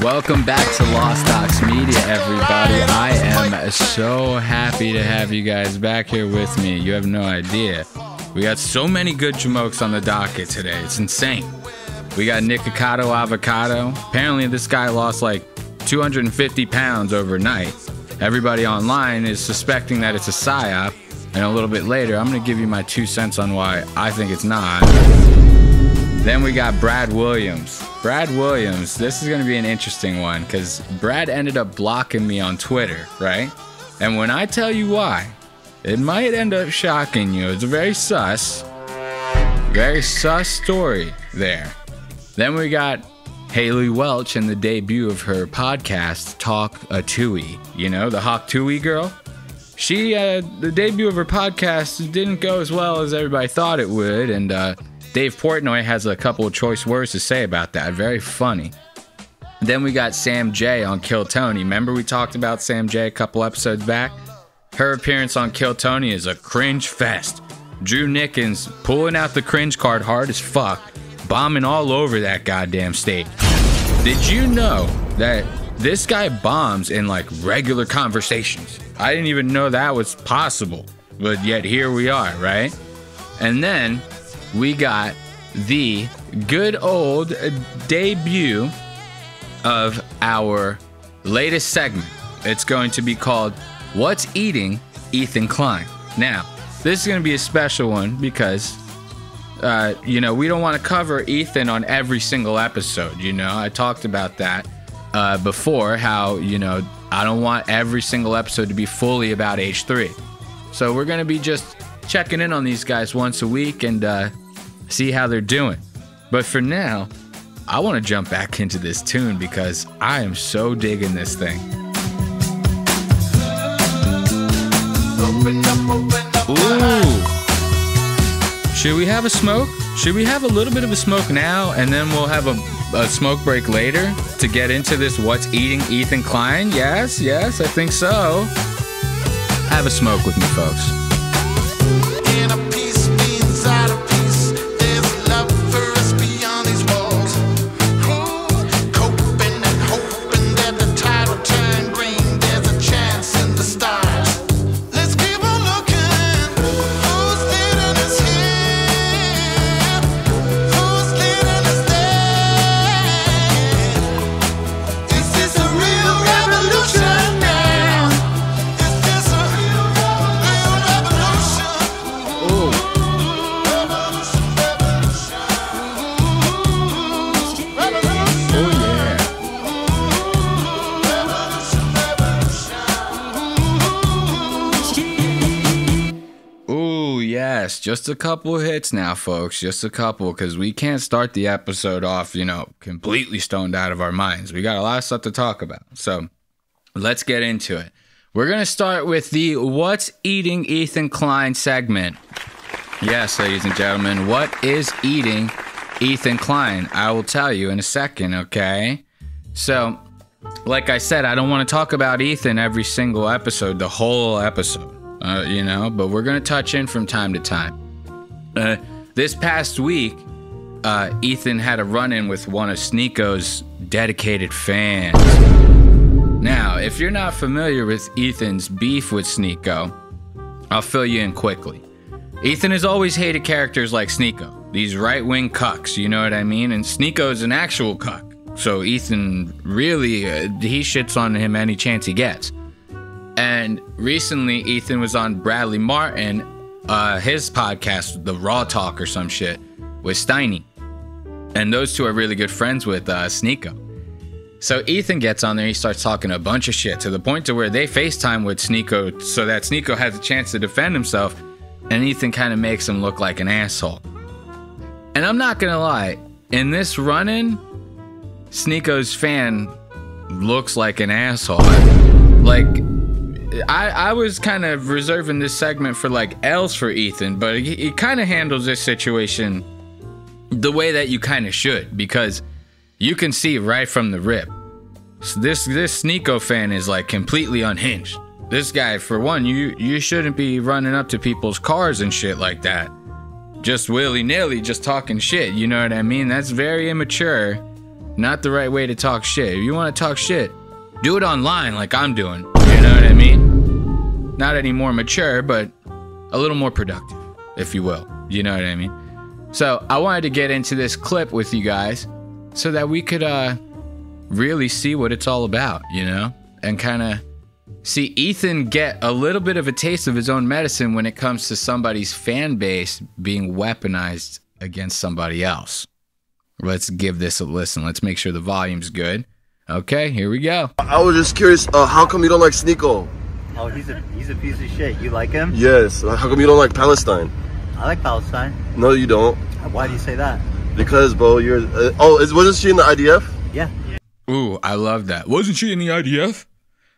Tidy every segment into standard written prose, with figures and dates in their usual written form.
Welcome back to Lost Aux Media, everybody. I am so happy to have you guys back here with me. You have no idea. We got so many good jamokes on the docket today. It's insane. We got Nikocado Avocado. Apparently this guy lost like 250 pounds overnight. Everybody online is suspecting that it's a Psyop. And a little bit later, I'm going to give you my 2 cents on why I think it's not. Then we got Brad Williams. Brad Williams, this is going to be an interesting one because Brad ended up blocking me on Twitter, right? And when I tell you why, it might end up shocking you. It's a very sus story there. Then we got Haliey Welch and the debut of her podcast, Talk a Tuah. You know, the Hawk Tuah girl? She, the debut of her podcast didn't go as well as everybody thought it would, and Dave Portnoy has a couple of choice words to say about that. Very funny. Then we got Sam J on Kill Tony. Remember we talked about Sam J a couple episodes back? Her appearance on Kill Tony is a cringe fest. Drew Nikkens pulling out the cringe card hard as fuck, bombing all over that goddamn stage. Did you know that this guy bombs in like regular conversations? I didn't even know that was possible, but yet here we are, right? And then we got the good old debut of our latest segment. It's going to be called What's Eating Ethan Klein. Now, this is going to be a special one because, we don't want to cover Ethan on every single episode. You know, I talked about that before, how, I don't want every single episode to be fully about H3. So we're going to be just checking in on these guys once a week and see how they're doing. But for now, I want to jump back into this tune because I am so digging this thing. Ooh. Should we have a smoke? Should we have a little bit of a smoke now and then we'll have a smoke break later to get into this What's Eating Ethan Klein? Yes, I think so. Have a smoke with me, folks. Just a couple hits now, folks. Just a couple, because we can't start the episode off, completely stoned out of our minds. We got a lot of stuff to talk about. So let's get into it. We're going to start with the What's Eating Ethan Klein segment. Yes, ladies and gentlemen, what is eating Ethan Klein? I will tell you in a second, okay? So, like I said, I don't want to talk about Ethan every single episode, the whole episode. But we're going to touch in from time to time. This past week, Ethan had a run-in with one of Sneako's dedicated fans. Now, if you're not familiar with Ethan's beef with Sneako, I'll fill you in quickly. Ethan has always hated characters like Sneako, these right-wing cucks, you know what I mean? And Sneako's an actual cuck, so Ethan really, he shits on him any chance he gets. And recently, Ethan was on Bradley Martin, his podcast, The Raw Talk or some shit, with Steiny. And those two are really good friends with Sneako. So Ethan gets on there, he starts talking a bunch of shit to the point to where they FaceTime with Sneako so that Sneako has a chance to defend himself, and Ethan kind of makes him look like an asshole. And I'm not gonna lie, in this run-in, Sneako's fan looks like an asshole. I was kind of reserving this segment for like L's for Ethan, but he kind of handles this situation the way that you kind of should, because you can see right from the rip. So this Sneako fan is like completely unhinged. This guy, for one, you shouldn't be running up to people's cars and shit like that. Just willy-nilly, just talking shit, you know what I mean? That's very immature. Not the right way to talk shit. If you want to talk shit, do it online like I'm doing. You know what I mean? Not any more mature, but a little more productive, if you will. You know what I mean? So I wanted to get into this clip with you guys so that we could really see what it's all about, you know? And kind of see Ethan get a little bit of a taste of his own medicine when it comes to somebody's fan base being weaponized against somebody else. Let's give this a listen. Let's make sure the volume's good. Okay, here we go. I was just curious, how come you don't like Sneako? Oh, he's a piece of shit. You like him? Yes. How come you don't like Palestine? I like Palestine. No, you don't. Why do you say that? Because, bro, you're... wasn't she in the IDF? Yeah. Ooh, I love that. Wasn't she in the IDF?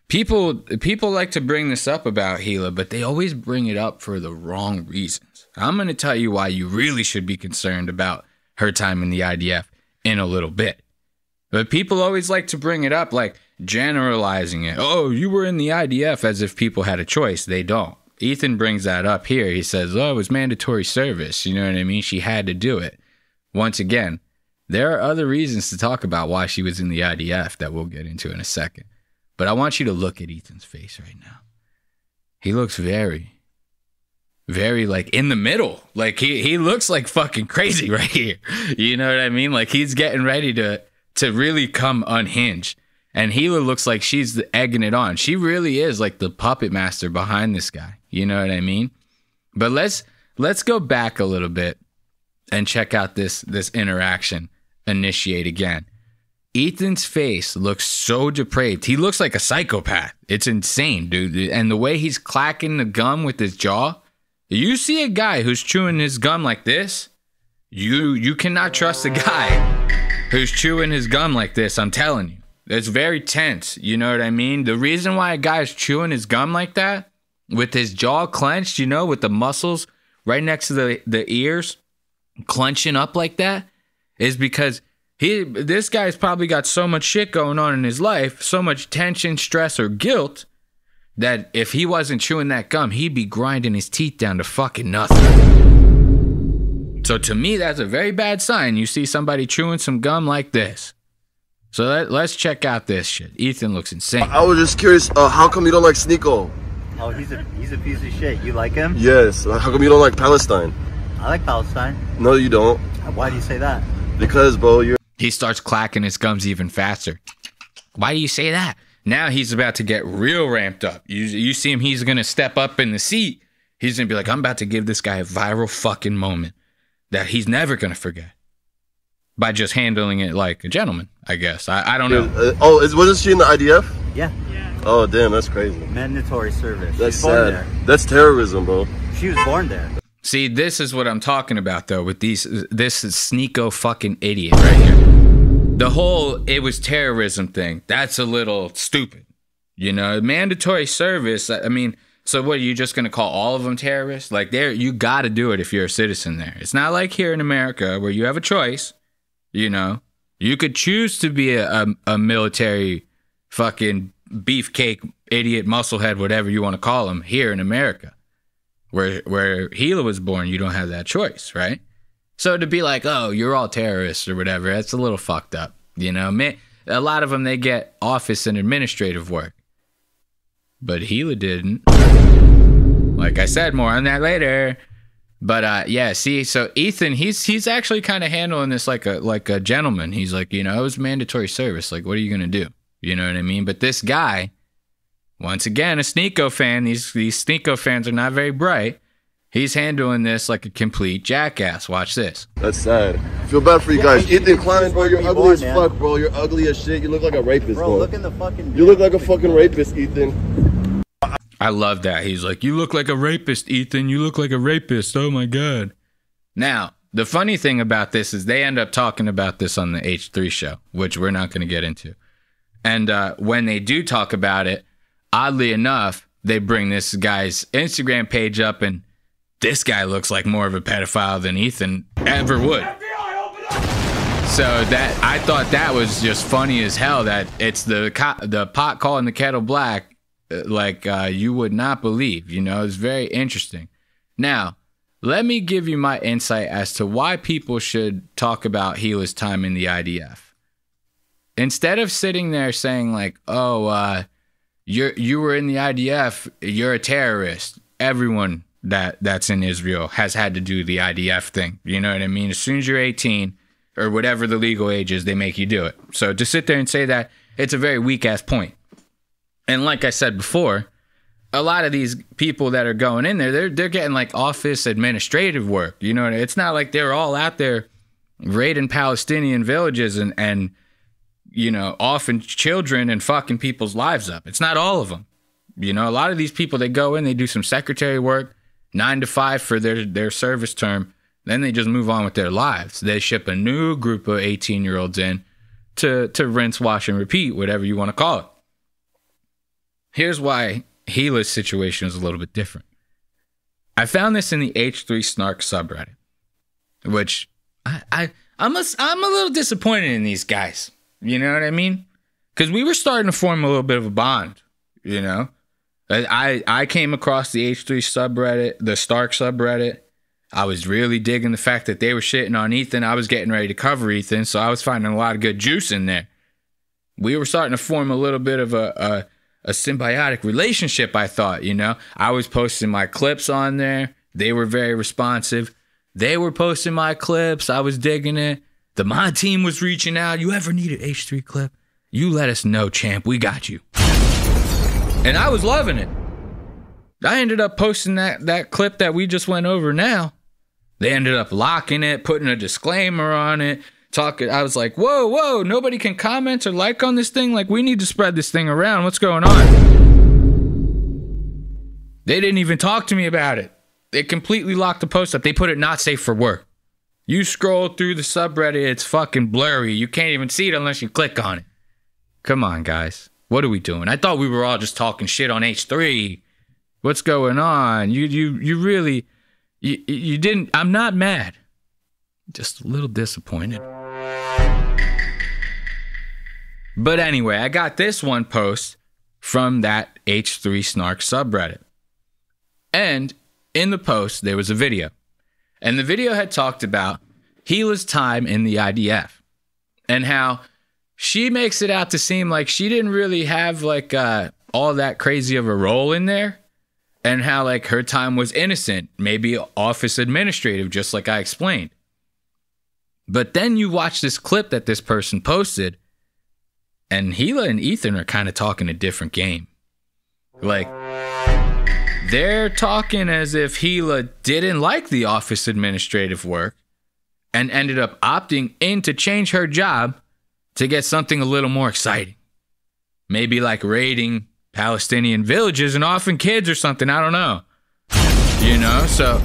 People like to bring this up about Hila, but they always bring it up for the wrong reasons. I'm going to tell you why you really should be concerned about her time in the IDF in a little bit. But people always like to bring it up like generalizing it. Oh, you were in the IDF, as if people had a choice. They don't. Ethan brings that up here. He says, oh, it was mandatory service. You know what I mean? She had to do it. Once again, there are other reasons to talk about why she was in the IDF that we'll get into in a second. But I want you to look at Ethan's face right now. He looks very like in the middle. Like he looks like fucking crazy right here. You know what I mean? Like he's getting ready to really come unhinged. And Hila looks like she's egging it on. She really is like the puppet master behind this guy. You know what I mean? But let's go back a little bit and check out this interaction initiate again. Ethan's face looks so depraved. He looks like a psychopath. It's insane, dude. And the way he's clacking the gum with his jaw. You see a guy who's chewing his gum like this, you cannot trust a guy who's chewing his gum like this, I'm telling you. It's very tense, you know what I mean? The reason why a guy is chewing his gum like that, with his jaw clenched, you know, with the muscles right next to the ears, clenching up like that, is because this guy's probably got so much shit going on in his life, so much tension, stress, or guilt, that if he wasn't chewing that gum, he'd be grinding his teeth down to fucking nothing. So to me, that's a very bad sign. You see somebody chewing some gum like this. So let's check out this shit. Ethan looks insane. I was just curious, how come you don't like Sneako? Oh, he's a piece of shit. You like him? Yes. How come you don't like Palestine? I like Palestine. No, you don't. Why do you say that? Because, bro, you're... He starts clacking his gums even faster. Why do you say that? Now he's about to get real ramped up. You see him, he's going to step up in the seat. He's going to be like, I'm about to give this guy a viral fucking moment that he's never going to forget. By just handling it like a gentleman, I guess. I don't know. Wasn't she in the IDF? Yeah. Oh, damn, that's crazy. Mandatory service. That's She's born sad. there. That's terrorism, bro. She was born there. See, this is what I'm talking about, though, with this Sneako fucking idiot right here. The whole it was terrorism thing, that's a little stupid. You know, mandatory service, I mean, so what, are you just going to call all of them terrorists? Like, you got to do it if you're a citizen there. It's not like here in America where you have a choice. You know, you could choose to be a military fucking beefcake, idiot, musclehead, whatever you want to call him here in America. Where Hila was born, you don't have that choice, right? So to be like, oh, you're all terrorists or whatever, that's a little fucked up. You know, a lot of them, they get office and administrative work. But Hila didn't. Like I said, more on that later. But yeah, see, so Ethan, he's actually kind of handling this like a gentleman. He's like, you know, it was mandatory service. Like, what are you gonna do? You know what I mean? But this guy, once again, a Sneako fan. These Sneako fans are not very bright. He's handling this like a complete jackass. Watch this. That's sad. I feel bad for you guys. Ethan Klein, bro, you're ugly as fuck, bro. You're ugly as shit. You look like a rapist, bro. Look in the fucking... You look like a fucking rapist, Ethan. I love that. He's like, you look like a rapist, Ethan. You look like a rapist. Oh, my God. Now, the funny thing about this is they end up talking about this on the H3 show, which we're not going to get into. And when they do talk about it, oddly enough, they bring this guy's Instagram page up, and this guy looks like more of a pedophile than Ethan ever would. So that I thought that was just funny as hell, that it's the pot calling the kettle black. Like you would not believe, you know. It's very interesting. Now, let me give you my insight as to why people should talk about Hila's time in the IDF. instead of sitting there saying like, oh, you were in the IDF, you're a terrorist. Everyone that's in Israel has had to do the IDF thing. You know what I mean? As soon as you're 18 or whatever the legal age is, they make you do it. So to sit there and say that, it's a very weak ass point. And like I said before, a lot of these people that are going in there, they're getting like office administrative work. You know, it's not like they're all out there raiding Palestinian villages and you know, offing children and fucking people's lives up. It's not all of them. You know, a lot of these people, they go in, they do some secretary work, 9 to 5 for their service term. Then they just move on with their lives. They ship a new group of 18-year-olds in to rinse, wash, and repeat, whatever you want to call it. Here's why Hila's situation is a little bit different. I found this in the H3 Snark subreddit, which I'm a little disappointed in these guys. You know what I mean? Because we were starting to form a little bit of a bond, you know? I came across the H3 subreddit, the Stark subreddit. I was really digging the fact that they were shitting on Ethan. I was getting ready to cover Ethan, so I was finding a lot of good juice in there. We were starting to form a little bit of a symbiotic relationship, I thought, you know? I was posting my clips on there. They were very responsive. They were posting my clips. I was digging it. The mod team was reaching out. You ever need an H3 clip? You let us know, champ. We got you. And I was loving it. I ended up posting that clip that we just went over now. They ended up locking it, putting a disclaimer on it, talking. I was like, whoa, nobody can comment or like on this thing? Like, we need to spread this thing around. What's going on? They didn't even talk to me about it. They completely locked the post up. They put it not safe for work. You scroll through the subreddit, it's fucking blurry. You can't even see it unless you click on it. Come on, guys. What are we doing? I thought we were all just talking shit on H3. What's going on? You really, you didn't, I'm not mad. Just a little disappointed. But anyway, I got this one post from that H3 Snark subreddit. And in the post, there was a video. And the video had talked about Hila's time in the IDF and how she makes it out to seem like she didn't really have like all that crazy of a role in there, and how like her time was innocent, maybe office administrative, just like I explained. But then you watch this clip that this person posted, and Hila and Ethan are kind of talking a different game. Like, they're talking as if Hila didn't like the office administrative work and ended up opting in to change her job to get something a little more exciting. Maybe like raiding Palestinian villages and offing kids or something. I don't know. You know, so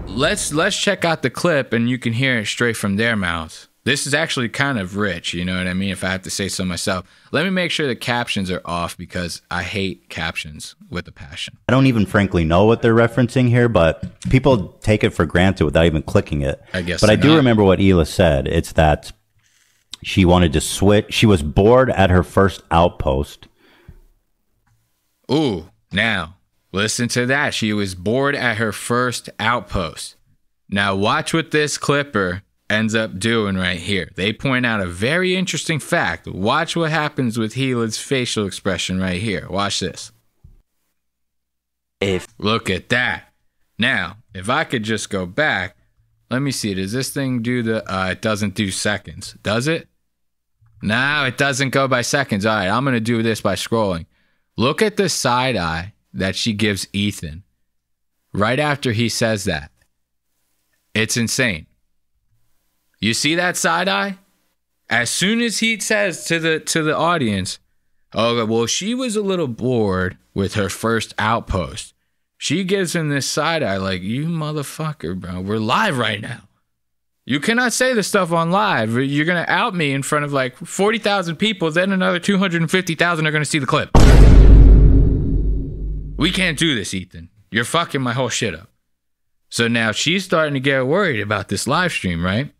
let's check out the clip and you can hear it straight from their mouths. This is actually kind of rich, you know what I mean, if I have to say so myself. Let me make sure the captions are off because I hate captions with a passion. I don't even frankly know what they're referencing here, but people take it for granted without even clicking it. I guess. But I do remember what Hila said. It's that she wanted to switch. She was bored at her first outpost. Ooh, now, listen to that. She was bored at her first outpost. Now watch what this clipper ends up doing right here. They point out a very interesting fact. Watch what happens with Hila's facial expression right here. Watch this. Look at that. Now, if I could just go back, let me see. Does this thing do the, it doesn't do seconds. Does it? No, it doesn't go by seconds. All right, I'm going to do this by scrolling. Look at the side eye that she gives Ethan right after he says that. It's insane. You see that side eye? As soon as he says to the audience, oh, well, she was a little bored with her first outpost. She gives him this side eye like, you motherfucker, bro. We're live right now. You cannot say this stuff on live. You're going to out me in front of like 40,000 people. Then another 250,000 are going to see the clip. We can't do this, Ethan. You're fucking my whole shit up. So now she's starting to get worried about this live stream, right?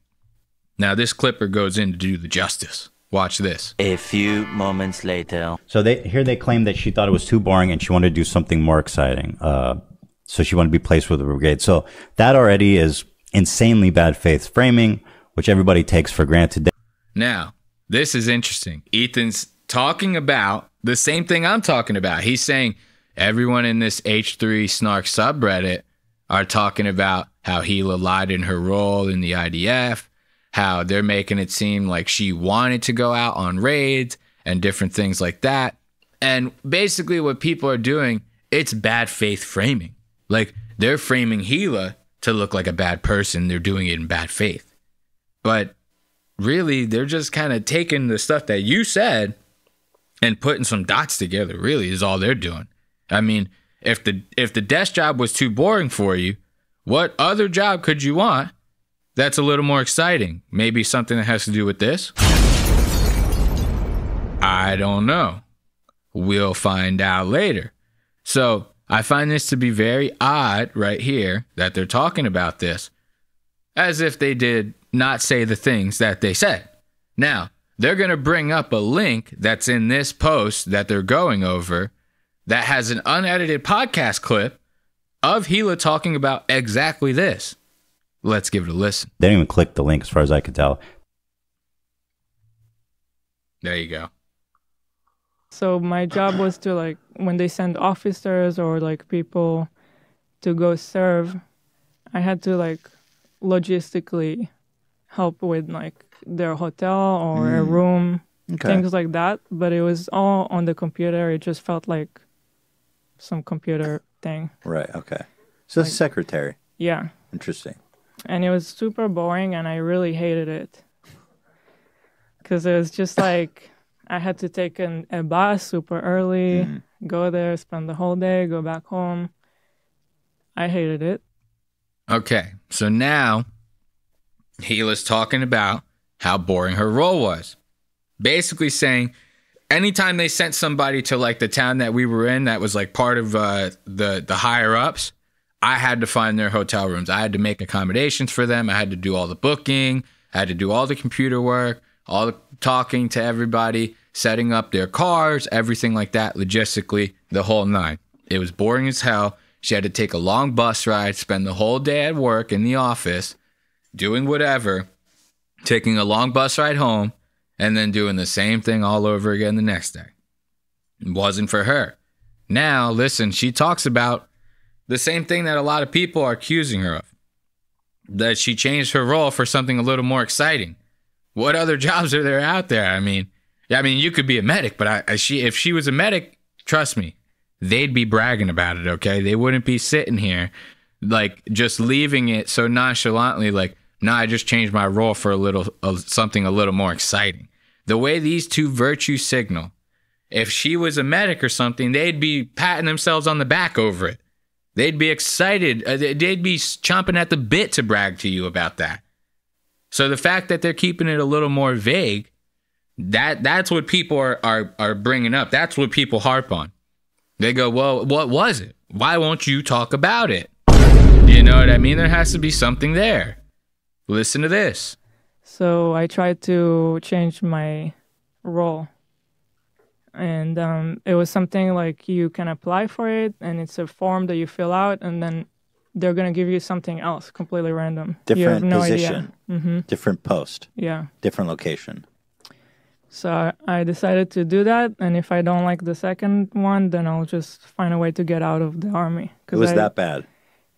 Now this clipper goes in to do the justice. Watch this. A few moments later. So they claim that she thought it was too boring and she wanted to do something more exciting. So she wanted to be placed with the brigade. So that already is insanely bad faith framing, which everybody takes for granted. Now, this is interesting. Ethan's talking about the same thing I'm talking about. He's saying everyone in this H3 Snark subreddit are talking about how Hila lied in her role in the IDF, how they're making it seem like she wanted to go out on raids and different things like that. And basically what people are doing, it's bad faith framing. Like, they're framing Hila to look like a bad person. They're doing it in bad faith. But really, they're just kind of taking the stuff that you said and putting some dots together, really, is all they're doing. I mean, if the desk job was too boring for you, what other job could you want that's a little more exciting? Maybe something that has to do with this? I don't know. We'll find out later. So I find this to be very odd right here that they're talking about this as if they did not say the things that they said. Now, they're going to bring up a link that's in this post that they're going over that has an unedited podcast clip of Hila talking about exactly this. Let's give it a listen. They didn't even click the link as far as I could tell. There you go. So my job was to, like, when they send officers or like people to go serve, I had to like logistically help with like their hotel or a room, things like that. But it was all on the computer. It just felt like some computer thing. Right. Okay. So like, secretary. Yeah. Interesting. And it was super boring, and I really hated it because it was just like I had to take a bus super early, go there, spend the whole day, go back home. I hated it. Okay, so now Hila's talking about how boring her role was. Basically saying anytime they sent somebody to like the town that we were in that was like part of the higher ups, I had to find their hotel rooms. I had to make accommodations for them. I had to do all the booking. I had to do all the computer work, all the talking to everybody, setting up their cars, everything like that, logistically, the whole nine. It was boring as hell. She had to take a long bus ride, spend the whole day at work in the office, doing whatever, taking a long bus ride home, and then doing the same thing all over again the next day. It wasn't for her. Now, listen, she talks about the same thing that a lot of people are accusing her of, that she changed her role for something a little more exciting. What other jobs are there out there? I mean, you could be a medic, but if she was a medic, trust me, they'd be bragging about it, okay? They wouldn't be sitting here, like, just leaving it so nonchalantly, like, nah, I just changed my role for something a little more exciting. The way these two virtues signal, if she was a medic or something, they'd be patting themselves on the back over it. They'd be excited. They'd be chomping at the bit to brag to you about that. So the fact that they're keeping it a little more vague, that's what people are bringing up. That's what people harp on. They go, well, what was it? Why won't you talk about it? You know what I mean? There has to be something there. Listen to this. So I tried to change my role. And it was something like you can apply for it, and it's a form that you fill out, and then they're going to give you something else, completely random. Different you have no position, idea. Different post, yeah, different location. So I decided to do that, and if I don't like the second one, then I'll just find a way to get out of the army. It was that bad?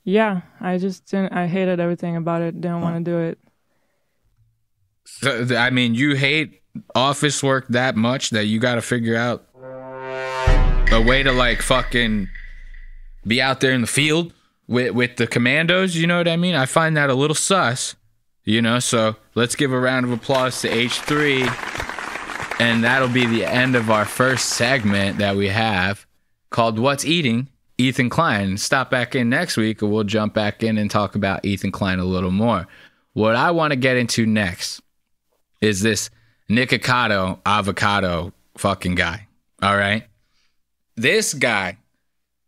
Yeah, I just didn't. I hated everything about it. Didn't want to do it. So, I mean, you hate office work that much that you got to figure out a way to like fucking be out there in the field with the commandos, you know what I mean? I find that a little sus, you know, so let's give a round of applause to H3, and that'll be the end of our first segment that we have called What's Eating Ethan Klein. Stop back in next week and we'll jump back in and talk about Ethan Klein a little more. What I want to get into next is this Nikocado Avocado fucking guy. All right. This guy,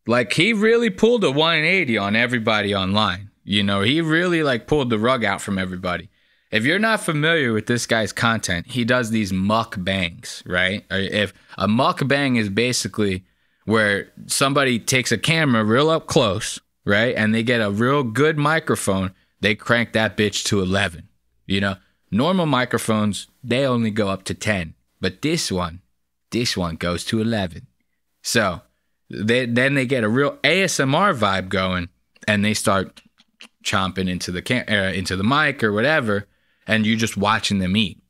like, he really pulled a 180 on everybody online. You know, he really like pulled the rug out from everybody. If you're not familiar with this guy's content, he does these mukbangs, right? If a mukbang is basically where somebody takes a camera real up close, right? And they get a real good microphone, they crank that bitch to 11, you know? Normal microphones, they only go up to 10. But this one goes to 11. So then they get a real ASMR vibe going, and they start chomping into the mic or whatever, and you're just watching them eat.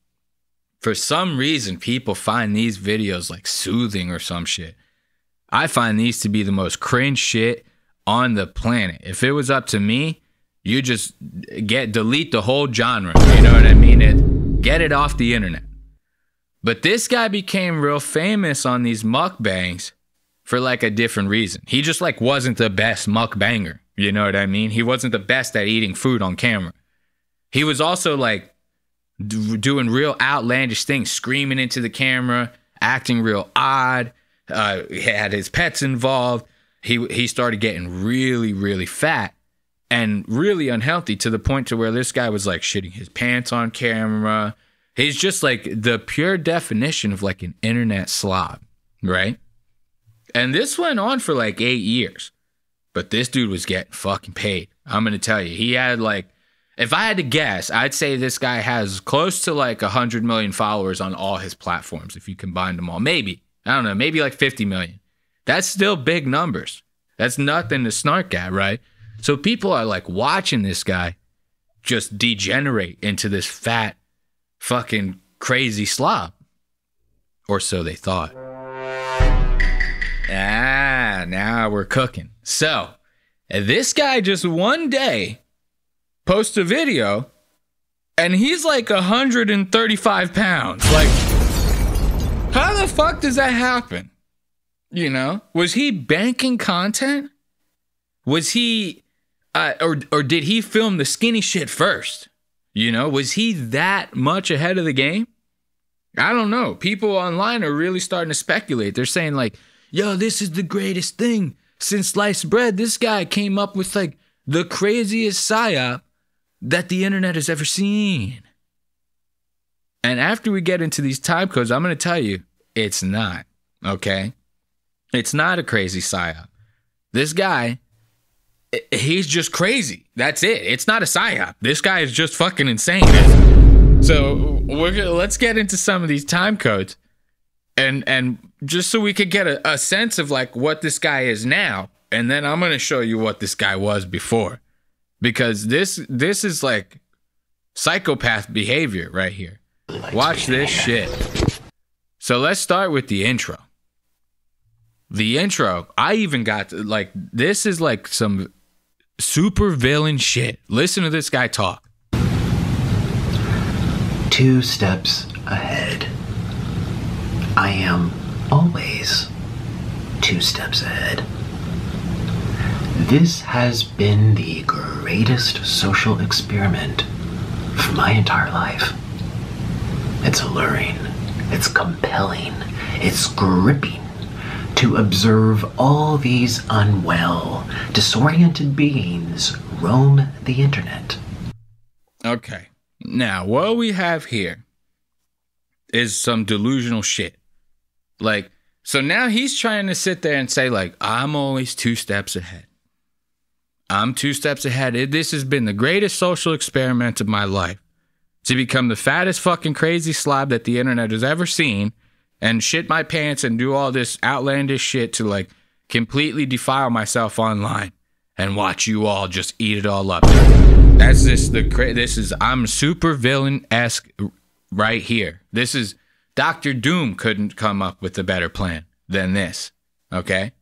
For some reason, people find these videos like soothing or some shit. I find these to be the most cringe shit on the planet. If it was up to me, you just delete the whole genre. You know what I mean? Get it off the internet. But this guy became real famous on these mukbangs for like a different reason. He just like wasn't the best mukbanger. You know what I mean? He wasn't the best at eating food on camera. He was also like doing real outlandish things, screaming into the camera, acting real odd. He had his pets involved. He started getting really, really fat and really unhealthy to the point to where this guy was like shitting his pants on camera. He's just like the pure definition of like an internet slob, right? And this went on for like 8 years. But this dude was getting fucking paid. I'm going to tell you. He had like, if I had to guess, I'd say this guy has close to like 100 million followers on all his platforms if you combine them all. Maybe. I don't know. Maybe like 50 million. That's still big numbers. That's nothing to snark at, right? So people are like watching this guy just degenerate into this fat fucking crazy slob. Or so they thought. Now we're cooking. So, this guy just one day posts a video and he's like 135 pounds. Like, how the fuck does that happen? You know? Was he banking content? Was he, or did he film the skinny shit first? You know? Was he that much ahead of the game? I don't know. People online are really starting to speculate. They're saying like, yo, this is the greatest thing since sliced bread. This guy came up with like the craziest psyop that the internet has ever seen. And after we get into these time codes, I'm going to tell you, it's not, okay? It's not a crazy psyop. This guy, he's just crazy. That's it. It's not a psyop. This guy is just fucking insane. So let's get into some of these time codes. And just so we could get a sense of like what this guy is now, and then I'm going to show you what this guy was before. Because this is like psychopath behavior right here. Watch this shit. So let's start with the intro. The intro, I even got to, like, this is like some super villain shit. Listen to this guy talk. 2 steps ahead. I am always 2 steps ahead. This has been the greatest social experiment for my entire life. It's alluring, it's compelling, it's gripping to observe all these unwell, disoriented beings roam the internet. Okay, now what we have here is some delusional shit. Like, so now he's trying to sit there and say, like, I'm always 2 steps ahead. I'm 2 steps ahead. This has been the greatest social experiment of my life. To become the fattest fucking crazy slob that the internet has ever seen and shit my pants and do all this outlandish shit to, like, completely defile myself online and watch you all just eat it all up. That's I'm super villain-esque right here. This is... Dr. Doom couldn't come up with a better plan than this, okay?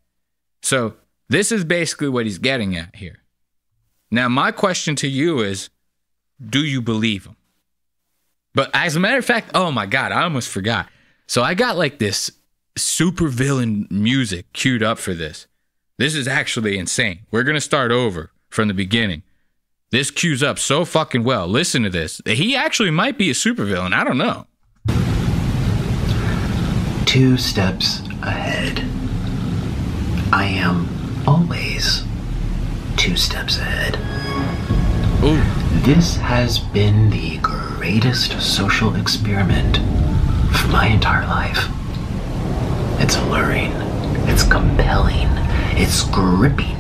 So this is basically what he's getting at here. Now, my question to you is, do you believe him? But as a matter of fact, oh my God, I almost forgot. So I got like this super villain music queued up for this. This is actually insane. We're going to start over from the beginning. This cues up so fucking well. Listen to this. He actually might be a supervillain. I don't know. 2 steps ahead. I am always 2 steps ahead. Ooh. This has been the greatest social experiment for my entire life. It's alluring, it's compelling, it's gripping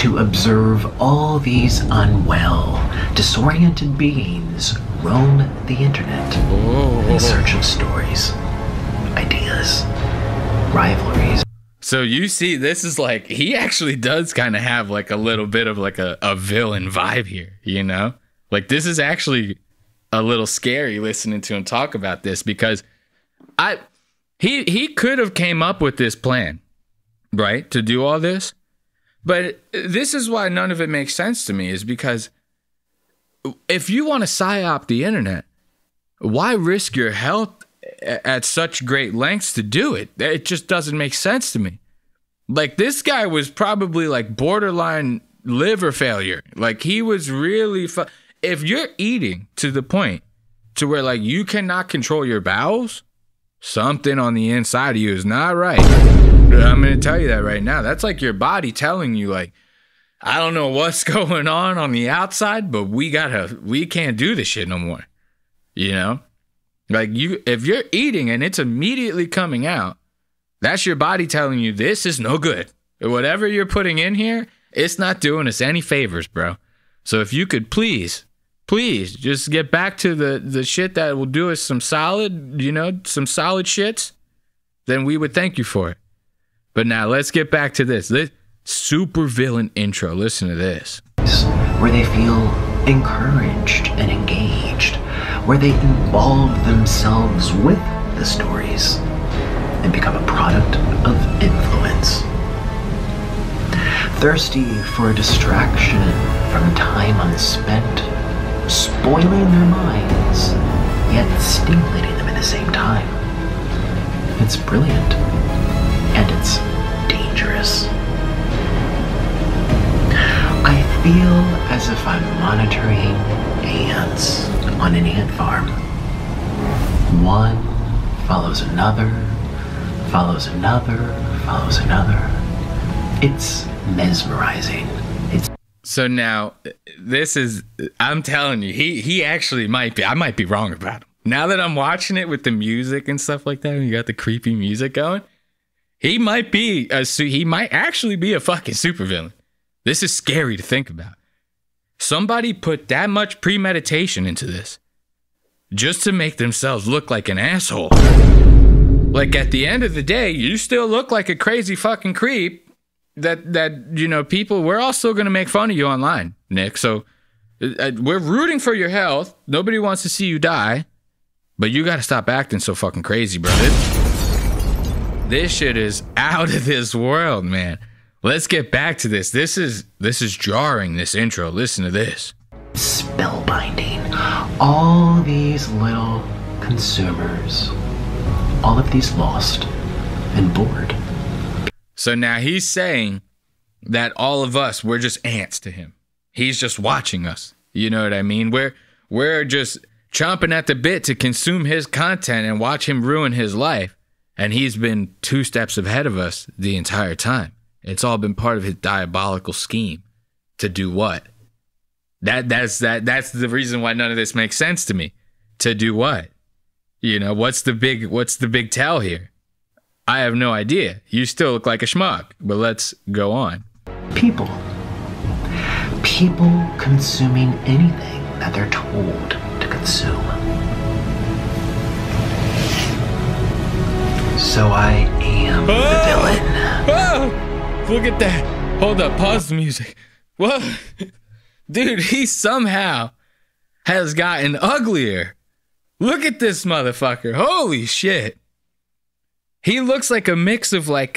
to observe all these unwell, disoriented beings roam the internet in search of stories, ideas, rivalries. So you see, this is like, he actually does kind of have like a little bit of like a villain vibe here, you know? Like, this is actually a little scary listening to him talk about this, because he could have came up with this plan, right, to do all this. But this is why none of it makes sense to me, is because if you want to psyop the internet, why risk your health at such great lengths to do it? It just doesn't make sense to me. Like, this guy was probably like borderline liver failure. Like, he was really if you're eating to the point to where like you cannot control your bowels, something on the inside of you is not right. I'm going to tell you that right now. That's like your body telling you, like, I don't know what's going on the outside, but we can't do this shit no more. You know? Like, if you're eating and it's immediately coming out, that's your body telling you this is no good. Whatever you're putting in here, it's not doing us any favors, bro. So if you could please just get back to the shit that will do us some solid, you know, some solid shits, then we would thank you for it. But now let's get back to this super villain intro. Listen to this. Where they feel encouraged and engaged, where they involve themselves with the stories and become a product of influence. Thirsty for a distraction from time unspent, spoiling their minds, yet stimulating them at the same time. It's brilliant, and it's dangerous. I feel as if I'm monitoring ants on an ant farm. One follows another, follows another, follows another. It's mesmerizing. So now, this is, I'm telling you, he actually might be, I might be wrong about him. Now that I'm watching it with the music and stuff like that, and you got the creepy music going, he might actually be a fucking supervillain. This is scary to think about. Somebody put that much premeditation into this just to make themselves look like an asshole. Like, at the end of the day, you still look like a crazy fucking creep that you know, people, we're all still going to make fun of you online, Nick. So we're rooting for your health. Nobody wants to see you die, but you got to stop acting so fucking crazy, bro. This shit is out of this world, man. Let's get back to this. This is jarring, this intro. Listen to this. Spellbinding. All these little consumers, all of these lost and bored. So now he's saying that all of us, we're just ants to him. He's just watching us. You know what I mean? We're just chomping at the bit to consume his content and watch him ruin his life. And he's been 2 steps ahead of us the entire time. It's all been part of his diabolical scheme to do what? That's the reason why none of this makes sense to me. To do what? You know, what's the big tell here? I have no idea. You still look like a schmuck, but let's go on. People consuming anything that they're told to consume. So I am the villain. Oh, look at that. Hold up, pause the music. Whoa. Dude, he somehow has gotten uglier. Look at this motherfucker. Holy shit. He looks like a mix of like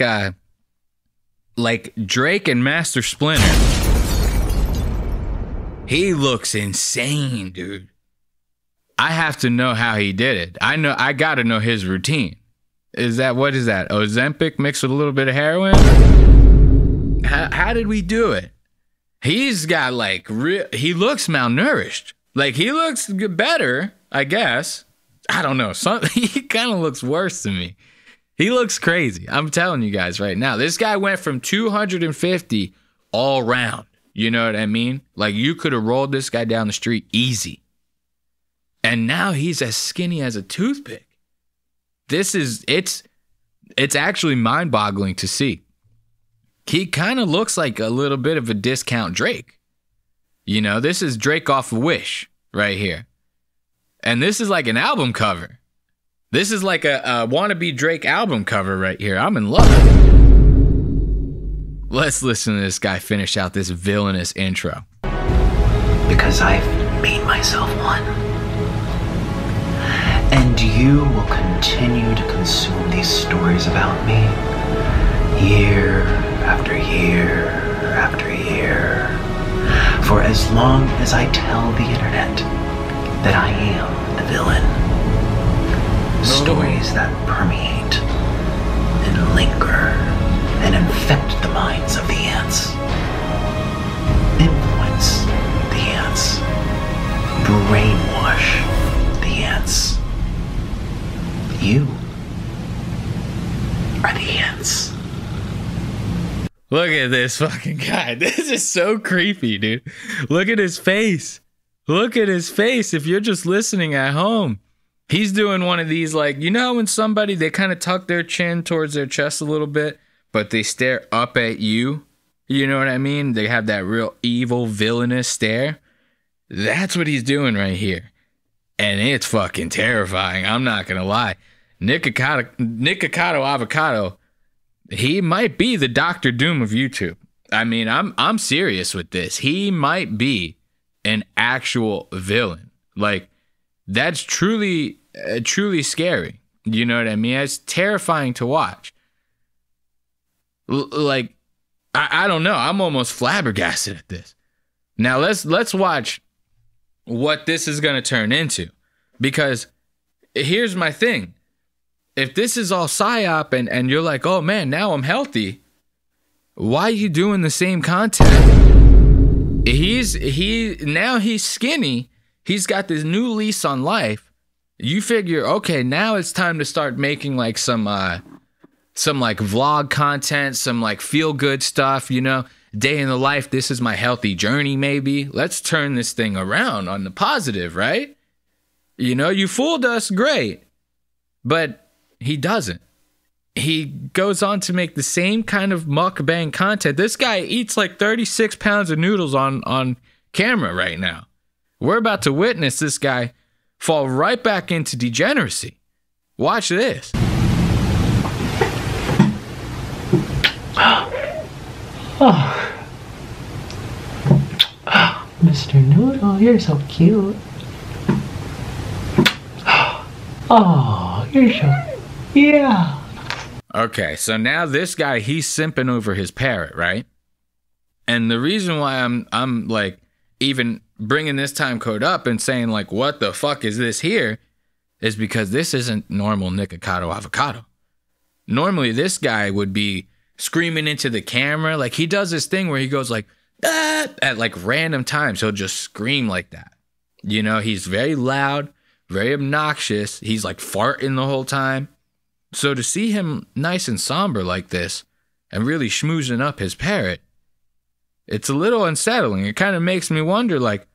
Drake and Master Splinter. He looks insane, dude. I have to know how he did it. I gotta know his routine. What is that? Ozempic mixed with a little bit of heroin? How did we do it? He's got like he looks malnourished. Like, he looks better, I guess. I don't know. He kind of looks worse to me. He looks crazy. I'm telling you guys right now. This guy went from 250 all round. You know what I mean? Like, you could have rolled this guy down the street easy. And now he's as skinny as a toothpick. It's actually mind-boggling to see. he kind of looks like a little bit of a discount Drake. You know, this is Drake off of Wish right here. And this is like an album cover. This is like a wannabe Drake album cover right here. I'm in love. Let's listen to this guy finish out this villainous intro. Because I've made myself one. And you will continue to consume these stories about me year after year after year. For as long as I tell the internet that I am the villain, stories that permeate and linger and infect the minds of the ants, influence the ants, brainwash the ants. You are the ants. Look at this fucking guy. This is so creepy, dude. Look at his face. Look at his face. If you're just listening at home, he's doing one of these, like, you know, when somebody, they kind of tuck their chin towards their chest a little bit, but they stare up at you. You know what I mean? They have that real evil, villainous stare. That's what he's doing right here. And it's fucking terrifying. I'm not going to lie. Nikocado Avocado, he might be the Dr. Doom of YouTube. I mean, I'm serious with this. He might be an actual villain. Like, that's truly scary. You know what I mean? It's terrifying to watch. Like, I don't know. I'm almost flabbergasted at this. Now let's watch what this is going to turn into, because here's my thing. If this is all psyop and you're like, oh man, now I'm healthy, why are you doing the same content? Now he's skinny. He's got this new lease on life. You figure, okay, now it's time to start making like some like vlog content, some like feel good stuff, you know, day in the life. This is my healthy journey. Maybe let's turn this thing around on the positive, right? You know, you fooled us. Great. But he doesn't. He goes on to make the same kind of mukbang content. This guy eats like 36 pounds of noodles on camera right now. We're about to witness this guy fall right back into degeneracy. Watch this. Mr. Noodle, you're so cute. Oh, you're so... Yeah. Okay, so now this guy, he's simping over his parrot, right? And the reason why I'm like even bringing this time code up and saying like, what the fuck is this here, is because this isn't normal Nikocado Avocado. Normally this guy would be screaming into the camera. Like, he does this thing where he goes like, ah, at like random times. He'll just scream like that. You know, he's very loud, very obnoxious. He's like farting the whole time. So to see him nice and somber like this and really schmoozing up his parrot, it's a little unsettling. It kind of makes me wonder, like,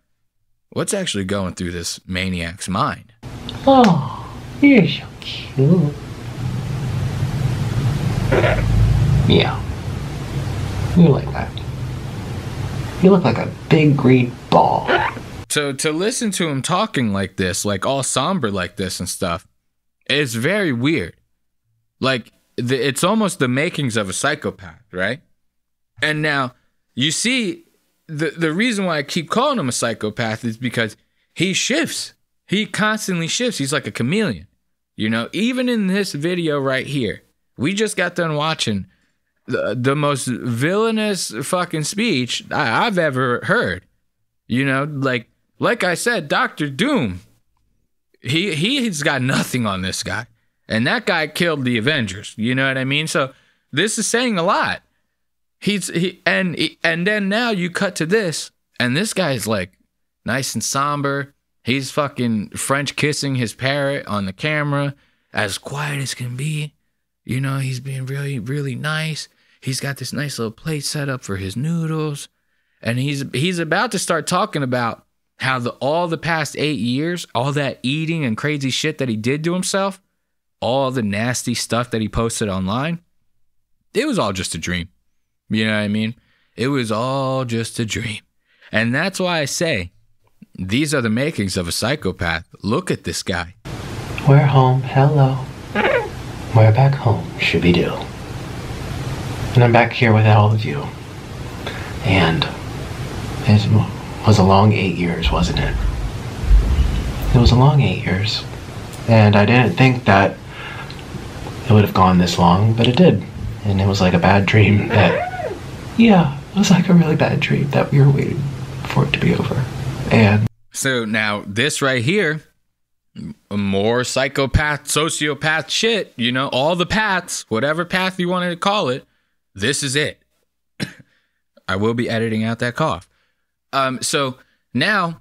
what's actually going through this maniac's mind? Oh, you're so cute. Yeah. You like that. You look like a big green ball. So to listen to him talking like this, like all somber like this and stuff, it's very weird. Like, it's almost the makings of a psychopath, right? And now, you see, the reason why I keep calling him a psychopath is because he shifts. He constantly shifts. He's like a chameleon. You know, even in this video right here, we just got done watching the most villainous fucking speech I've ever heard. You know, like I said, Dr. Doom, he's got nothing on this guy. And that guy killed the Avengers. You know what I mean? So this is saying a lot. And then now you cut to this, and this guy's like nice and somber. He's fucking French kissing his parrot on the camera, as quiet as can be. You know, he's being really, really nice. He's got this nice little plate set up for his noodles. And he's about to start talking about how all the past 8 years, all that eating and crazy shit that he did to himself, all the nasty stuff that he posted online, it was all just a dream. You know what I mean? It was all just a dream. And that's why I say, these are the makings of a psychopath. Look at this guy. We're home. Hello. We're back home. Shooby-doo. And I'm back here with all of you. And it was a long 8 years, wasn't it? It was a long 8 years. And I didn't think that it would have gone this long, but it did. And it was like a bad dream that, yeah, it was like a really bad dream that we were waiting for it to be over. And so now this right here, more psychopath, sociopath shit, you know, all the paths, whatever path you wanted to call it, this is it. I will be editing out that cough. So now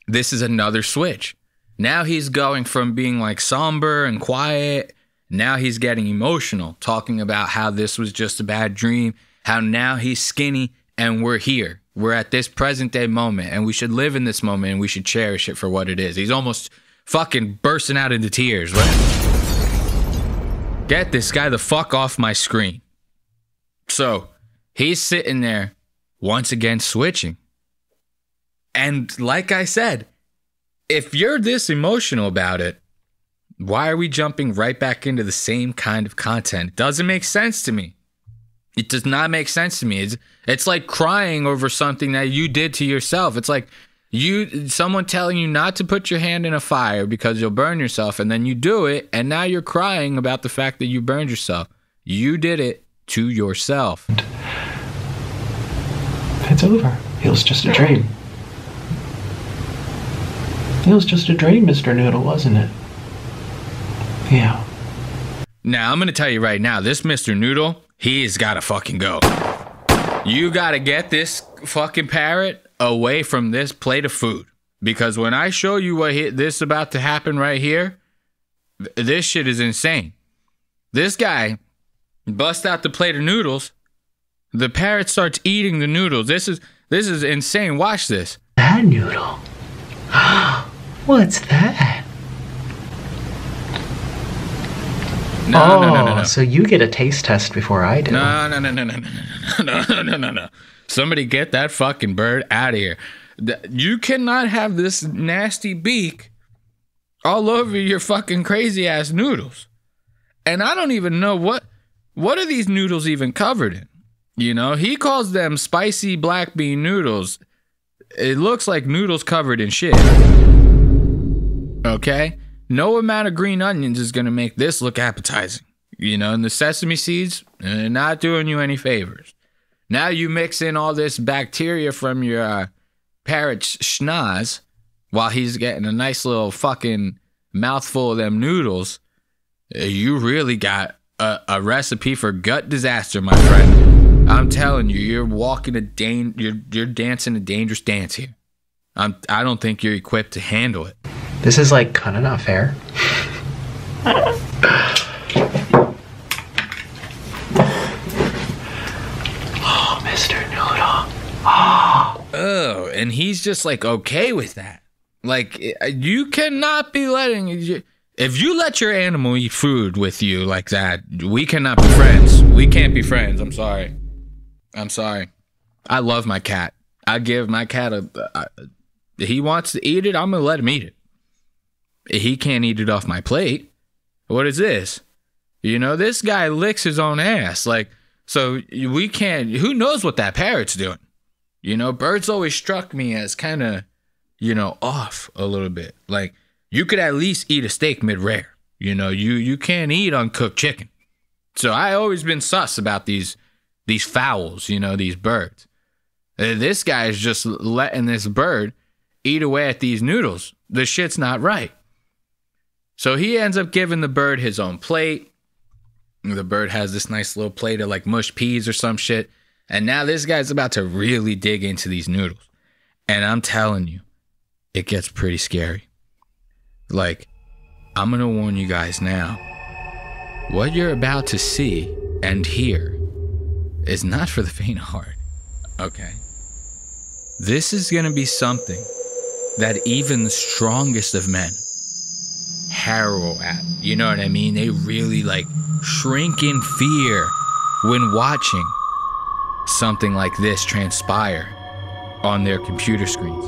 this is another switch. Now he's going from being like somber and quiet. Now he's getting emotional, talking about how this was just a bad dream, how now he's skinny and we're here. We're at this present day moment and we should live in this moment and we should cherish it for what it is. He's almost fucking bursting out into tears. Right? Get this guy the fuck off my screen. So he's sitting there once again switching. And like I said, if you're this emotional about it, why are we jumping right back into the same kind of content? It doesn't make sense to me. It does not make sense to me. It's like crying over something that you did to yourself. It's like someone telling you not to put your hand in a fire because you'll burn yourself, and then you do it, and now you're crying about the fact that you burned yourself. You did it to yourself. it's over. It was just a dream. It was just a dream, Mr. Noodle, wasn't it? Yeah. Now, I'm going to tell you right now, this Mr. Noodle, he's got to fucking go. You got to get this fucking parrot away from this plate of food. Because when I show you what this about to happen right here, this shit is insane. This guy busts out the plate of noodles. The parrot starts eating the noodles. This is insane. Watch this. That noodle? What's that? No. So you get a taste test before I do. No. Somebody get that fucking bird out of here. You cannot have this nasty beak all over your fucking crazy ass noodles. And I don't even know what are these noodles even covered in. You know, he calls them spicy black bean noodles. It looks like noodles covered in shit. Okay? No amount of green onions is going to make this look appetizing. You know, and the sesame seeds, not doing you any favors. Now you mix in all this bacteria from your parrot's schnoz while he's getting a nice little fucking mouthful of them noodles. You really got a recipe for gut disaster, my friend. I'm telling you, you're walking you're dancing a dangerous dance here. I don't think you're equipped to handle it. This is like kind of not fair. Oh, Mr. Noodle. Oh, and he's just like okay with that. Like, you cannot be letting if you let your animal eat food with you like that, we cannot be friends. We can't be friends. I'm sorry. I love my cat. I give my cat he wants to eat it, I'm going to let him eat it. He can't eat it off my plate. What is this? You know, this guy licks his own ass. Like, so we can't, who knows what that parrot's doing? You know, birds always struck me as kind of, you know, off a little bit. Like, you could at least eat a steak mid-rare. You know, you can't eat uncooked chicken. So I always been sus about these fowls, you know, these birds. This guy is just letting this bird eat away at these noodles. The shit's not right. So he ends up giving the bird his own plate. The bird has this nice little plate of like mushed peas or some shit. And now this guy's about to really dig into these noodles. And I'm telling you, it gets pretty scary. Like, I'm going to warn you guys now. What you're about to see and hear is not for the faint of heart. Okay? This is going to be something that even the strongest of men harrow at. You know what I mean? They really like shrink in fear when watching. something like this transpire on their computer screens.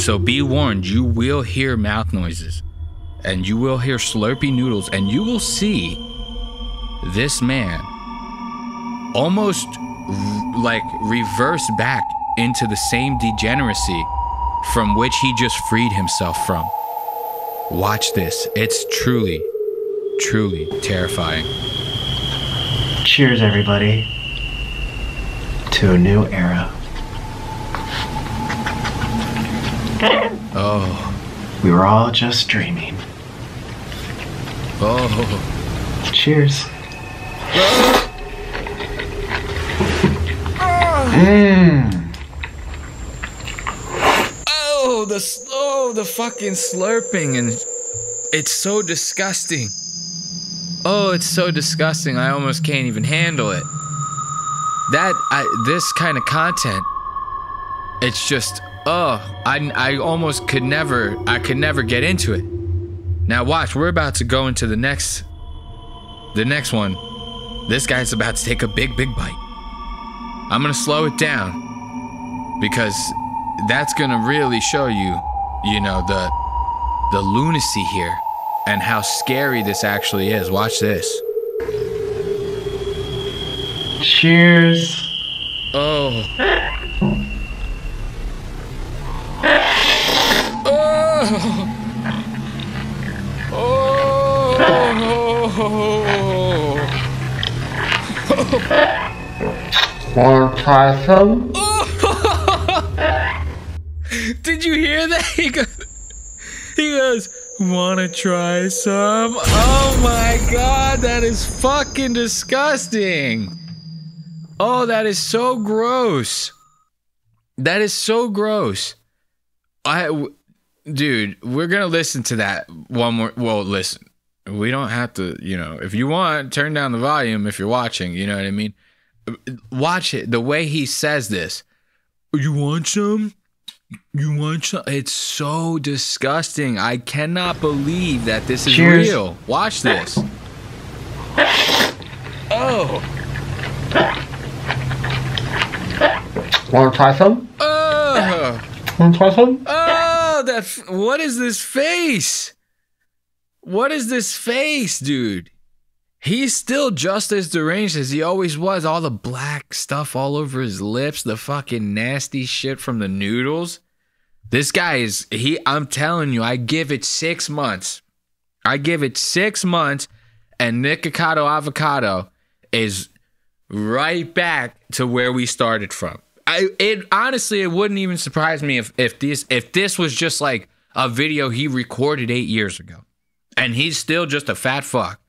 So be warned, you will hear mouth noises and you will hear slurpy noodles, and you will see this man almost like reverse back into the same degeneracy from which he just freed himself from. Watch this. It's truly, truly terrifying. Cheers, everybody, to a new era. Oh. We were all just dreaming. Oh. Cheers. Oh, the fucking slurping, and it's so disgusting. Oh, it's so disgusting. I almost can't even handle it. This kind of content, it's just, I almost could never get into it. Now watch, we're about to go into the next one. This guy's about to take a big bite. I'm gonna slow it down because that's gonna really show you, the lunacy here and how scary this actually is. Watch this. Cheers. Oh. Wanna try some? Did you hear that? He goes, wanna try some? Oh my God, that is fucking disgusting. Oh, that is so gross. That is so gross. Dude, we're gonna listen to that one more. Well, listen, we don't have to, if you want, turn down the volume if you're watching, you know what I mean? Watch it, the way he says this. You want some? You want some? It's so disgusting. I cannot believe that this is Cheers. real. Watch this. Oh. Wanna try some? Wanna try some? Oh, what is this face? What is this face, dude? He's still just as deranged as he always was. All the black stuff all over his lips, the fucking nasty shit from the noodles. This guy I'm telling you, I give it 6 months. I give it 6 months, and Nikocado Avocado is right back to where we started from. Honestly, it wouldn't even surprise me if this was just like a video he recorded 8 years ago, and he's still just a fat fuck.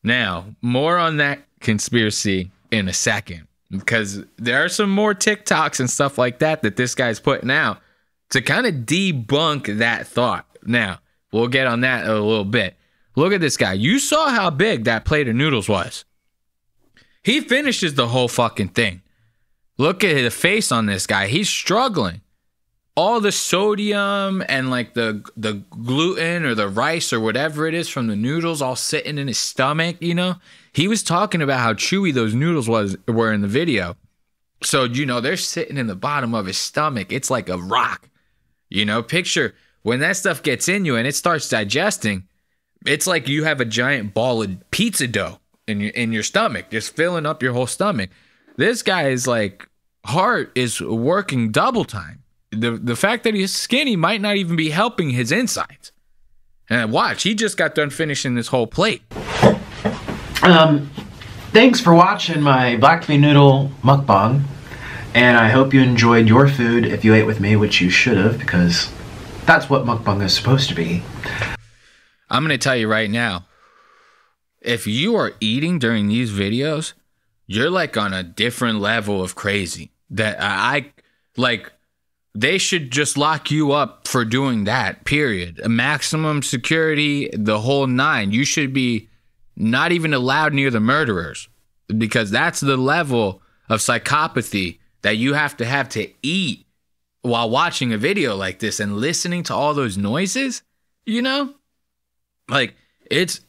Now, more on that conspiracy in a second, because there are some more TikToks and stuff like that this guy's putting out to kind of debunk that thought. Now, we'll get on that in a little bit. Look at this guy. You saw how big that plate of noodles was. He finishes the whole fucking thing. Look at the face on this guy. He's struggling. All the sodium and like the gluten or the rice or whatever it is from the noodles all sitting in his stomach, He was talking about how chewy those noodles were in the video. So, they're sitting in the bottom of his stomach. It's like a rock. Picture when that stuff gets in you and it starts digesting, it's like you have a giant ball of pizza dough in your stomach, just filling up your whole stomach. This guy's like heart is working double time. The fact that he's skinny might not even be helping his insides. And watch, he just got done finishing this whole plate. Thanks for watching my black bean noodle mukbang, and I hope you enjoyed your food if you ate with me, which you should have, because that's what mukbang is supposed to be. I'm gonna tell you right now, if you are eating during these videos, you're like on a different level of crazy. That they should just lock you up for doing that, period. A maximum security, the whole nine. You should be not even allowed near the murderers, because that's the level of psychopathy that you have to eat while watching a video like this and listening to all those noises, Like, it's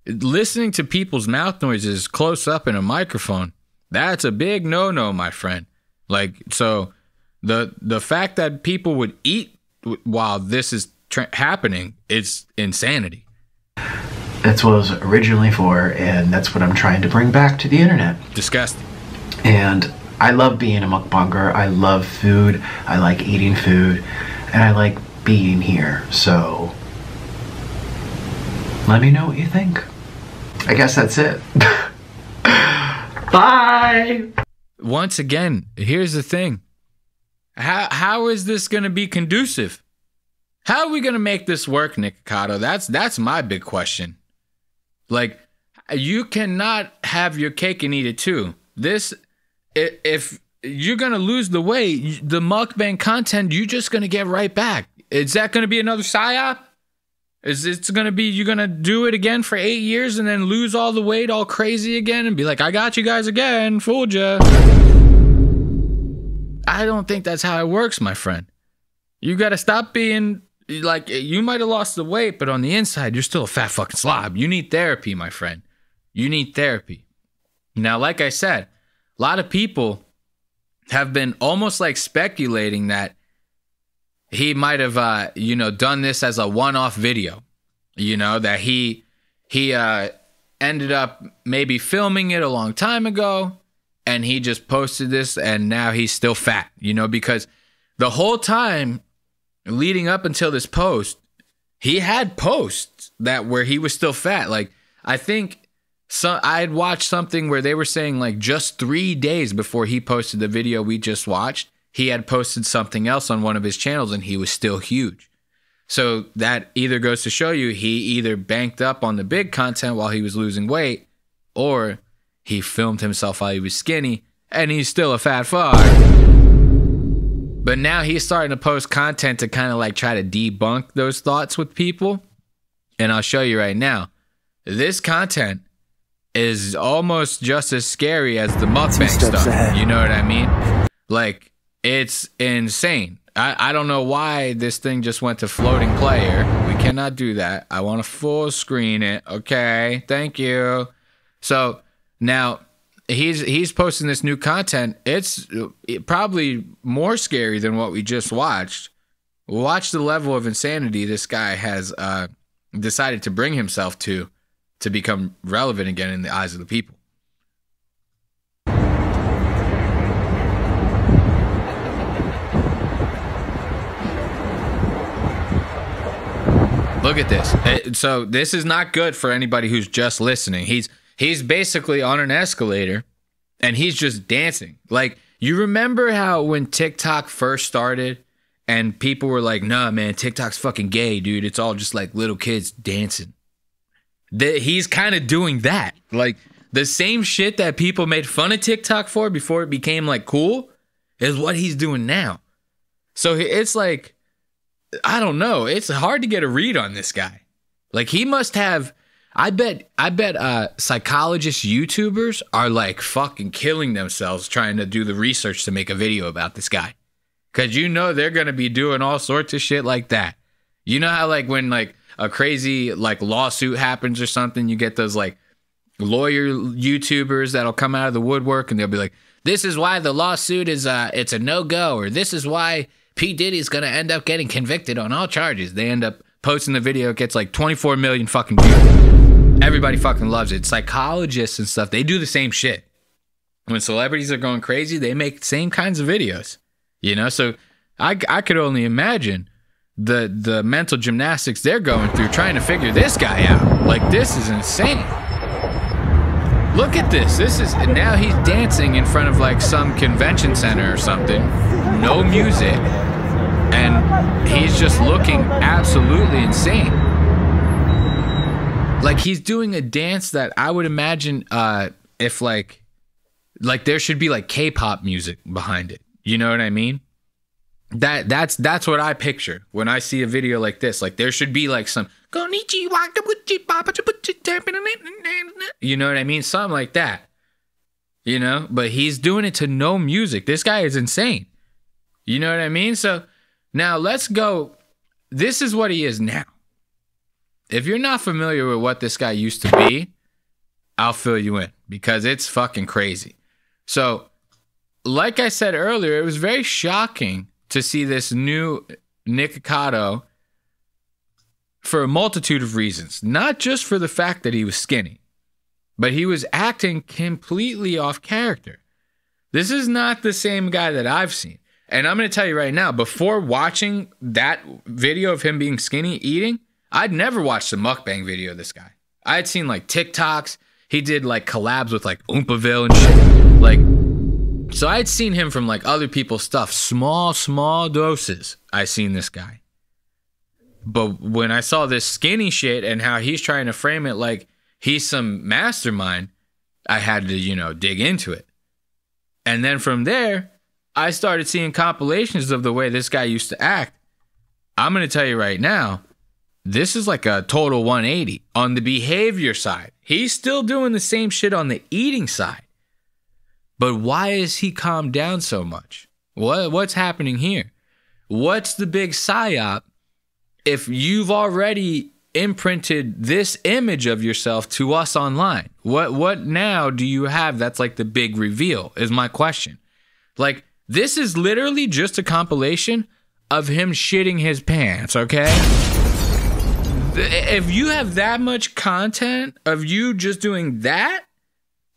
listening to people's mouth noises close up in a microphone That's a big no-no, my friend. Like, so the fact that people would eat while this is happening, it's insanity. That's what it was originally for, and that's what I'm trying to bring back to the internet. Disgusting. And I love being a mukbanger. I love food. I like eating food. And I like being here. So let me know what you think. I guess that's it. Bye! Once again, here's the thing. How is this going to be conducive? How are we going to make this work, Nikocado? That's my big question. Like, you cannot have your cake and eat it too. This, if you're going to lose the weight, the mukbang content, you're just going to get right back. Is that going to be another Psyop? Is it going to be, you're going to do it again for 8 years and then lose all the weight all crazy again and be like, I got you guys again, fooled ya. I don't think that's how it works, my friend. You got to stop being, like, you might have lost the weight, but on the inside, you're still a fat fucking slob. You need therapy, my friend. You need therapy. Now, like I said, a lot of people have been almost like speculating that he might have, done this as a one-off video. That he ended up maybe filming it a long time ago, and he just posted this, and now he's still fat. Because the whole time leading up until this post, he had posts that where he was still fat. Like, I think I had watched something where they were saying like just 3 days before he posted the video we just watched, he had posted something else on one of his channels and he was still huge. So that either goes to show you he either banked up on the big content while he was losing weight, or he filmed himself while he was skinny and he's still a fat fuck. But now he's starting to post content to kind of like try to debunk those thoughts with people. And I'll show you right now. This content is almost just as scary as the mukbang stuff. Ahead. You know what I mean? Like, it's insane. I don't know why this thing just went to floating player. We cannot do that. I want to full screen it. Okay, thank you. So now he's posting this new content. It's probably more scary than what we just watched. Watch the level of insanity this guy has decided to bring himself to become relevant again in the eyes of the people. Look at this. So this is not good for anybody who's just listening. He's basically on an escalator and he's just dancing. Like, you remember how when TikTok first started and people were like, nah, man, TikTok's fucking gay, dude. It's all just like little kids dancing. He's kind of doing that. Like, the same shit that people made fun of TikTok for before it became like cool is what he's doing now. So it's like, I don't know. It's hard to get a read on this guy. Like, he must have, I bet psychologist YouTubers are like fucking killing themselves trying to do the research to make a video about this guy. Cause they're going to be doing all sorts of shit like that. You know how like when like a crazy like lawsuit happens or something, you get those like lawyer YouTubers that'll come out of the woodwork and they'll be like, this is why the lawsuit is it's a no-go, or this is why P. Diddy's going to end up getting convicted on all charges. They end up posting the video. It gets like 24 million fucking views. Everybody fucking loves it. Psychologists and stuff, they do the same shit. When celebrities are going crazy, they make the same kinds of videos. So I could only imagine the mental gymnastics they're going through trying to figure this guy out. Like, this is insane. Look at this. Now he's dancing in front of like some convention center or something. No music. And he's just looking absolutely insane. Like, he's doing a dance that I would imagine if like there should be like K-pop music behind it. You know what I mean? That's what I picture when I see a video like this. Like, there should be like some you know what I mean? Something like that. But he's doing it to no music. This guy is insane. You know what I mean? So now let's go. This is what he is now. If you're not familiar with what this guy used to be, I'll fill you in because it's fucking crazy. So, like I said earlier, it was very shocking to see this new Nikocado for a multitude of reasons. Not just for the fact that he was skinny, but he was acting completely off character. This is not the same guy that I've seen. And I'm going to tell you right now, before watching that video of him being skinny eating, I'd never watched a mukbang video of this guy. I had seen like TikToks. He did like collabs with like Oompaville and shit. Like, so I had seen him from like other people's stuff. Small doses. I seen this guy. But when I saw this skinny shit and how he's trying to frame it like he's some mastermind, I had to, dig into it. And then from there, I started seeing compilations of the way this guy used to act. I'm going to tell you right now, this is like a total 180 on the behavior side. He's still doing the same shit on the eating side. But why is he calmed down so much? What's happening here? What's the big psyop if you've already imprinted this image of yourself to us online? What now do you have that's like the big reveal is my question. Like, this is literally just a compilation of him shitting his pants, okay? If you have that much content of you just doing that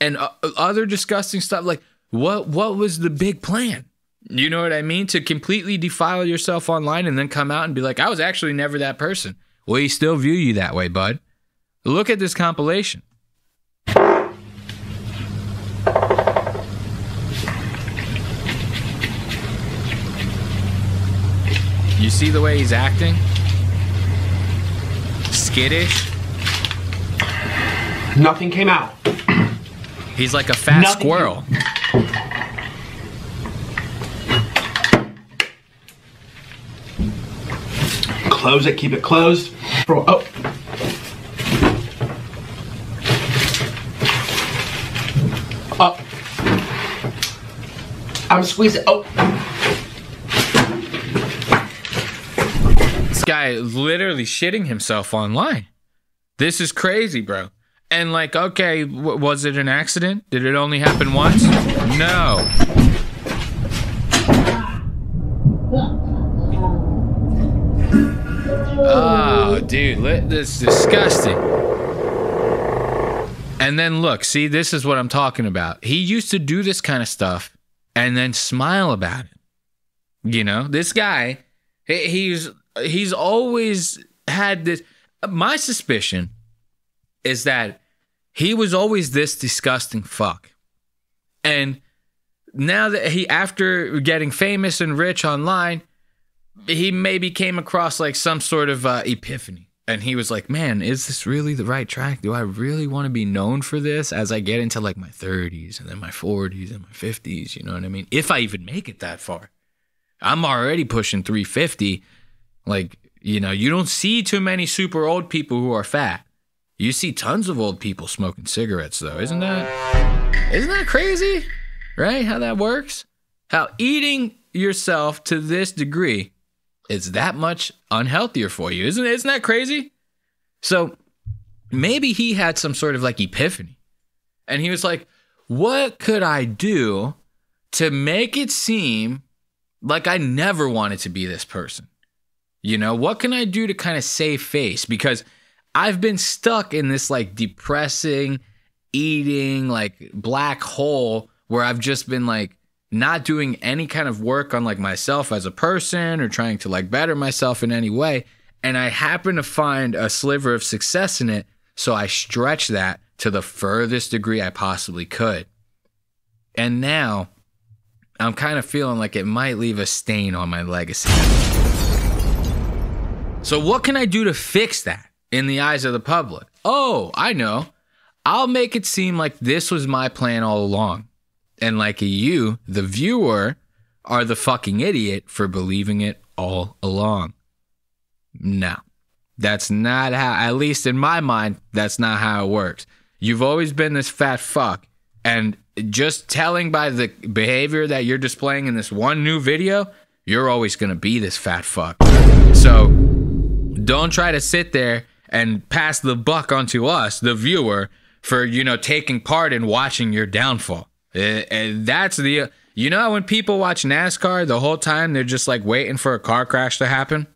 and other disgusting stuff, like, what was the big plan? You know what I mean? To completely defile yourself online and then come out and be like, I was actually never that person. Well, he still view you that way, bud. Look at this compilation. You see the way he's acting? Skittish. Nothing came out. He's like a fat squirrel. Close it, keep it closed. Oh. Oh. I'm squeezing. Oh. This guy is literally shitting himself online. This is crazy, bro. And like, okay, was it an accident? Did it only happen once? No. Oh, dude, this is disgusting. And then look, see, this is what I'm talking about. He used to do this kind of stuff and then smile about it. This guy, he's always had this. My suspicion is that he was always this disgusting fuck. And now that after getting famous and rich online, he maybe came across like some sort of epiphany. And he was like, man, is this really the right track? Do I really want to be known for this as I get into like my 30s and then my 40s and my 50s? You know what I mean? If I even make it that far. I'm already pushing 350. Like, you don't see too many super old people who are fat. You see tons of old people smoking cigarettes, though. Isn't that crazy? Right? How that works? How eating yourself to this degree is that much unhealthier for you. Isn't that crazy? So maybe he had some sort of like epiphany. And he was like, what could I do to make it seem like I never wanted to be this person? What can I do to kind of save face? Because I've been stuck in this like depressing, eating, like black hole where I've just been like not doing any kind of work on like myself as a person or trying to like better myself in any way. And I happen to find a sliver of success in it. So I stretch that to the furthest degree I possibly could. And now I'm kind of feeling like it might leave a stain on my legacy. So what can I do to fix that in the eyes of the public? Oh, I know. I'll make it seem like this was my plan all along. And like you, the viewer, are the fucking idiot for believing it all along. No, that's not how, at least in my mind, that's not how it works. You've always been this fat fuck. And just telling by the behavior that you're displaying in this one new video, you're always going to be this fat fuck. So don't try to sit there and pass the buck onto us, the viewer, for, taking part in watching your downfall. And that's the, you know, when people watch NASCAR, the whole time they're just like waiting for a car crash to happen.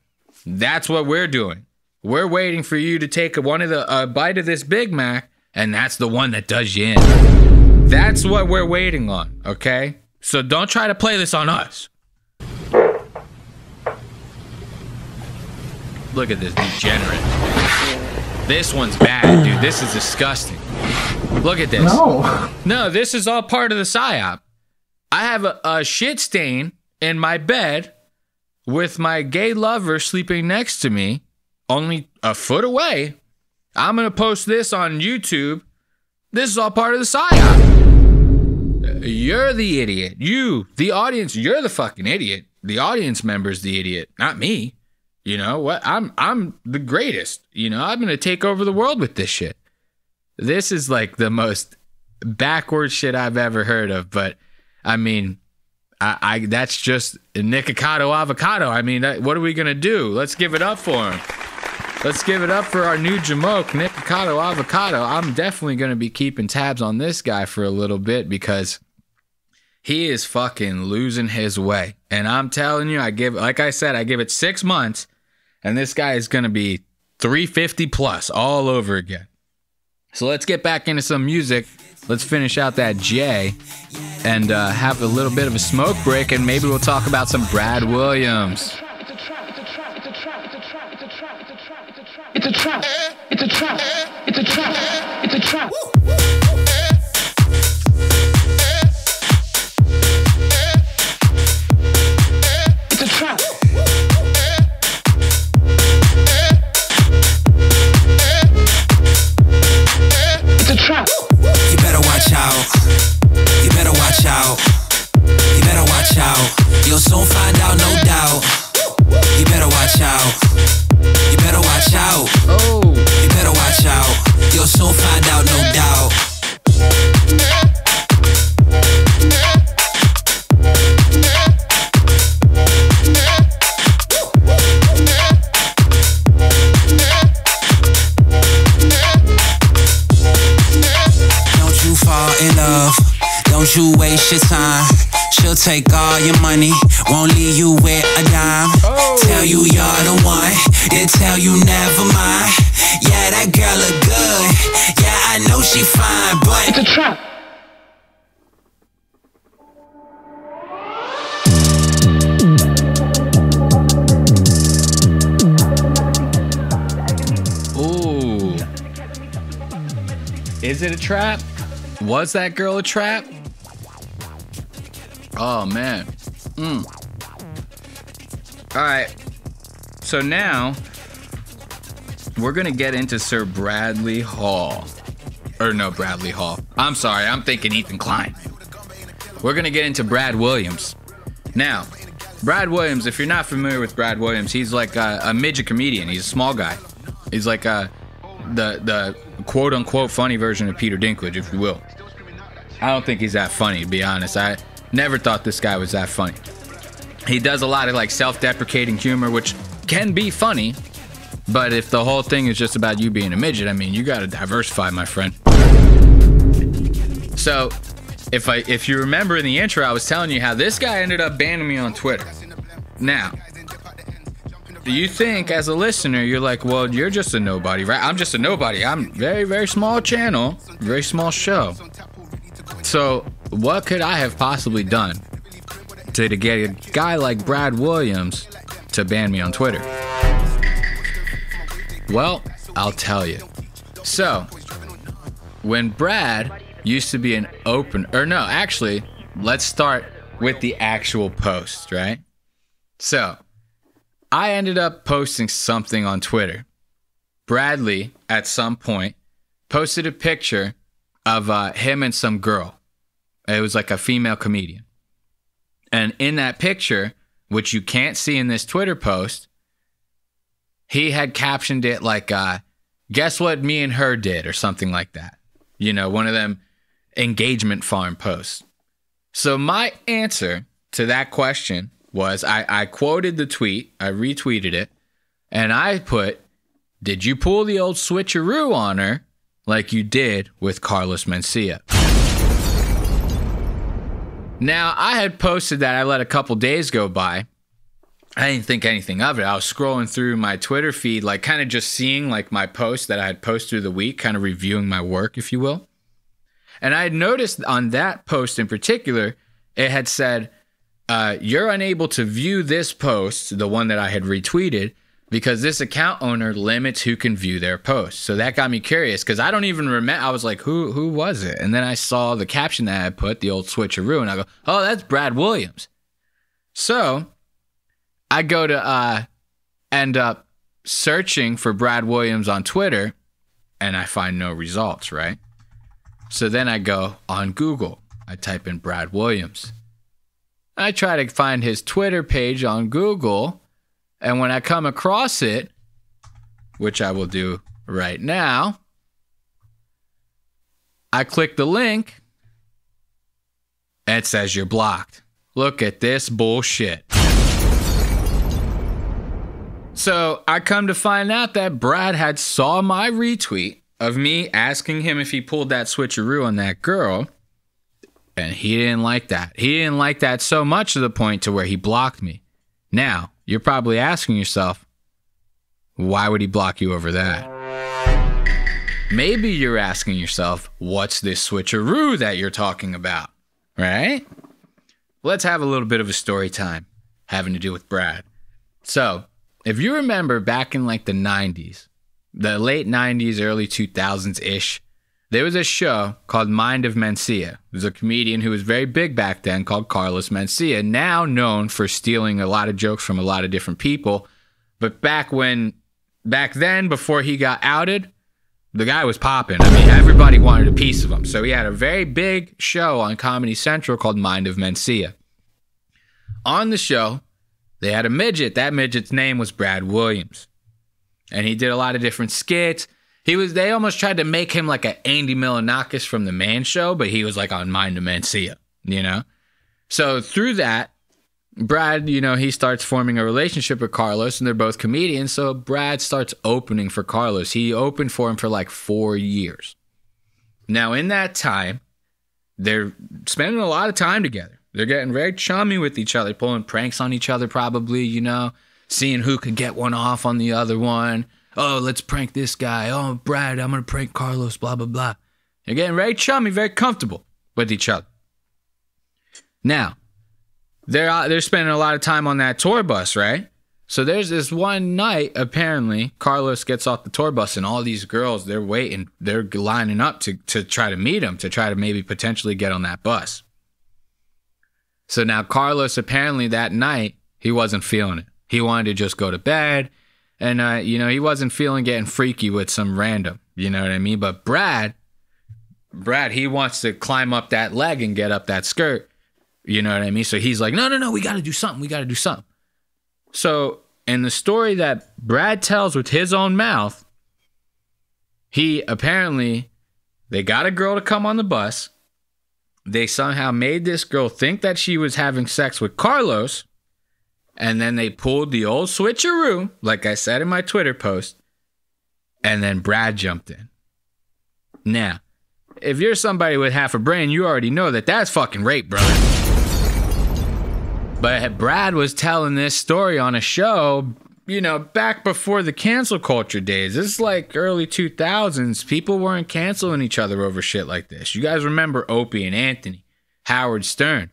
That's what we're doing. We're waiting for you to take a bite of this Big Mac, and that's the one that does you in. That's what we're waiting on, okay? So don't try to play this on us. Look at this degenerate. This one's bad, dude. This is disgusting. Look at this. No, this is all part of the psyop. I have a shit stain in my bed with my gay lover sleeping next to me, only a foot away. I'm going to post this on YouTube. This is all part of the psyop. You're the idiot. You, the audience, you're the fucking idiot. The audience member's the idiot, not me. You know what? I'm the greatest. You know, I'm going to take over the world with this shit. This is like the most backward shit I've ever heard of, but I mean, I that's just Nikocado Avocado. I mean, what are we going to do? Let's give it up for him. Let's give it up for our new Jamoke, Nikocado Avocado. I'm definitely going to be keeping tabs on this guy for a little bit because he is fucking losing his way. And I'm telling you, like I said, I give it 6 months, and this guy is going to be 350 plus all over again. So let's get back into some music. Let's finish out that J and have a little bit of a smoke break, and maybe we'll talk about some Brad Williams. It's a trap. It's a trap. It's a trap. It's a trap. It's a trap. It's a trap. You better watch out. You better watch out. You better watch out. You'll soon find out, no doubt. You better watch out. You better watch out. Oh. You better watch out. You'll soon find out, no doubt. Don't you fall in love. Don't you waste your time. She'll take all your money, won't leave you with a dime. Tell you you're the one, then tell you never mind. Yeah, that girl look good. Yeah, I know she fine, but It's a trap. Ooh. Is it a trap? Was that girl a trap? Oh, man. All right. So now we're going to get into Sir Bradley Hall. Or no, Bradley Hall. I'm sorry. I'm thinking Ethan Klein. We're going to get into Brad Williams. Now, Brad Williams, if you're not familiar with Brad Williams, he's like a midget comedian. He's a small guy. He's like the quote-unquote funny version of Peter Dinklage, if you will. I don't think he's that funny, to be honest. I never thought this guy was that funny. He does a lot of like self-deprecating humor, which can be funny, but if the whole thing is just about you being a midget, I mean, you got to diversify, my friend. So, if you remember in the intro, I was telling you how this guy ended up banning me on Twitter. Now, do you think as a listener, you're like, well, you're just a nobody, right? I'm just a nobody. I'm very, very small channel, very small show. So what could I have possibly done to get a guy like Brad Williams to ban me on Twitter? Well, I'll tell you. So, when Brad used to be an actually, let's start with the actual post, right? So, I ended up posting something on Twitter. Bradley, at some point, posted a picture of him and some girl. It was like a female comedian. And in that picture, which you can't see in this Twitter post, he had captioned it like, guess what me and her did, or something like that. You know, one of them engagement farm posts. So my answer to that question was, I quoted the tweet, I retweeted it, and I put, did you pull the old switcheroo on her like you did with Carlos Mencia? Now, I had posted that. I let a couple days go by. I didn't think anything of it. I was scrolling through my Twitter feed, like kind of just seeing like my posts that I had posted through the week, kind of reviewing my work, if you will. And I had noticed on that post in particular, it had said, you're unable to view this post, the one that I had retweeted, because this account owner limits who can view their posts. So that got me curious because I don't even remember. I was like, who was it? And then I saw the caption that I had put, the old switcheroo, and I go, oh, that's Brad Williams. So I go to end up searching for Brad Williams on Twitter, and I find no results, right? So then I go on Google. I type in Brad Williams. I try to find his Twitter page on Google, and when I come across it, which I will do right now, I click the link, and it says you're blocked. Look at this bullshit. So I come to find out that Brad had saw my retweet of me asking him if he pulled that switcheroo on that girl, and he didn't like that. He didn't like that so much to the point to where he blocked me. Now, you're probably asking yourself, why would he block you over that? Maybe you're asking yourself, what's this switcheroo that you're talking about, right? Let's have a little bit of a story time having to do with Brad. So, if you remember back in like the 90s, the late 90s, early 2000s-ish, there was a show called Mind of Mencia. There's a comedian who was very big back then called Carlos Mencia, now known for stealing a lot of jokes from a lot of different people. But back then, before he got outed, the guy was popping. I mean, everybody wanted a piece of him. So he had a very big show on Comedy Central called Mind of Mencia. On the show, they had a midget. That midget's name was Brad Williams. And he did a lot of different skits. They almost tried to make him like a Andy Milonakis from The Man Show, but he was like on Mind of Mencia, you know? So through that, Brad, you know, he starts forming a relationship with Carlos, and they're both comedians. So Brad starts opening for Carlos. He opened for him for like 4 years. Now, in that time, they're spending a lot of time together. They're getting very chummy with each other, pulling pranks on each other probably, you know, seeing who could get one off on the other one. Oh, let's prank this guy. Oh, Brad, I'm going to prank Carlos, blah, blah, blah. They're getting very chummy, very comfortable with each other. Now, they're spending a lot of time on that tour bus, right? So there's this one night, apparently, Carlos gets off the tour bus and all these girls, they're waiting. They're lining up to try to meet him, to try to maybe potentially get on that bus. So now Carlos, apparently that night, he wasn't feeling it. He wanted to just go to bed. And, you know, he wasn't feeling getting freaky with some random, you know what I mean? But Brad, he wants to climb up that leg and get up that skirt, you know what I mean? So he's like, no, we got to do something. So in the story that Brad tells with his own mouth, they got a girl to come on the bus. They somehow made this girl think that she was having sex with Carlos. And then they pulled the old switcheroo, like I said in my Twitter post, and then Brad jumped in. Now, if you're somebody with half a brain, you already know that that's fucking rape, brother. But Brad was telling this story on a show, you know, back before the cancel culture days. This is like early 2000s. People weren't canceling each other over shit like this. You guys remember Opie and Anthony, Howard Stern.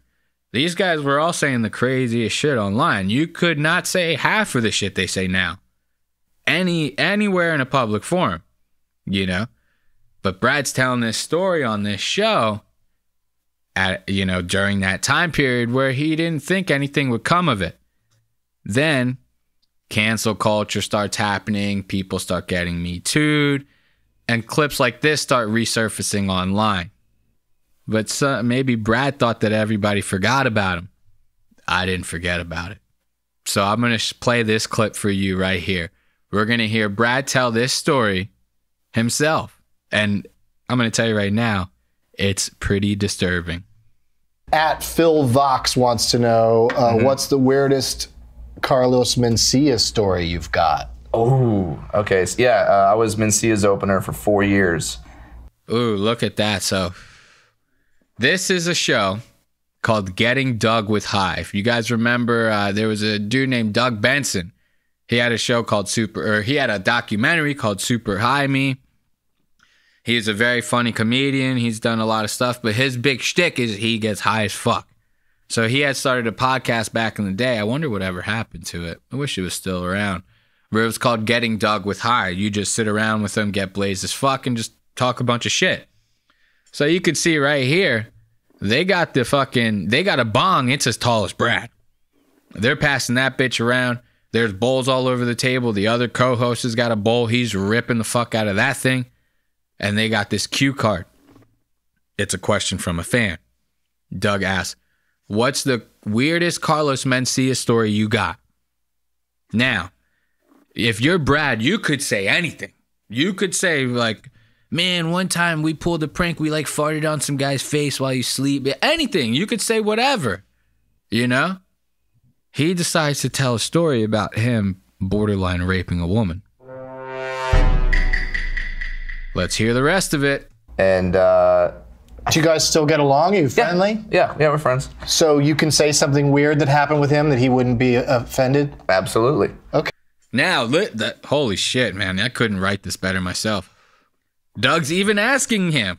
These guys were all saying the craziest shit online. You could not say half of the shit they say now. Anywhere in a public forum, you know? But Brad's telling this story on this show during that time period where he didn't think anything would come of it. Then cancel culture starts happening. People start getting Me Too'd. And clips like this start resurfacing online. But maybe Brad thought that everybody forgot about him. I didn't forget about it. So I'm going to play this clip for you right here. We're going to hear Brad tell this story himself. And I'm going to tell you right now, it's pretty disturbing. At Phil Vox wants to know, what's the weirdest Carlos Mencia story you've got? Oh, okay. So, I was Mencia's opener for 4 years. Ooh, look at that. So this is a show called Getting Doug with High. If you guys remember, there was a dude named Doug Benson. He had a show called he had a documentary called Super High Me. He's a very funny comedian. He's done a lot of stuff, but his big shtick is he gets high as fuck. So he had started a podcast back in the day. I wonder whatever happened to it. I wish it was still around. But it was called Getting Doug with High. You just sit around with him, get blazed as fuck, and just talk a bunch of shit. So you could see right here, they got a bong. It's as tall as Brad. They're passing that bitch around. There's bowls all over the table. The other co-host has got a bowl. He's ripping the fuck out of that thing. And they got this cue card. It's a question from a fan. Doug asks, what's the weirdest Carlos Mencia story you got? Now, if you're Brad, you could say anything. You could say, like, man, one time we pulled a prank. We, like, farted on some guy's face while you sleep. Anything. You could say whatever. You know? He decides to tell a story about him borderline raping a woman. Let's hear the rest of it. And, do you guys still get along? Are you friendly? Yeah, we're friends. So you can say something weird that happened with him that he wouldn't be offended? Absolutely. Okay. Now, holy shit, man. I couldn't write this better myself. Doug's even asking him.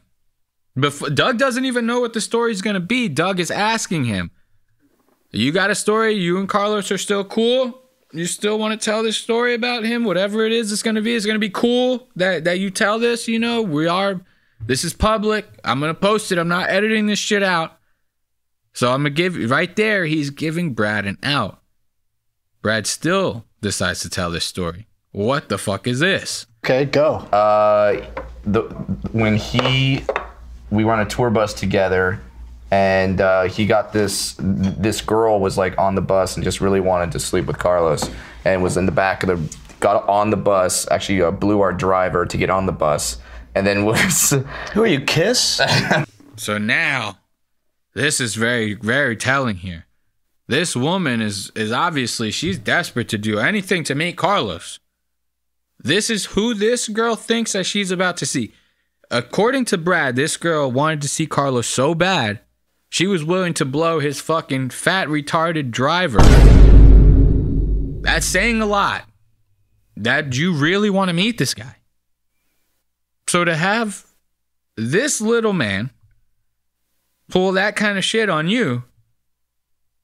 Doug doesn't even know what the story's going to be. Doug is asking him, you got a story? You and Carlos are still cool? You still want to tell this story about him? Whatever it is it's going to be cool that you tell this, you know? This is public. I'm going to post it. I'm not editing this shit out. So I'm going to give, right there, he's giving Brad an out. Brad still decides to tell this story. What the fuck is this? Okay, go. When we were on a tour bus together, and he got this girl was like on the bus and just really wanted to sleep with Carlos, and was in the back of got on the bus, actually blew our driver to get on the bus, and then was... Who are you, Kiss? So now, this is very, very telling here. This woman is obviously, she's desperate to do anything to meet Carlos. This is who this girl thinks that she's about to see. According to Brad, this girl wanted to see Carlos so bad, she was willing to blow his fucking fat, retarded driver. That's saying a lot. That you really want to meet this guy. So to have this little man pull that kind of shit on you,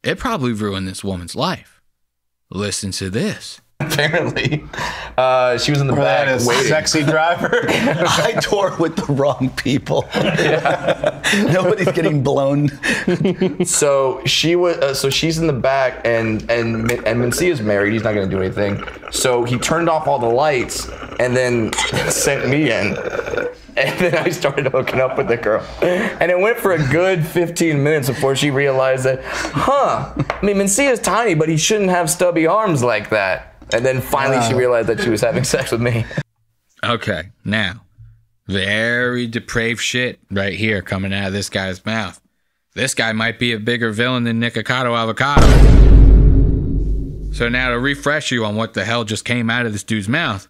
it probably ruined this woman's life. Listen to this. Apparently, she was in the back waiting. Sexy driver. I tour with the wrong people. Nobody's getting blown. So she was. So she's in the back, and Mencia's married. He's not going to do anything. So he turned off all the lights, and then sent me in. And then I started hooking up with the girl. And it went for a good 15 minutes before she realized that, I mean, Mencia's tiny, but he shouldn't have stubby arms like that. And then finally she realized that she was having sex with me. Okay, now, very depraved shit right here coming out of this guy's mouth. This guy might be a bigger villain than Nikocado Avocado. So now to refresh you on what the hell just came out of this dude's mouth.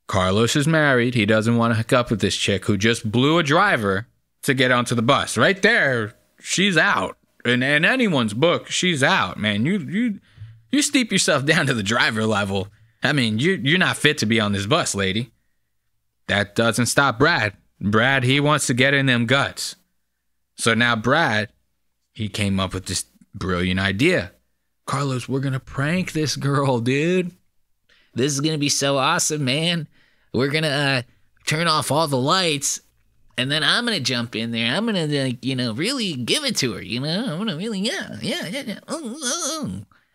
Carlos is married. He doesn't want to hook up with this chick who just blew a driver to get onto the bus. Right there, she's out. In anyone's book, she's out, man. You steep yourself down to the driver level. I mean, you're not fit to be on this bus, lady. That doesn't stop Brad. Brad, he wants to get in them guts. So now Brad, he came up with this brilliant idea. Carlos, we're going to prank this girl, dude. This is going to be so awesome, man. We're going to turn off all the lights, and then I'm going to jump in there. I'm going to, really give it to her, I'm going to really, yeah.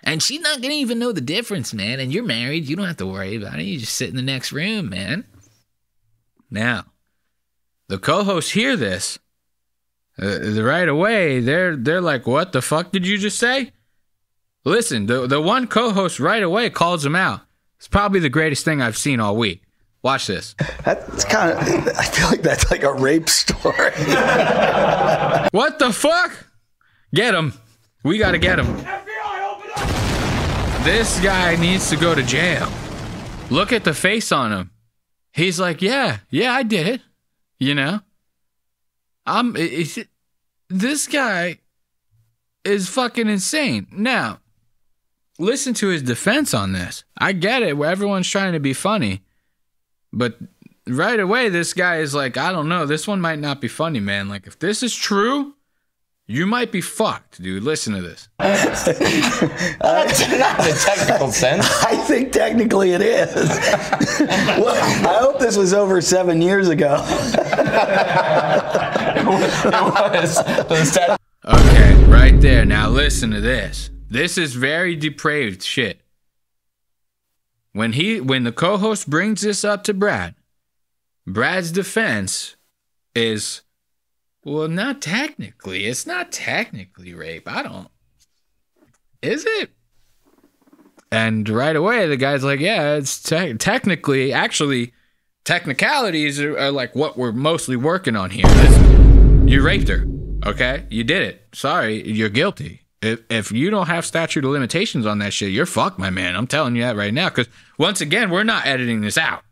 And she's not going to even know the difference, man. And you're married. You don't have to worry about it. You just sit in the next room, man. Now, the co-hosts hear this. Right away, they're like, what the fuck did you just say? Listen, the one co-host right away calls him out. It's probably the greatest thing I've seen all week. Watch this. That's kind of, I feel like that's like a rape story. What the fuck? Get him. We got to get him. This guy needs to go to jail. Look at the face on him. He's like, yeah, I did it. This guy is fucking insane. Now, listen to his defense on this. I get it, where everyone's trying to be funny, but right away, this guy is like, I don't know, this one might not be funny, man. Like, if this is true, you might be fucked, dude. Listen to this. Not in a technical sense. I think technically it is. Well, I hope this was over 7 years ago. It was. Okay, right there. Now listen to this. This is very depraved shit. When the co-host brings this up to Brad, Brad's defense is, well, not technically. It's not technically rape. Is it? And right away, the guy's like, yeah, it's technically, actually, technicalities are like what we're mostly working on here. You raped her, okay? You did it. Sorry, you're guilty. If you don't have statute of limitations on that shit, you're fucked, my man. I'm telling you that right now. Because, once again, we're not editing this out.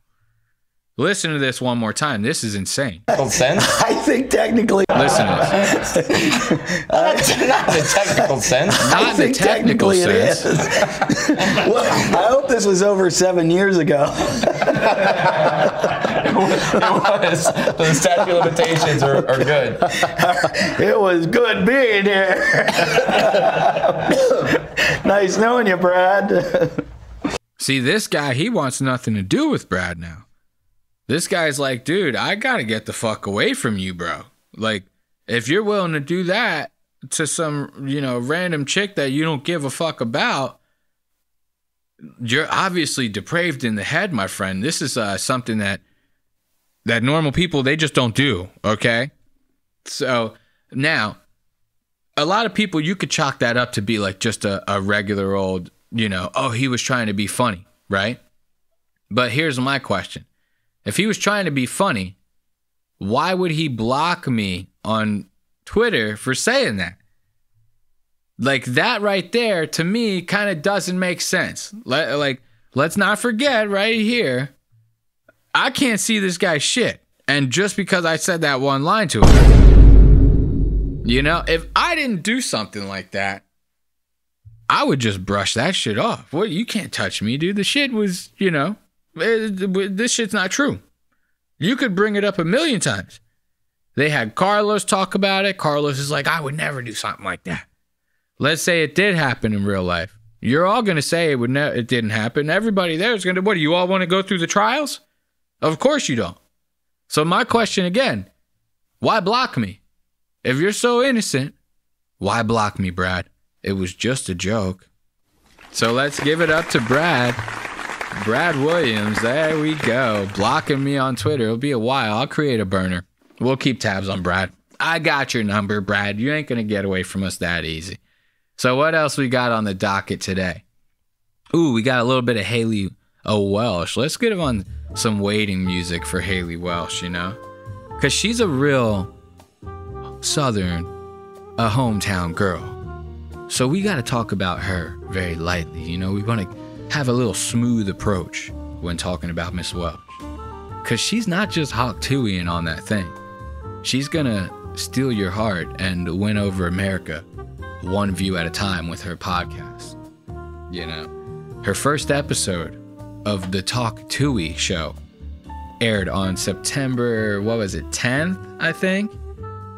Listen to this one more time. This is insane. I think technically. Listen to this. Not in a technical sense. I think technically it is. Well, I hope this was over 7 years ago. It was. The statute of limitations are good. It was good being here. Nice knowing you, Brad. See, this guy, he wants nothing to do with Brad now. This guy's like, dude, I gotta get the fuck away from you, bro. Like, if you're willing to do that to some, random chick that you don't give a fuck about, you're obviously depraved in the head, my friend. This is something that normal people, they just don't do, okay? So, now, a lot of people, you could chalk that up to be like just a regular old, oh, he was trying to be funny, right? But here's my question. If he was trying to be funny, why would he block me on Twitter for saying that? Like, that right there, to me, kind of doesn't make sense. Let's not forget right here, I can't see this guy's shit. And just because I said that one line to him, if I didn't do something like that, I would just brush that shit off. Well, you can't touch me, dude. The shit was, this shit's not true. You could bring it up a million times. They had Carlos talk about it. Carlos is like, I would never do something like that. Let's say it did happen in real life. You're all going to say it didn't happen. Everybody there is going to, what, do you all want to go through the trials? Of course you don't. So my question again, why block me? If you're so innocent, why block me, Brad? It was just a joke. So let's give it up to Brad. Brad Williams, there we go. Blocking me on Twitter. It'll be a while. I'll create a burner. We'll keep tabs on Brad. I got your number, Brad. You ain't going to get away from us that easy. So what else we got on the docket today? Ooh, we got a little bit of Haliey Welch. Let's get on some waiting music for Haliey Welch, Because she's a real Southern, a hometown girl. So we got to talk about her very lightly. We want to have a little smooth approach when talking about Miss Welch. Because she's not just Hawk Tuah on that thing. She's going to steal your heart and win over America one view at a time with her podcast. Her first episode of the Talk Tuah show aired on September, 10th, I think?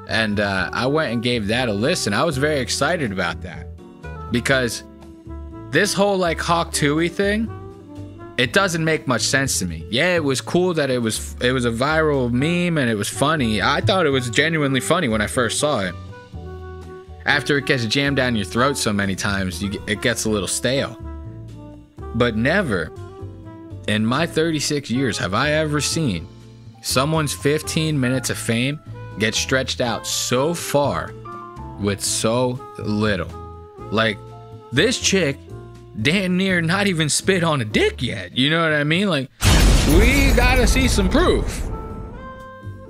And I went and gave that a listen. I was very excited about that. Because this whole Hawk Tuah thing, it doesn't make much sense to me. Yeah, it was cool that it was a viral meme and it was funny. I thought it was genuinely funny when I first saw it. After it gets jammed down your throat so many times, it gets a little stale. But never in my 36 years have I ever seen someone's 15 minutes of fame get stretched out so far with so little. Like, this chick damn near not even spit on a dick yet. You know what I mean? Like, we gotta see some proof.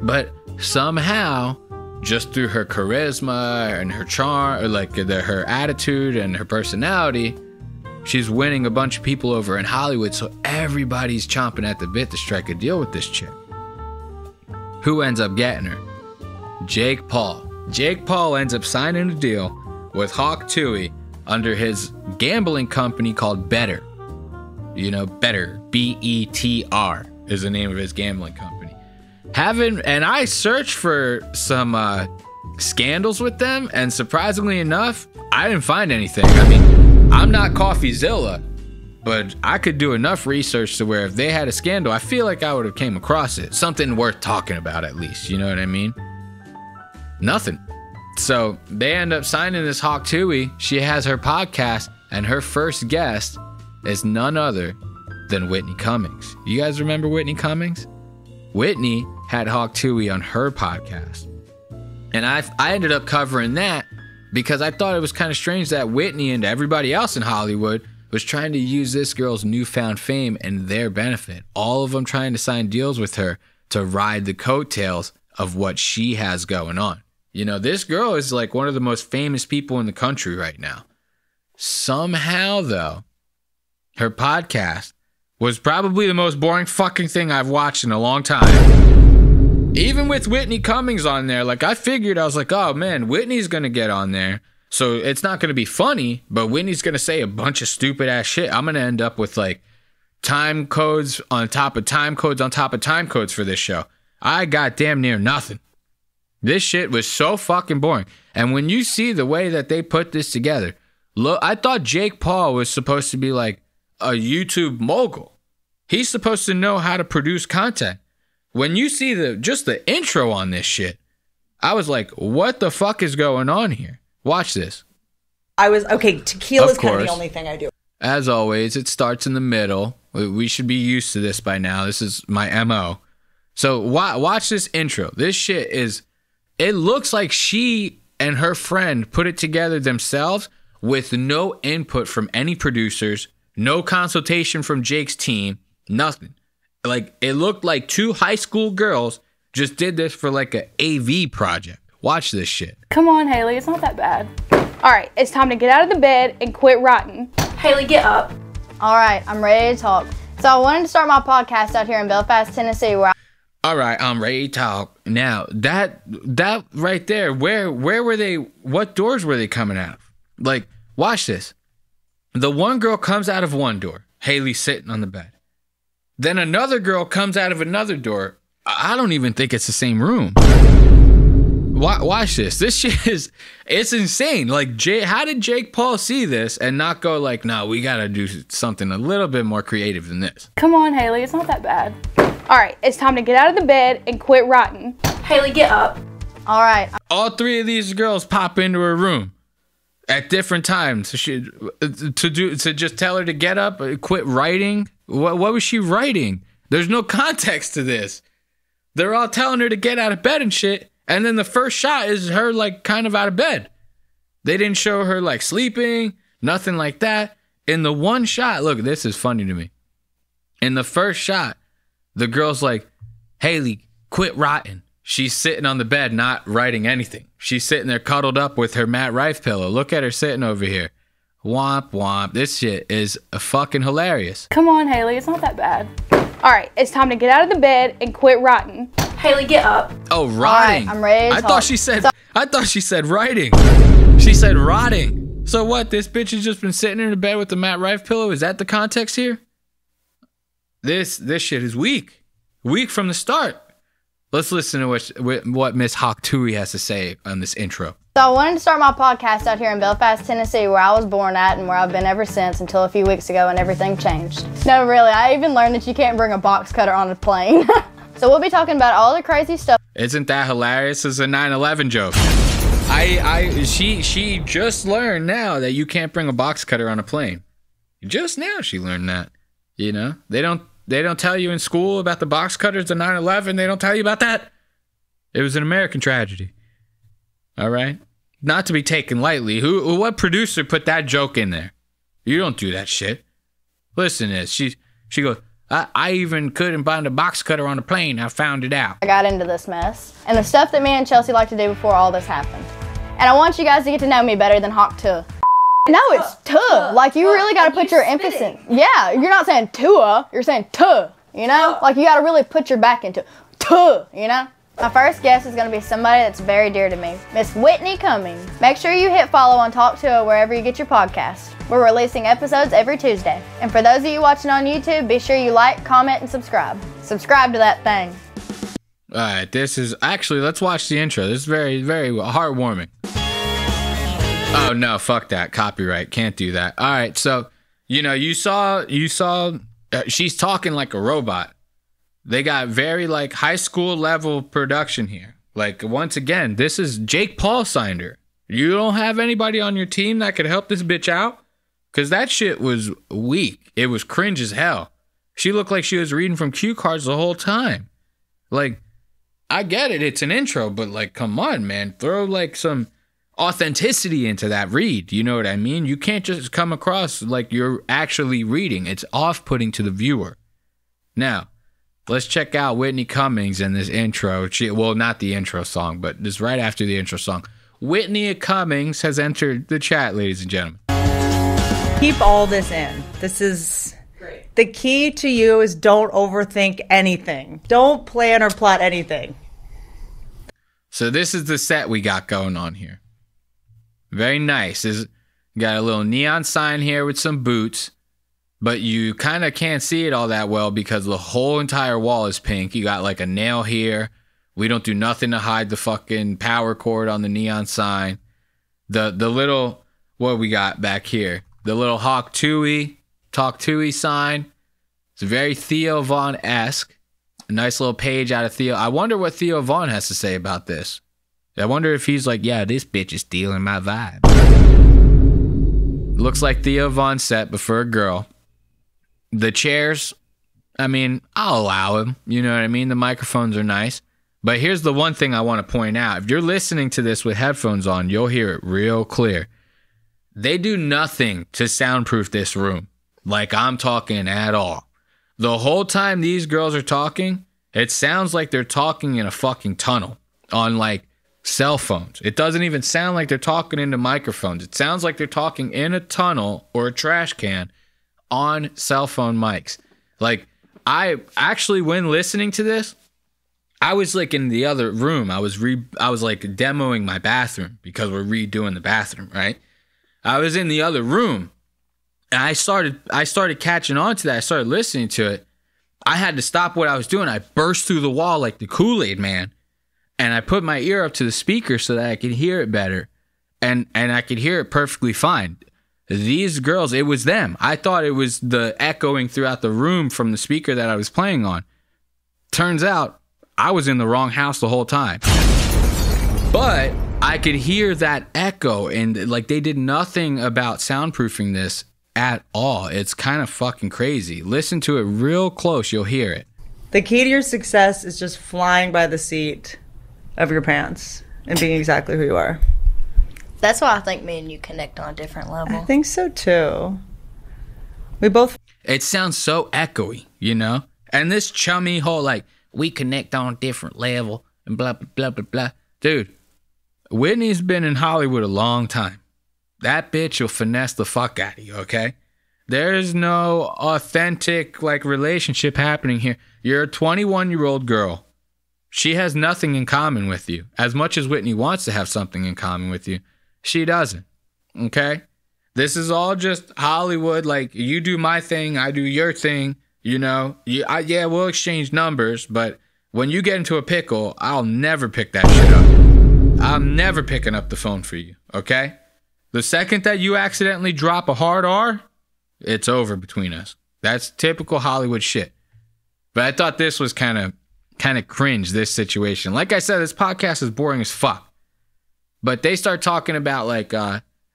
But somehow, just through her charisma and her charm, or her attitude and her personality, she's winning a bunch of people over in Hollywood. So everybody's chomping at the bit to strike a deal with this chick. Who ends up getting her? Jake Paul. Jake Paul ends up signing a deal with Hawk Tuah under his gambling company called Better. You know, Better, B-E-T-R is the name of his gambling company. And I searched for some scandals with them, and surprisingly enough, I didn't find anything. I mean, I'm not CoffeeZilla, but I could do enough research to where if they had a scandal, I feel like I would have came across it. Something worth talking about at least, you know what I mean? Nothing. So they end up signing this Hawk Tuah. She has her podcast, and her first guest is none other than Whitney Cummings. You guys remember Whitney Cummings? Whitney had Hawk Tuah on her podcast. And I ended up covering that because I thought it was kind of strange that Whitney and everybody else in Hollywood was trying to use this girl's newfound fame and their benefit. All of them trying to sign deals with her to ride the coattails of what she has going on. You know, this girl is like one of the most famous people in the country right now. Somehow, though, her podcast was probably the most boring fucking thing I've watched in a long time. Even with Whitney Cummings on there, like I was like, oh man, Whitney's gonna get on there. So it's not gonna be funny, but Whitney's gonna say a bunch of stupid ass shit. I'm gonna end up with like time codes on top of time codes on top of time codes for this show. I got damn near nothing. This shit was so fucking boring. And when you see the way that they put this together, look, I thought Jake Paul was supposed to be like a YouTube mogul. He's supposed to know how to produce content. When you see just the intro on this shit, I was like, what the fuck is going on here? Watch this. Tequila's kind of the only thing I do. As always, it starts in the middle. We should be used to this by now. This is my MO. So watch this intro. This shit is, it looks like she and her friend put it together themselves with no input from any producers, no consultation from Jake's team, nothing. Like, it looked like two high school girls just did this for like an AV project. Watch this shit. Come on, Haliey, it's not that bad. All right, it's time to get out of the bed and quit rotting. Haliey, get up. All right, I'm ready to talk. So I wanted to start my podcast out here in Belfast, Tennessee, where all right, I'm ready to talk. Now, that right there, where were they, what doors were they coming out of? Like, watch this. The one girl comes out of one door. Haliey's sitting on the bed. Then another girl comes out of another door. I don't even think it's the same room. Watch this. This shit is, it's insane. Like, how did Jake Paul see this and not go like, no, we got to do something a little bit more creative than this? Come on, Haliey, it's not that bad. All right, it's time to get out of the bed and quit rotting. Haliey, get up. All right. All three of these girls pop into her room at different times to just tell her to get up, quit writing. What was she writing? There's no context to this. They're all telling her to get out of bed and shit, and then the first shot is her like kind of out of bed. They didn't show her like sleeping, nothing like that. In the one shot, look, this is funny to me. In the first shot, the girl's like, Haliey, quit rotting. She's sitting on the bed, not writing anything. She's sitting there cuddled up with her Matt Rife pillow. Look at her sitting over here. Womp womp. This shit is fucking hilarious. Come on, Haliey, it's not that bad. All right, it's time to get out of the bed and quit rotting. Haliey, get up. Oh, rotting. All right, I'm ready to I talk. thought she said writing. She said rotting. So what? This bitch has just been sitting in the bed with the Matt Rife pillow. Is that the context here? This shit is weak. Weak from the start. Let's listen to what Miss Hawk Tuah has to say on this intro. So I wanted to start my podcast out here in Belfast, Tennessee, where I was born at and where I've been ever since until a few weeks ago and everything changed. No, really, I even learned that you can't bring a box cutter on a plane. So we'll be talking about all the crazy stuff. Isn't that hilarious? It's a 9/11 joke. She just learned now that you can't bring a box cutter on a plane. Just now she learned that. You know, they don't tell you in school about the box cutters of 9/11. They don't tell you about that. It was an American tragedy. All right? Not to be taken lightly. What producer put that joke in there? You don't do that shit. Listen to this. She goes, I even couldn't find a box cutter on a plane. I found it out. I got into this mess and the stuff that me and Chelsea like to do before all this happened. And I want you guys to get to know me better than Hawk Tuah. No, it's Tuah. Like, you really got to put your emphasis. Yeah, you're not saying Tuah. You're saying Tuah, you know? Like, you got to really put your back into Tuah, you know? My first guest is going to be somebody that's very dear to me, Miss Whitney Cummings. Make sure you hit follow on Talk Tuah wherever you get your podcast. We're releasing episodes every Tuesday. And for those of you watching on YouTube, be sure you like, comment, and subscribe. Subscribe to that thing. All right, this is actually, let's watch the intro. This is very, very heartwarming. Oh no, fuck that. Copyright. Can't do that. All right, so, you saw, she's talking like a robot. They got very like high school level production here. Like, once again, this is Jake Paul signed her. You don't have anybody on your team that could help this bitch out? Because that shit was weak. It was cringe as hell. She looked like she was reading from cue cards the whole time. Like, I get it, it's an intro, but like, come on, man. Throw like some authenticity into that read. You know what I mean? You can't just come across like you're actually reading. It's off-putting to the viewer. Now, let's check out Whitney Cummings in this intro. Well, not the intro song, but this right after the intro song. Whitney Cummings has entered the chat, ladies and gentlemen. Keep all this in. This is great. The key to you is don't overthink anything. Don't plan or plot anything. So this is the set we got going on here. Very nice. Got a little neon sign here with some boots. But you kind of can't see it all that well because the whole entire wall is pink. You got like a nail here. We don't do nothing to hide the fucking power cord on the neon sign. The little, what we got back here? The little Talk Tuah sign. It's very Theo Von-esque. A nice little page out of Theo. I wonder what Theo Von has to say about this. I wonder if he's like, yeah, this bitch is stealing my vibe. Looks like Theo Von set, but for a girl. The chairs, I mean, I'll allow him. You know what I mean? The microphones are nice. But here's the one thing I want to point out. If you're listening to this with headphones on, you'll hear it real clear. They do nothing to soundproof this room. Like I'm talking at all. The whole time these girls are talking, it sounds like they're talking in a fucking tunnel on like cell phones. It doesn't even sound like they're talking into microphones. It sounds like they're talking in a tunnel or a trash can on cell phone mics. Like, I actually, when listening to this, I was like in the other room. I was like demoing my bathroom because we're redoing the bathroom, right? I was in the other room and I started catching on to that. I started listening to it. I had to stop what I was doing. I burst through the wall like the Kool-Aid man. And I put my ear up to the speaker so that I could hear it better. And I could hear it perfectly fine. These girls, it was them. I thought it was the echoing throughout the room from the speaker that I was playing on. Turns out, I was in the wrong house the whole time. But I could hear that echo, and like they did nothing about soundproofing this at all. It's kind of fucking crazy. Listen to it real close, you'll hear it. The key to your success is just flying by the seat of your pants and being exactly who you are. That's why I think me and you connect on a different level. I think so too. We both... It sounds so echoey, you know? And this chummy whole, like, we connect on a different level and blah, blah, blah, blah, blah. Dude, Whitney's been in Hollywood a long time. That bitch will finesse the fuck out of you, okay? There's no authentic, like, relationship happening here. You're a 21-year-old girl. She has nothing in common with you. As much as Whitney wants to have something in common with you, she doesn't, okay? This is all just Hollywood, like, you do my thing, I do your thing, you know? Yeah, we'll exchange numbers, but when you get into a pickle, I'll never pick that shit up. I'm never picking up the phone for you, okay? The second that you accidentally drop a hard R, it's over between us. That's typical Hollywood shit. But I thought this was kind of cringe, this situation. Like I said, this podcast is boring as fuck. But they start talking about like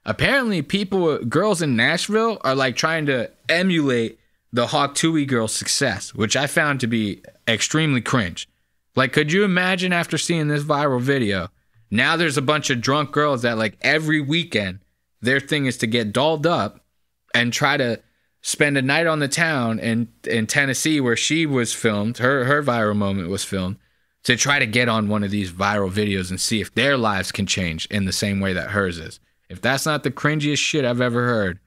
apparently girls in Nashville are like trying to emulate the Talk Tuah girl's success, which I found to be extremely cringe. Like, could you imagine after seeing this viral video, now there's a bunch of drunk girls that like every weekend their thing is to get dolled up and try to spend a night on the town in Tennessee where she was filmed, her viral moment was filmed, to try to get on one of these viral videos and see if their lives can change in the same way that hers is. If that's not the cringiest shit I've ever heard,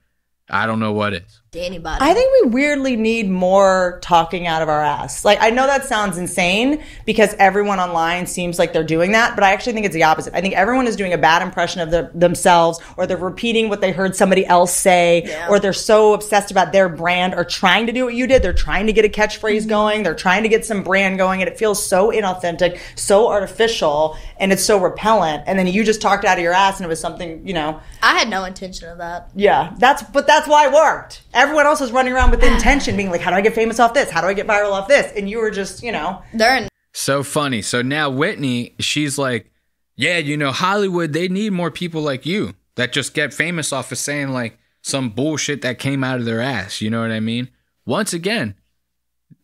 I don't know what is. to anybody. I think we weirdly need more talking out of our ass. Like, I know that sounds insane because everyone online seems like they're doing that, but I actually think it's the opposite. I think everyone is doing a bad impression of themselves, or they're repeating what they heard somebody else say, or they're so obsessed about their brand or trying to do what you did. They're trying to get a catchphrase going. They're trying to get some brand going, and it feels so inauthentic, so artificial, and it's so repellent. And then you just talked out of your ass and it was something, you know. I had no intention of that. Yeah, that's why it worked. Everyone else was running around with intention, being like, how do I get famous off this? How do I get viral off this? And you were just, you know. So funny. So now Whitney, she's like, yeah, you know, Hollywood, they need more people like you that just get famous off of saying like some bullshit that came out of their ass. You know what I mean? Once again,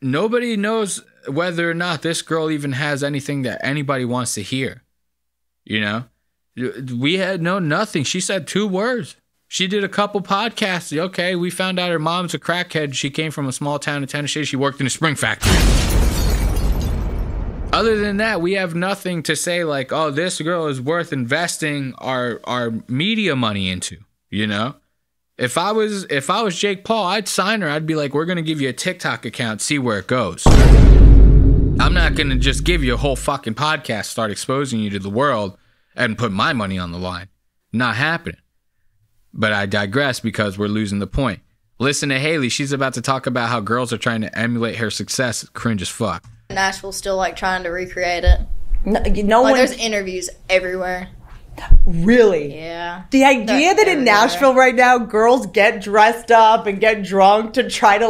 nobody knows whether or not this girl even has anything that anybody wants to hear. You know? We had nothing. She said 2 words. She did a couple podcasts. Okay, we found out her mom's a crackhead. She came from a small town in Tennessee. She worked in a spring factory. Other than that, we have nothing to say like, oh, this girl is worth investing our media money into, you know? If I was Jake Paul, I'd sign her. I'd be like, we're going to give you a TikTok account, see where it goes. I'm not going to just give you a whole fucking podcast, start exposing you to the world, and put my money on the line. Not happening. But I digress because we're losing the point. Listen to Haliey. She's about to talk about how girls are trying to emulate her success. Cringe as fuck. Nashville's still like trying to recreate it. There's interviews everywhere. Really? Yeah. The idea that in Nashville right now, girls get dressed up and get drunk to try to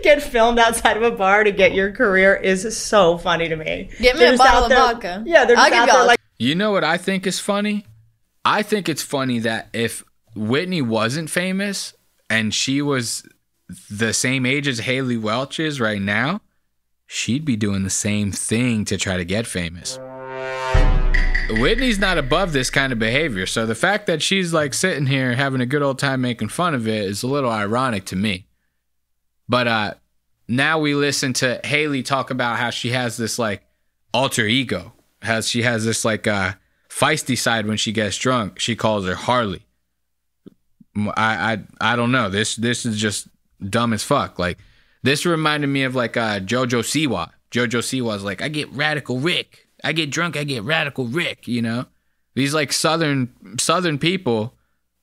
get filmed outside of a bar to get your career is so funny to me. Get me a bottle of vodka. Yeah, they're just out there like. You know what I think is funny? I think it's funny that if Whitney wasn't famous and she was the same age as Haliey Welch is right now, she'd be doing the same thing to try to get famous. Whitney's not above this kind of behavior, so the fact that she's like sitting here having a good old time making fun of it is a little ironic to me. But now we listen to Haliey talk about how she has this like alter ego. She has this like feisty side when she gets drunk. She calls her Harley. I don't know. This is just dumb as fuck. Like, this reminded me of like JoJo Siwa. JoJo Siwa's like, I get radical Rick. I get drunk, I get radical Rick, you know? These like southern people,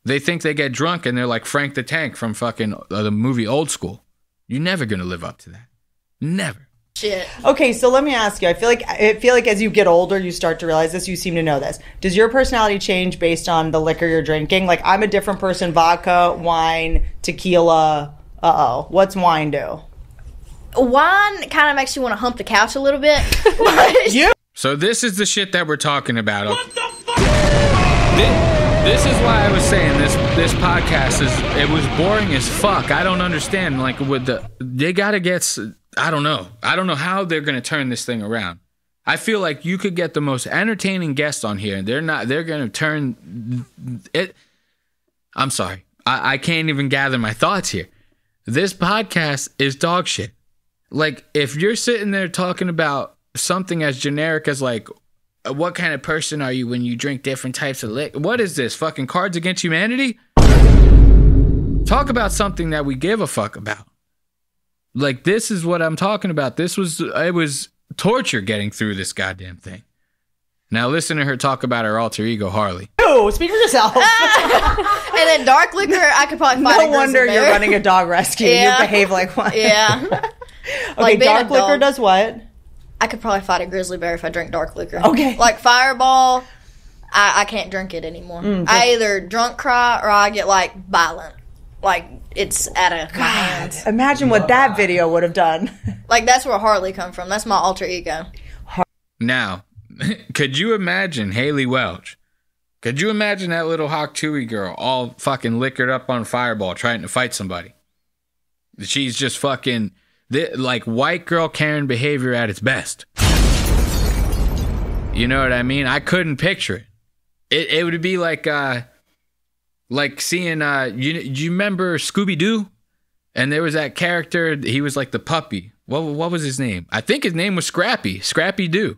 they think they get drunk and they're like Frank the Tank from fucking the movie Old School. You're never gonna live up to that. Never. Shit. Okay, so let me ask you. I feel like as you get older, you start to realize this. You seem to know this. Does your personality change based on the liquor you're drinking? Like, I'm a different person. Vodka, wine, tequila. What's wine do? Wine kind of makes you want to hump the couch a little bit. So this is the shit that we're talking about. What the fuck? This is why I was saying this podcast it was boring as fuck. I don't understand. Like, they gotta get. I don't know how they're gonna turn this thing around. I feel like you could get the most entertaining guests on here, and they're gonna turn it. I'm sorry. I can't even gather my thoughts here. This podcast is dog shit. Like, if you're sitting there talking about something as generic as like, what kind of person are you when you drink different types of liquor? What is this, fucking Cards Against Humanity? Talk about something that we give a fuck about. Like, this is what I'm talking about. It was torture getting through this goddamn thing. Now listen to her talk about her alter ego, Harley. Ew, speak for yourself. And then dark liquor, I could probably find. No wonder you're running a dog rescue. Yeah. You behave like one. Yeah. Okay, Like, dark liquor does what? I could probably fight a grizzly bear if I drink dark liquor. Okay. Like Fireball, I can't drink it anymore. I either drunk cry or I get like violent. Like, it's out of my hands. Imagine what that video would have done. Like, that's where Harley come from. That's my alter ego. Now, could you imagine Haliey Welch? Could you imagine that little hawk Tuah girl all fucking liquored up on Fireball trying to fight somebody? She's just fucking like white girl Karen behavior at its best. You know what I mean? I couldn't picture it. It would be like seeing you remember Scooby-Doo? And there was that character, he was like the puppy. What was his name? I think his name was Scrappy Doo.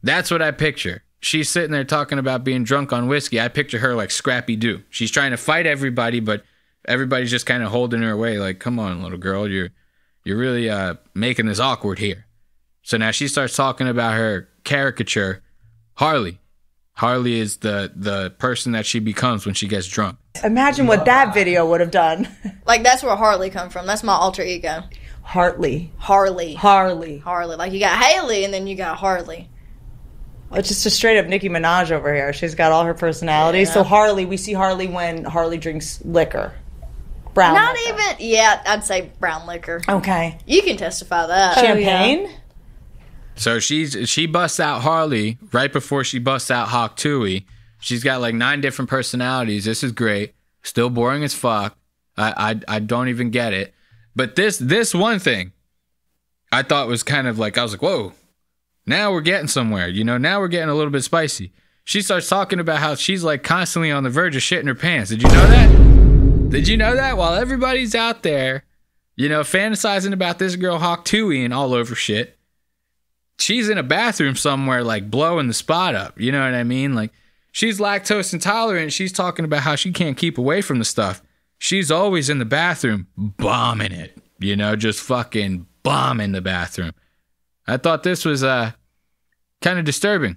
That's what I picture. She's sitting there talking about being drunk on whiskey. I picture her like Scrappy Doo. She's trying to fight everybody, but everybody's just kind of holding her away, like, come on, little girl, you're really making this awkward here. So now she starts talking about her caricature, Haliey. Haliey is the person that she becomes when she gets drunk. Imagine what that video would have done. Like, that's where Harley come from. That's my alter ego. Harley. Harley. Harley. Like, you got Haley and then you got Harley. It's just a straight up Nicki Minaj over here. She's got all her personalities. Yeah. So Harley, we see Harley when Harley drinks liquor. Brown Not liquor. even, yeah, I'd say brown liquor. Okay. You can testify that. Champagne? So she busts out Haliey right before she busts out Hawk Tuah. She's got like 9 different personalities. This is great. Still boring as fuck. I don't even get it. But this one thing I thought was kind of like, I was like, whoa, now we're getting somewhere. You know, now we're getting a little bit spicy. She starts talking about how she's like constantly on the verge of shitting her pants. Did you know that? Did you know that? While everybody's out there, you know, fantasizing about this girl Hawk Tuah and all over shit, she's in a bathroom somewhere, like blowing the spot up. You know what I mean? Like, she's lactose intolerant. She's talking about how she can't keep away from the stuff. She's always in the bathroom bombing it, you know, just fucking bombing the bathroom. I thought this was kind of disturbing,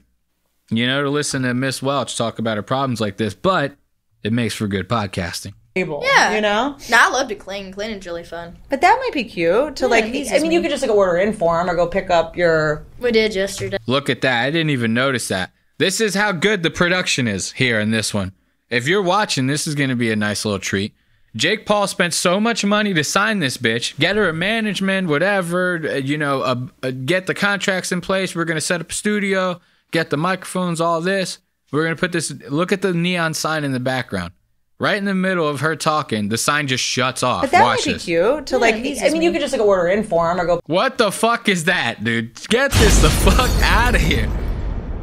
you know, to listen to Miss Welch talk about her problems like this, but it makes for good podcasting. Yeah. You know? No, I love to clean. Cleaning's really fun. But that might be cute to like, I mean, you could just like order in for them or go pick up your... We did yesterday. Look at that. I didn't even notice that. This is how good the production is here in this one. If you're watching, this is going to be a nice little treat. Jake Paul spent so much money to sign this bitch, get her a management, whatever, you know, get the contracts in place. We're going to set up a studio, get the microphones, all this. We're going to put this, look at the neon sign in the background. Right in the middle of her talking, the sign just shuts off. But that Watch might be this. cute to like, I mean, you could just like order in for them or go... What the fuck is that, dude? Get this the fuck out of here.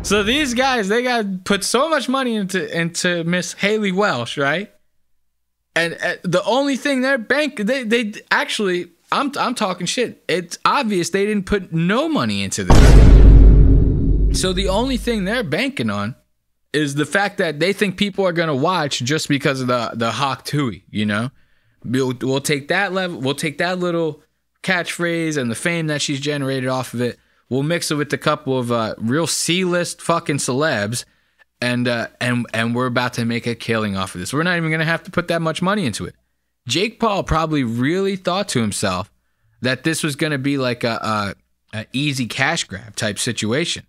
So these guys, they got to put so much money into Miss Haliey Welch, right? And the only thing they're they actually, I'm talking shit. It's obvious they didn't put no money into this. So the only thing they're banking on is the fact that they think people are gonna watch just because of the Hawk Tuah, you know? We'll take that level, we'll take that little catchphrase and the fame that she's generated off of it. We'll mix it with a couple of real C-list fucking celebs, and we're about to make a killing off of this. We're not even gonna have to put that much money into it. Jake Paul probably really thought to himself that this was gonna be like a easy cash grab type situation.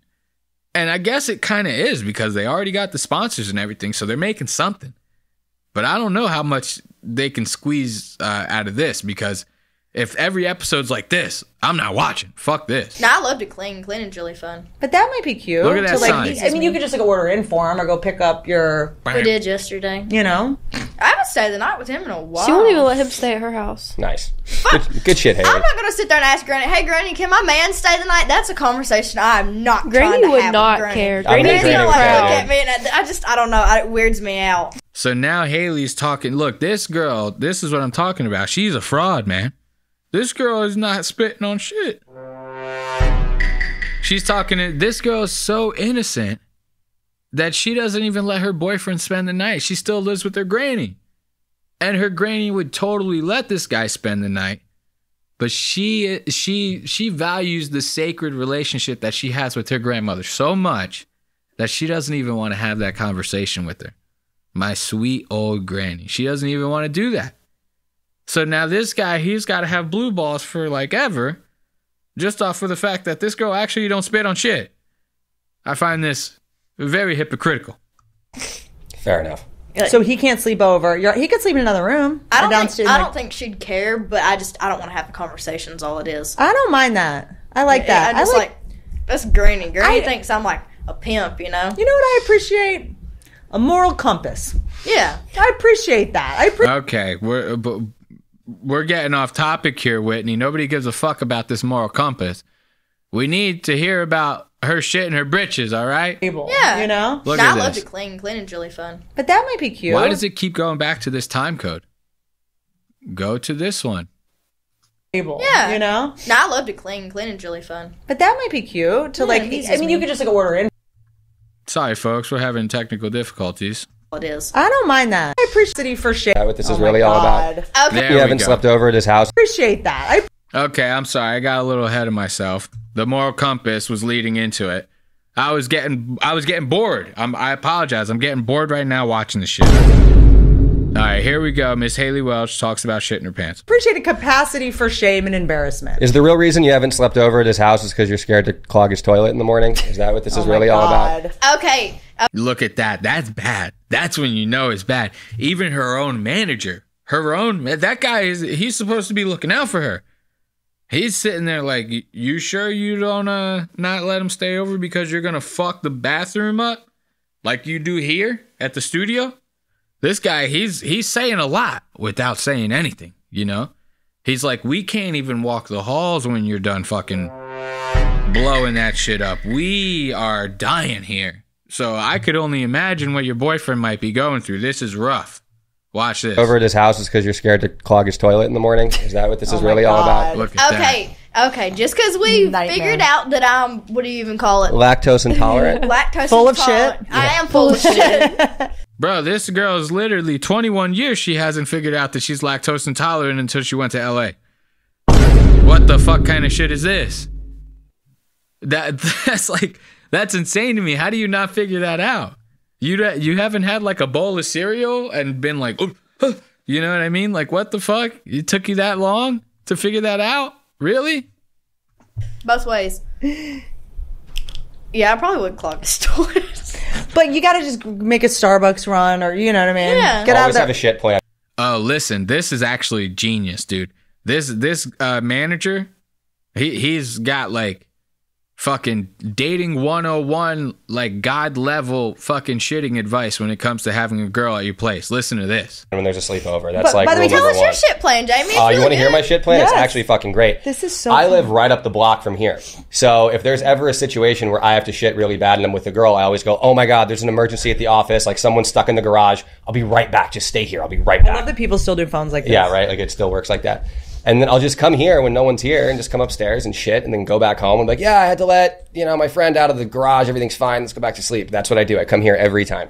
And I guess it kind of is because they already got the sponsors and everything, so they're making something. But I don't know how much they can squeeze out of this, because if every episode's like this, I'm not watching. Fuck this. No, I love to clean. Cleaning's really fun. But that might be cute. Look at that to sign. like, I mean, you could just like order in for them or go pick up your... We did yesterday. You know? I haven't stayed the night with him in a while. She won't even let him stay at her house. Nice. Good shit, Haley. I'm not going to sit there and ask Granny, hey, Granny, can my man stay the night? That's a conversation I'm not Granny trying to would have not with Granny. care. Granny's Granny's going to proud. look at me, and I don't know. It weirds me out. So now Haley's talking. Look, this girl, this is what I'm talking about. She's a fraud, man. This girl is not spitting on shit. She's talking to, this girl is so innocent that she doesn't even let her boyfriend spend the night. She still lives with her granny. And her granny would totally let this guy spend the night. But she values the sacred relationship that she has with her grandmother so much that she doesn't even want to have that conversation with her. My sweet old granny. She doesn't even want to do that. So now this guy, he's got to have blue balls for like ever, just off of the fact that this girl actually don't spit on shit. I find this very hypocritical. Fair enough. So he can't sleep over. He could sleep in another room. I don't think she'd care, but I don't want to have the conversations. All it is. I don't mind that. I like that. I just like that's Granny. Granny thinks I'm like a pimp, you know. You know what I appreciate? A moral compass. Yeah, I appreciate that. Okay, we're getting off topic here, Whitney. Nobody gives a fuck about this moral compass. We need to hear about her shit in her britches, all right? Yeah, you know. Look I at love this. to clean. Cleaning's really fun. But that might be cute. Why does it keep going back to this time code? Go to this one. Yeah, you know. No, I love to clean. Cleaning's really fun. But that might be cute to like. I mean, you could just like order in. Sorry, folks, we're having technical difficulties. it is. I don't mind that. I appreciate it for shit. What this is really all about. Okay. You haven't slept over at his house. Appreciate that. Okay, I'm sorry. I got a little ahead of myself. The moral compass was leading into it. I was getting bored. I apologize. I'm getting bored right now watching the shit. All right, here we go. Miss Haliey Welch talks about shit in her pants. Appreciate a capacity for shame and embarrassment. Is the real reason you haven't slept over at his house is because you're scared to clog his toilet in the morning? Is that what this is really all about? Okay. Look at that. That's bad. That's when you know it's bad. Even her own manager, that guy he's supposed to be looking out for her. He's sitting there like, you sure you don't not let him stay over because you're gonna fuck the bathroom up like you do here at the studio? This guy, he's saying a lot without saying anything, you know? He's like, we can't even walk the halls when you're done fucking blowing that shit up. We are dying here. So I could only imagine what your boyfriend might be going through. This is rough. Watch this. Over at his house is because you're scared to clog his toilet in the morning? Is that what this is really all about? Look at Okay. Okay. Just because we figured out that I'm, what do you even call it? Lactose intolerant? Lactose Full of intolerant. shit? I am full of shit. Bro, this girl is literally 21 years. She hasn't figured out that she's lactose intolerant until she went to LA. What the fuck kind of shit is this? That's insane to me. How do you not figure that out? You haven't had like a bowl of cereal and been like, oh, you know what I mean? Like, what the fuck? It took you that long to figure that out? Really? Both ways. Yeah, I probably would clog his toilet. But you gotta just make a Starbucks run, or you know what I mean? Yeah. Get out Always of there. have a shit plan. Oh, listen, this is actually genius, dude. This manager, he's got like fucking dating 101, like God level fucking shitting advice when it comes to having a girl at your place. Listen to this. When there's a sleepover, that's But like by the way, rule tell number us your one. shit plan, Jamie. You want to hear my shit plan? Yes. It's actually fucking great. This is so I cool. live right up the block from here. So if there's ever a situation where I have to shit really bad and I'm with a girl, I always go, oh my God, there's an emergency at the office. Like someone's stuck in the garage. I'll be right back. Just stay here. I'll be right I back. love that people still do phones like this. Yeah, right. Like it still works like that. And then I'll just come here when no one's here and just come upstairs and shit and then go back home and be like, yeah, I had to let, my friend out of the garage. Everything's fine. Let's go back to sleep. That's what I do. I come here every time.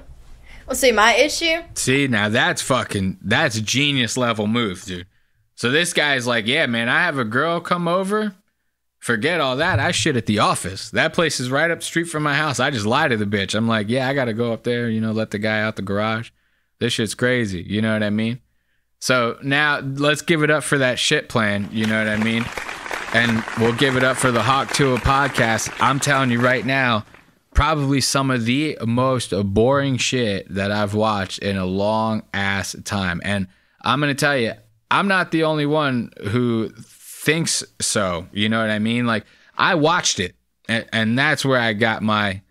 Well, see, my issue. See, now that's genius level move, dude. So this guy's like, yeah, man, I have a girl come over. Forget all that. I shit at the office. That place is right up the street from my house. I just lie to the bitch. I'm like, yeah, I got to go up there, let the guy out the garage. This shit's crazy. You know what I mean? So now let's give it up for that shit plan. You know what I mean? And we'll give it up for the Tuah podcast. I'm telling you right now, probably some of the most boring shit that I've watched in a long ass time. And I'm going to tell you, I'm not the only one who thinks so. You know what I mean? Like I watched it and that's where I got my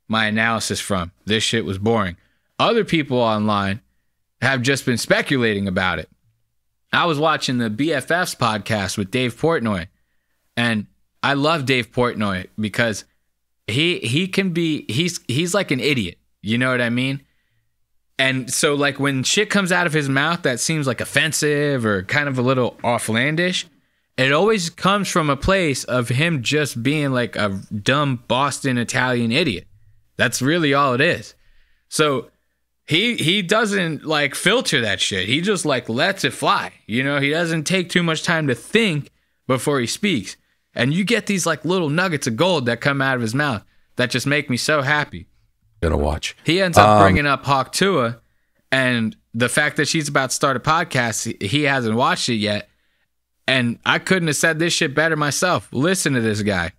analysis from. This shit was boring. Other people online have just been speculating about it. I was watching the BFFs podcast with Dave Portnoy, and I love Dave Portnoy because he can be he's like an idiot. You know what I mean? And so like when shit comes out of his mouth that seems like offensive or kind of a little offlandish, it always comes from a place of him just being like a dumb Boston Italian idiot. That's really all it is. So He doesn't like filter that shit. He just like lets it fly. He doesn't take too much time to think before he speaks. And you get these like little nuggets of gold that come out of his mouth that just make me so happy. Gonna watch. He ends up bringing up Tuah and the fact that she's about to start a podcast. He hasn't watched it yet. And I couldn't have said this shit better myself. Listen to this guy.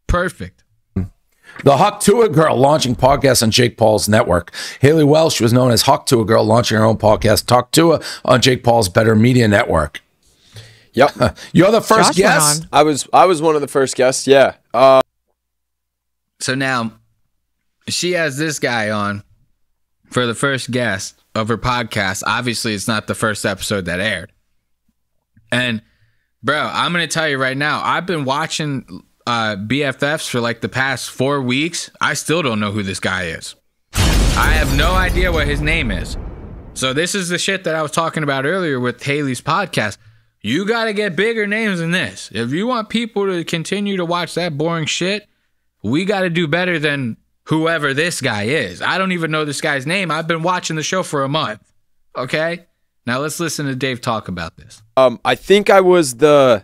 Perfect. The Tuah girl launching podcast on Jake Paul's network. Haliey Welch was known as Tuah girl launching her own podcast, Talk Tuah, on Jake Paul's Better Media Network. Yep. You're the first guest? I was one of the first guests, yeah. So now she has this guy on for the first guest of her podcast. Obviously, it's not the first episode that aired. And, bro, I'm going to tell you right now, I've been watching BFFs for like the past 4 weeks. I still don't know who this guy is. I have no idea what his name is. So this is the shit that I was talking about earlier with Haley's podcast. You got to get bigger names than this. If you want people to continue to watch that boring shit, we got to do better than whoever this guy is. I don't even know this guy's name. I've been watching the show for a month. Okay? Now let's listen to Dave talk about this. I think I might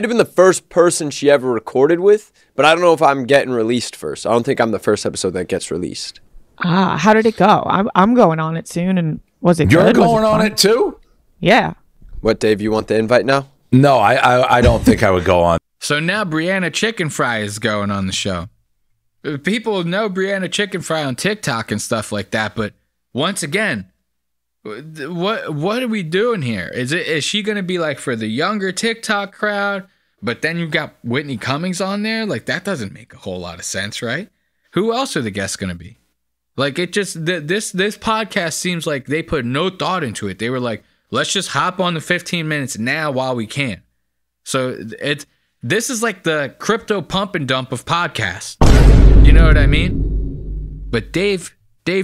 have been the first person she ever recorded with, but I don't know if I'm getting released first. I don't think I'm the first episode that gets released. How did it go? I'm going on it soon, and was it You're good? going on it too? Yeah. What, Dave, you want the invite now? No, I don't think I would go on. So now Brianna Chicken Fry is going on the show. People know Brianna Chicken Fry on TikTok and stuff like that, but once again, what are we doing here? Is she going to be like for the younger TikTok crowd, but then you've got Whitney Cummings on there? Like, that doesn't make a whole lot of sense, right? Who else are the guests going to be? Like, it just, this podcast seems like they put no thought into it. They were like, let's just hop on the 15 minutes now while we can. So this is like the crypto pump and dump of podcasts. You know what I mean? But Dave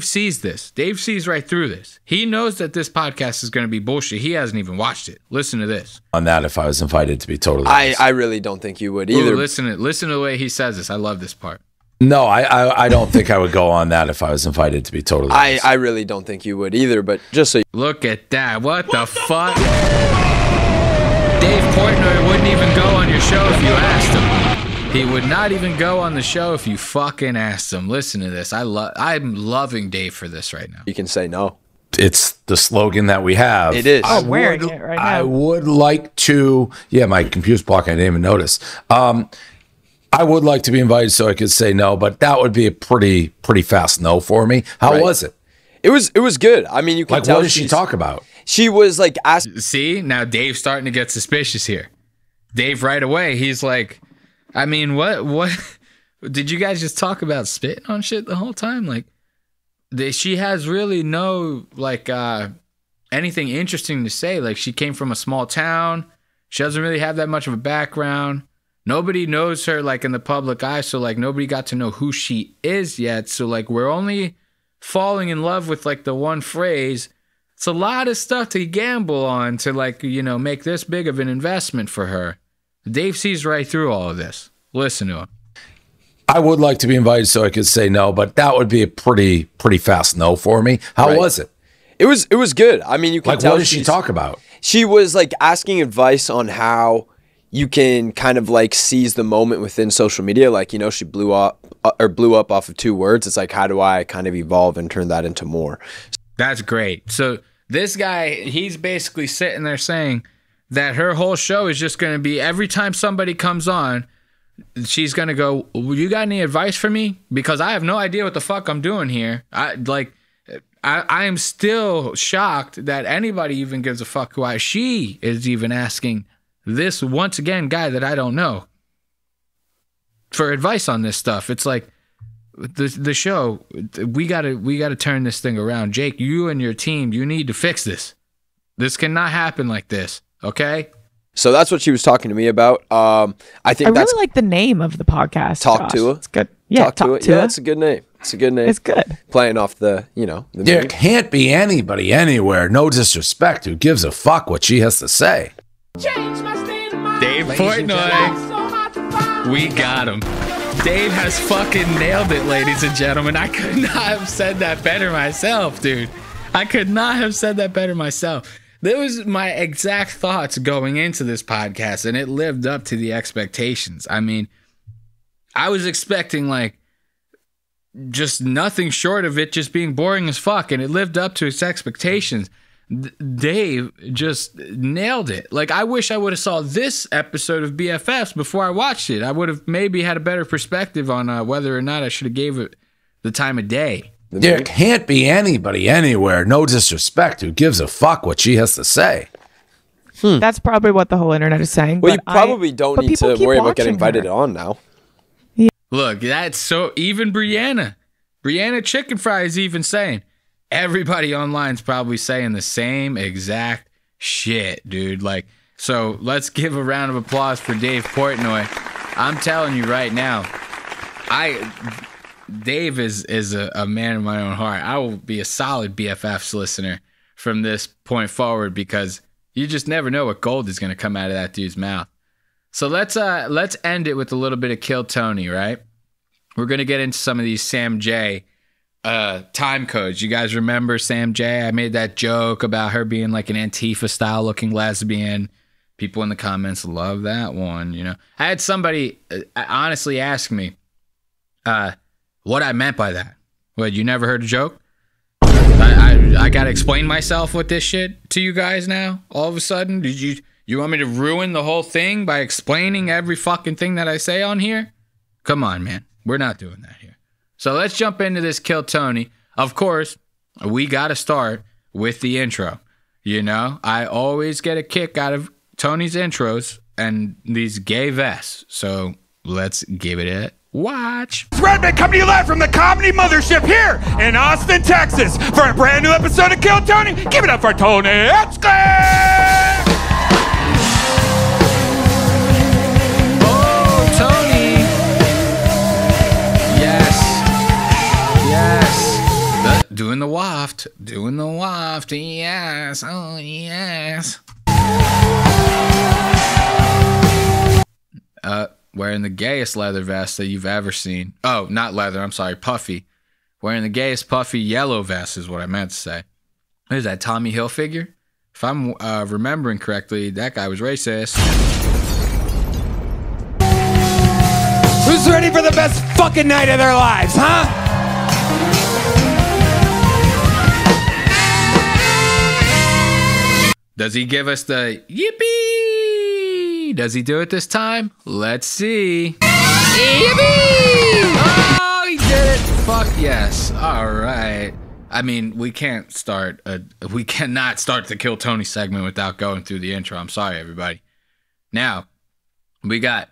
sees this. Dave sees right through this. He knows that this podcast is going to be bullshit. He hasn't even watched it. Listen to this. On that, if I was invited, to be totally honest. I really don't think you would either. Ooh, listen to the way he says this. I love this part. No, I don't think I would go on that if I was invited, to be totally honest. I really don't think you would either, but just so you... Look at that. What the fuck? Dave Portnoy wouldn't even go on your show if you asked him. He would not even go on the show if you fucking asked him. Listen to this. I'm loving Dave for this right now. You can say no. It's the slogan that we have. It is. I'm wearing it right now. I would like to... Yeah, my computer's blocking. I didn't even notice. I would like to be invited so I could say no, but that would be a pretty fast no for me. How was it? It was good. I mean, you can tell. What did she talk about? She was like asking. See, now Dave's starting to get suspicious here. Dave right away, he's like, I mean, what did you guys just talk about spitting on shit the whole time? Like, she has really no like anything interesting to say. Like, she came from a small town. She doesn't really have that much of a background. Nobody knows her like in the public eye, so like nobody got to know who she is yet. So like we're only falling in love with like the one phrase. It's a lot of stuff to gamble on to like, you know, make this big of an investment for her. Dave sees right through all of this. Listen to him. I would like to be invited so I could say no, but that would be a pretty fast no for me. How was it? It was good. I mean, you can tell. What did she talk about? She was like asking advice on how you can kind of like seize the moment within social media. Like, you know, she blew up off of 2 words. It's like, how do I kind of evolve and turn that into more? That's great. So this guy, he's basically sitting there saying that her whole show is just going to be every time somebody comes on, she's going to go, you got any advice for me? Because I have no idea what the fuck I'm doing here. I am still shocked that anybody even gives a fuck why she is even asking this once again guy that I don't know for advice on this stuff. It's like the show, we gotta turn this thing around. Jake, you and your team, you need to fix this. This cannot happen like this, okay? So that's what she was talking to me about. I really like the name of the podcast. Talk to It. It's good. Yeah, Talk to It. Yeah, it's a good name. It's a good name. It's good. Playing off the, you know. There can't be anybody anywhere, no disrespect, who gives a fuck what she has to say. Dave Portnoy. We got him. Dave has fucking nailed it, ladies and gentlemen. I could not have said that better myself, dude. I could not have said that better myself. That was my exact thoughts going into this podcast, and it lived up to the expectations. I mean, I was expecting like just nothing short of it just being boring as fuck, and it lived up to its expectations. Dave just nailed it. Like, I wish I would have saw this episode of BFFs before I watched it. I would have maybe had a better perspective on whether or not I should have gave it the time of day. There can't be anybody anywhere, no disrespect, who gives a fuck what she has to say. That's probably what the whole internet is saying. Well, you probably don't need to worry about getting invited on now. Yeah. Look, that's so, even Brianna Chicken Fry is even saying, everybody online's probably saying the same exact shit, dude. Like, so let's give a round of applause for Dave Portnoy. I'm telling you right now, Dave is a man of my own heart. I will be a solid BFFs listener from this point forward, because you just never know what gold is going to come out of that dude's mouth. So let's end it with a little bit of Kill Tony, right? we're going to get into some of these Sam J time codes. You guys remember Sam J? I made that joke about her being like an Antifa style looking lesbian. People in the comments love that one, you know. I had somebody honestly ask me what I meant by that. What, you never heard a joke? I got to explain myself with this shit to you guys now all of a sudden? Did you want me to ruin the whole thing by explaining every fucking thing that I say on here? Come on, man. We're not doing that here. So let's jump into this Kill Tony. Of course, we got to start with the intro. You know, I always get a kick out of Tony's intros and these gay vests. So let's give it a watch. Redman coming to you live from the Comedy Mothership here in Austin, Texas for a brand new episode of Kill Tony. Give it up for Tony Epstein! Oh, Tony. Yes. Doing the waft. Yes. Oh, yes. Wearing the gayest leather vest that you've ever seen. Oh, not leather. I'm sorry. Puffy. Wearing the gayest puffy yellow vest is what I meant to say. What is that, Tommy Hilfiger? If I'm remembering correctly, that guy was racist. Who's ready for the best fucking night of their lives, huh? Does he give us the yippee? Does he do it this time? Let's see. Yippee! Oh, he did it. Fuck yes. All right. I mean, we cannot start the Kill Tony segment without going through the intro. I'm sorry, everybody. Now, we got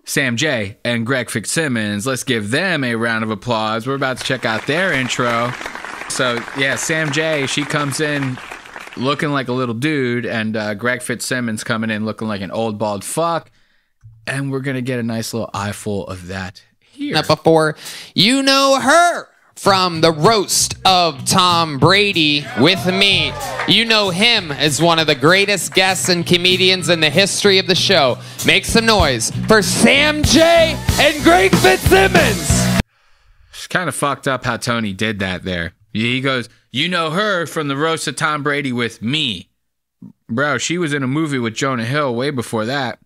Sam J and Greg Fitzsimmons. Let's give them a round of applause. We're about to check out their intro. So, yeah, Sam J, she comes in looking like a little dude, and Greg Fitzsimmons coming in looking like an old bald fuck. And we're going to get a nice little eyeful of that here. Before you know her from the roast of Tom Brady with me. You know him as one of the greatest guests and comedians in the history of the show. Make some noise for Sam J and Greg Fitzsimmons. It's kind of fucked up how Tony did that there. He goes, you know her from the roast of Tom Brady with me. Bro, she was in a movie with Jonah Hill way before that.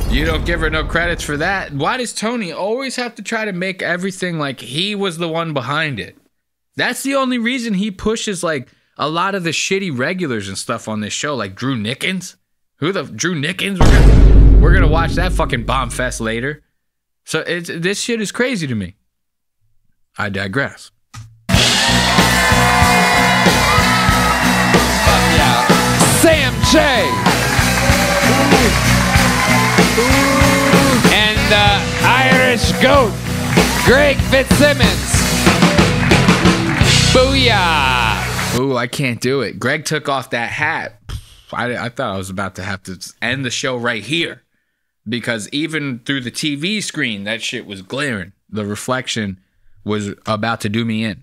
You don't give her no credits for that. Why does Tony always have to try to make everything like he was the one behind it? That's the only reason he pushes like a lot of the shitty regulars and stuff on this show, like Drew Nikkens. Who the Drew Nikkens? We're gonna watch that fucking bomb fest later. So this shit is crazy to me. I digress. Sam J. And the Irish goat, Greg Fitzsimmons. Booyah. Ooh, I can't do it. Greg took off that hat. I thought I was about to have to end the show right here. Because even through the TV screen, that shit was glaring. The reflection was about to do me in.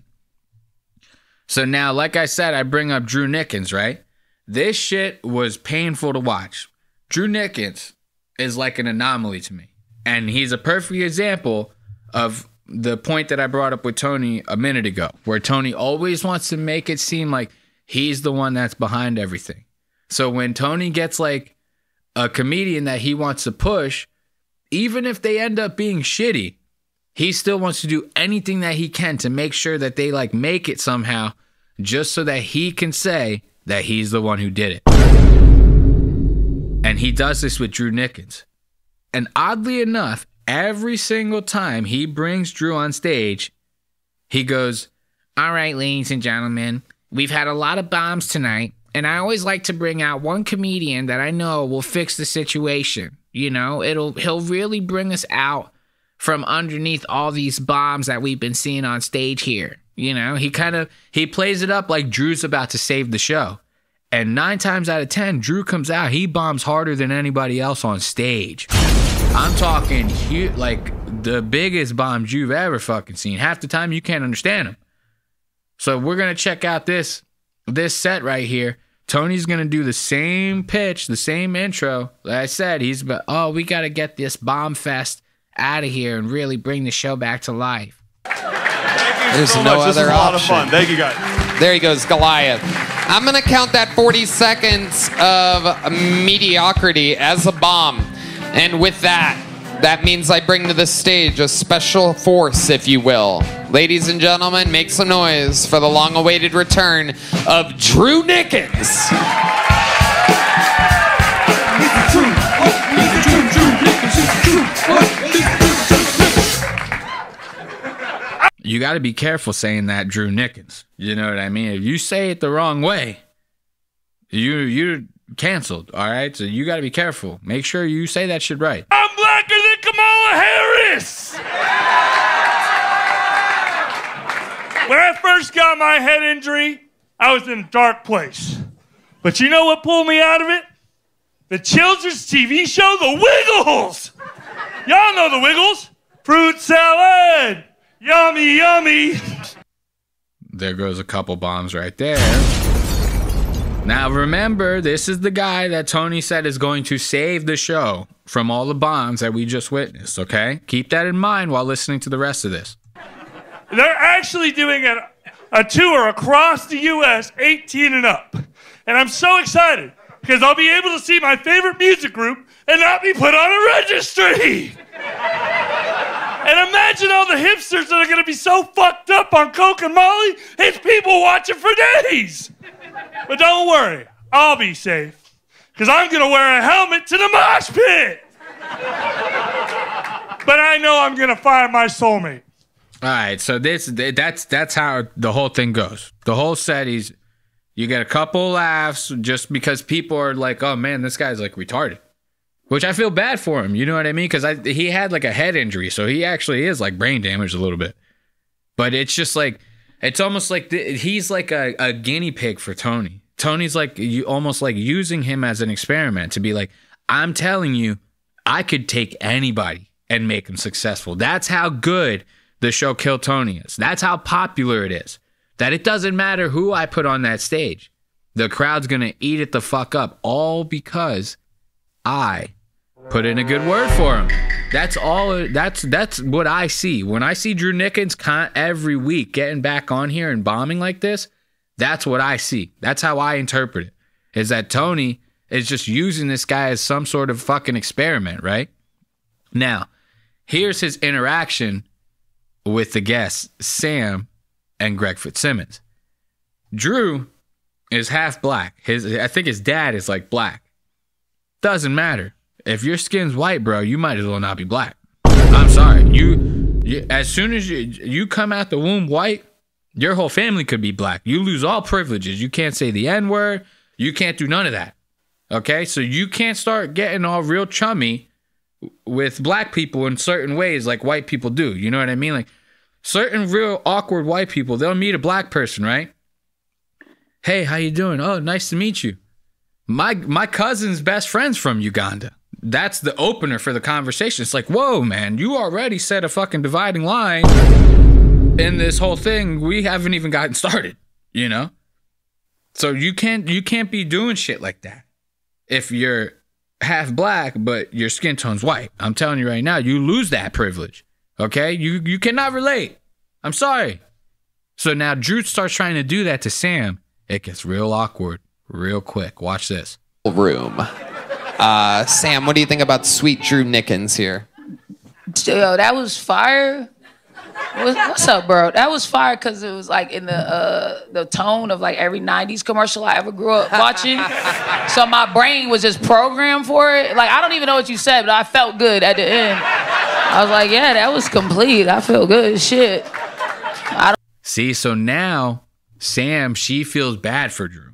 So now, like I said, I bring up Drew Nikkens, right? This shit was painful to watch. Drew Nikkens is like an anomaly to me. And he's a perfect example of the point that I brought up with Tony a minute ago, where Tony always wants to make it seem like he's the one that's behind everything. So when Tony gets like a comedian that he wants to push, even if they end up being shitty, he still wants to do anything that he can to make sure that they like make it somehow, just so that he can say that he's the one who did it. And he does this with Drew Nikkens. And oddly enough, every single time he brings Drew on stage, he goes, all right, ladies and gentlemen, we've had a lot of bombs tonight, and I always like to bring out one comedian that I know will fix the situation. You know, he'll really bring us out from underneath all these bombs that we've been seeing on stage here. You know, he plays it up like Drew's about to save the show. And 9 times out of 10, Drew comes out, he bombs harder than anybody else on stage. I'm talking huge, like the biggest bombs you've ever fucking seen. Half the time you can't understand them. So we're going to check out this set right here. Tony's going to do the same pitch, the same intro. Like I said, we got to get this bomb fest out of here and really bring the show back to life. There's so no much. This other is a lot of option. fun. Thank you, guys. There he goes, Goliath. I'm going to count that 40 seconds of mediocrity as a bomb. And with that, that means I bring to the stage a special force, if you will. Ladies and gentlemen, make some noise for the long-awaited return of Drew Nikkens. You got to be careful saying that, Drew Nikkens. You know what I mean? If you say it the wrong way, you're canceled, all right? So you got to be careful. Make sure you say that shit right. I'm blacker than Kamala Harris. When I first got my head injury, I was in a dark place. But you know what pulled me out of it? The children's TV show, The Wiggles. Y'all know The Wiggles. Fruit salad. Yummy, yummy. There goes a couple bombs right there. Now remember, this is the guy that Tony said is going to save the show from all the bombs that we just witnessed, okay? Keep that in mind while listening to the rest of this. They're actually doing a tour across the U.S., 18 and up. And I'm so excited because I'll be able to see my favorite music group and not be put on a registry. And imagine all the hipsters that are going to be so fucked up on Coke and Molly, it's people watching for days. But don't worry, I'll be safe because I'm going to wear a helmet to the mosh pit. But I know I'm going to find my soulmate. All right, so that's how the whole thing goes. The whole set is you get a couple laughs just because people are like, oh man, this guy's like retarded. Which I feel bad for him, you know what I mean? Because he had like a head injury, so he actually is like brain damaged a little bit. But it's just like, it's almost like he's like a guinea pig for Tony. Tony's like almost like using him as an experiment to be like, I'm telling you, I could take anybody and make him successful. That's how good the show Kill Tony is. That's how popular it is. That it doesn't matter who I put on that stage. The crowd's going to eat it the fuck up, all because I put in a good word for him. That's all. That's what I see. When I see Drew Nikkens every week getting back on here and bombing like this, that's what I see. That's how I interpret it. Is that Tony is just using this guy as some sort of fucking experiment, right? Now, here's his interaction with the guests, Sam and Greg Fitzsimmons. Drew is half black. I think his dad is like black. Doesn't matter. If your skin's white, bro, you might as well not be black. I'm sorry. You as soon as you come out the womb white, your whole family could be black. You lose all privileges. You can't say the N-word. You can't do none of that. Okay? So you can't start getting all real chummy with black people in certain ways like white people do. You know what I mean? Like certain real awkward white people, they'll meet a black person, right? Hey, how you doing? Oh, nice to meet you. My cousin's best friend's from Uganda. That's the opener for the conversation. It's like, whoa, man, you already set a fucking dividing line in this whole thing. We haven't even gotten started, you know? So you can't be doing shit like that. If you're half black, but your skin tone's white, I'm telling you right now, you lose that privilege, okay? You cannot relate. I'm sorry. So now Drew starts trying to do that to Sam. It gets real awkward real quick. Watch this. Room. Sam, what do you think about sweet Drew Nikkens here? Yo, that was fire. What's up, bro? That was fire because it was like in the tone of like every 90s commercial I ever grew up watching. So my brain was just programmed for it. Like, I don't even know what you said, but I felt good at the end. I was like, yeah, that was complete. I feel good as shit. See, so now Sam, she feels bad for Drew.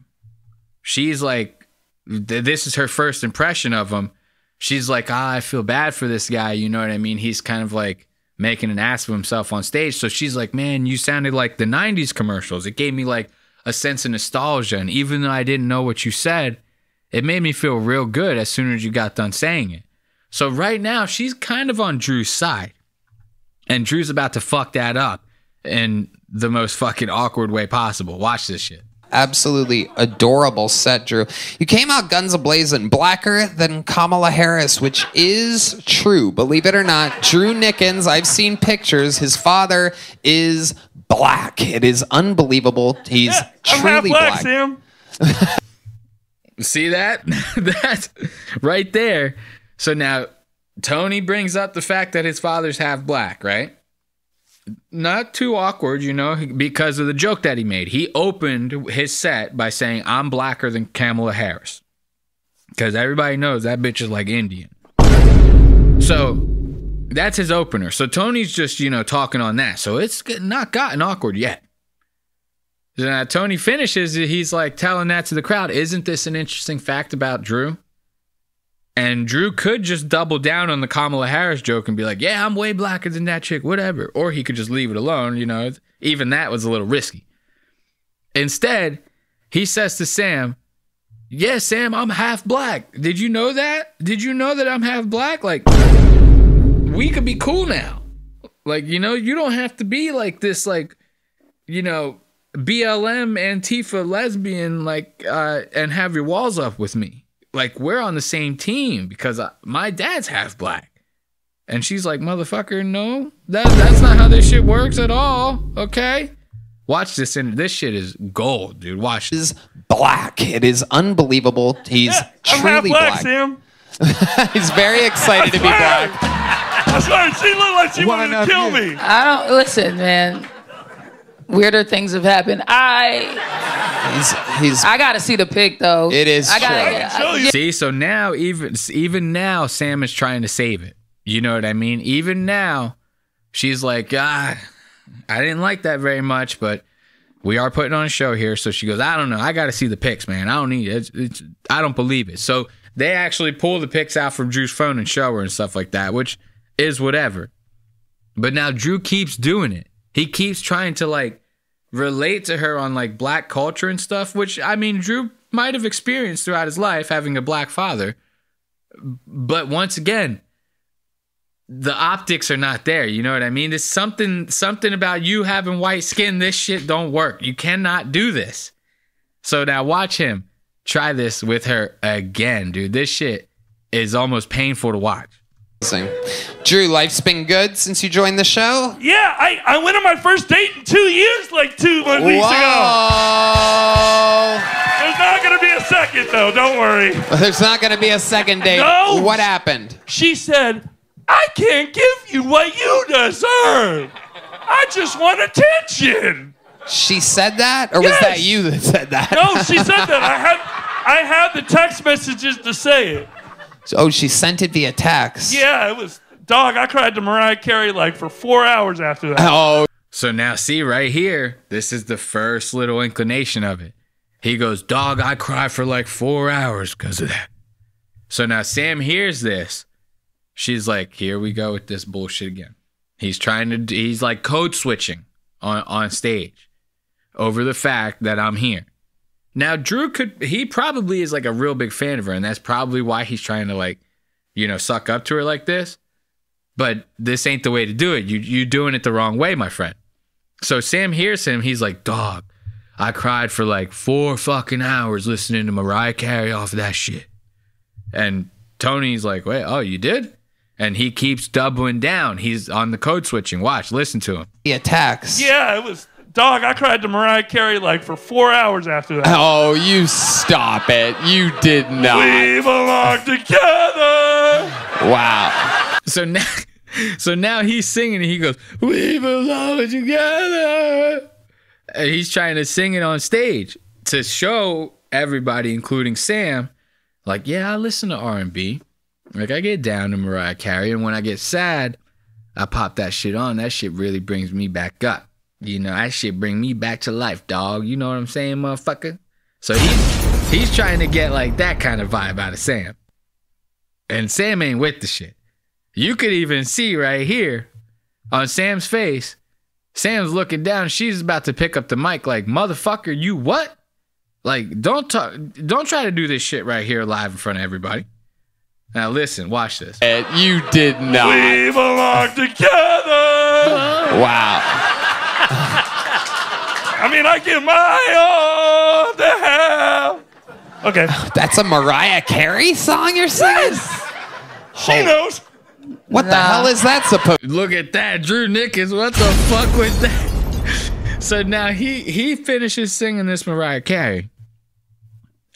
She's like, this is her first impression of him. She's like, I feel bad for this guy. You know what I mean? He's kind of like making an ass of himself on stage. So she's like, man, you sounded like the 90s commercials. It gave me like a sense of nostalgia. And even though I didn't know what you said, it made me feel real good as soon as you got done saying it. So right now, she's kind of on Drew's side. And Drew's about to fuck that up in the most fucking awkward way possible. Watch this shit. absolutely adorable set, Drew. You came out guns a-blazing, blacker than Kamala Harris, which is true. Believe it or not, Drew Nikkens, I've seen pictures. His father is black. It is unbelievable. He's truly black. Sam. See that? That's right there. So now Tony brings up the fact that his father's half black, right? Not too awkward, you know, because of the joke that he made. He opened his set by saying, I'm blacker than Kamala Harris. Because everybody knows that bitch is like Indian. So that's his opener. So Tony's just, you know, talking on that. So it's not gotten awkward yet. So now Tony finishes, he's like telling that to the crowd. Isn't this an interesting fact about Drew? And Drew could just double down on the Kamala Harris joke and be like, yeah, I'm way blacker than that chick, whatever. Or he could just leave it alone, you know. Even that was a little risky. Instead, he says to Sam, yeah, Sam, I'm half black. Did you know that? Did you know that I'm half black? Like, we could be cool now. Like, you know, you don't have to be like this, like, you know, BLM, Antifa, lesbian, like, and have your walls up with me. Like, we're on the same team because my dad's half black. And she's like, motherfucker, no, that's not how this shit works at all, okay? Watch this, and this shit is gold, dude. Watch this. Is black. It is unbelievable. He's truly black. Sam. He's very excited to be black. I swear, she looked like she wanted to kill me. I don't listen, man. Weirder things have happened. I gotta see the pic though. It is true. See, so now even now Sam is trying to save it. You know what I mean? Even now, she's like, I didn't like that very much, but we are putting on a show here. So she goes, I don't know. I gotta see the pics, man. I don't need it. I don't believe it. So they actually pull the pics out from Drew's phone and show her and stuff like that, which is whatever. But now Drew keeps doing it. He keeps trying to like relate to her on like black culture and stuff, which I mean Drew might have experienced throughout his life having a black father. But once again, the optics are not there. You know what I mean? There's something about you having white skin. This shit don't work. You cannot do this. So now watch him try this with her again, dude. This shit is almost painful to watch. Drew, life's been good since you joined the show? Yeah, I went on my first date in 2 years, like 2 weeks ago. There's not going to be a second, though. Don't worry. There's not going to be a second date. No. What happened? She said, I can't give you what you deserve. I just want attention. She said that? Or was that you that said that? No, she said that. I have the text messages to say it. Oh, she sent it via text. Yeah, it was, dog, I cried to Mariah Carey like for 4 hours after that. Oh. So now see right here, this is the first little inclination of it. He goes, dog, I cried for like 4 hours because of that. So now Sam hears this. She's like, here we go with this bullshit again. He's like code switching on stage over the fact that I'm here. Now, Drew he probably is like a real big fan of her, and that's probably why he's trying to like, you know, suck up to her like this. But this ain't the way to do it. You're doing it the wrong way, my friend. So Sam hears him. He's like, dog, I cried for like 4 fucking hours listening to Mariah Carey off of that shit. And Tony's like, wait, oh, you did? And he keeps doubling down. He's on the code switching. Watch, listen to him. He attacks. Yeah, it was, dog, I cried to Mariah Carey like for 4 hours after that. Oh, you stop it. You did not. We belong together. Wow. So now he's singing and he goes, we belong together. And he's trying to sing it on stage to show everybody, including Sam, like, yeah, I listen to R&B. Like, I get down to Mariah Carey, and when I get sad, I pop that shit on. That shit really brings me back up. You know, that shit bring me back to life, dog. You know what I'm saying, motherfucker? So he's trying to get, like, that kind of vibe out of Sam. And Sam ain't with the shit. You could even see right here on Sam's face, Sam's looking down. She's about to pick up the mic like, motherfucker, you what? Like, don't try to do this shit right here live in front of everybody. Now listen, watch this. You did not. We belong together. Wow. I mean, I give my all to hell. Okay. That's a Mariah Carey song you're singing? She knows. What the hell is that supposed? Look at that, Drew Nikkens. What the fuck was that? So now he finishes singing this Mariah Carey,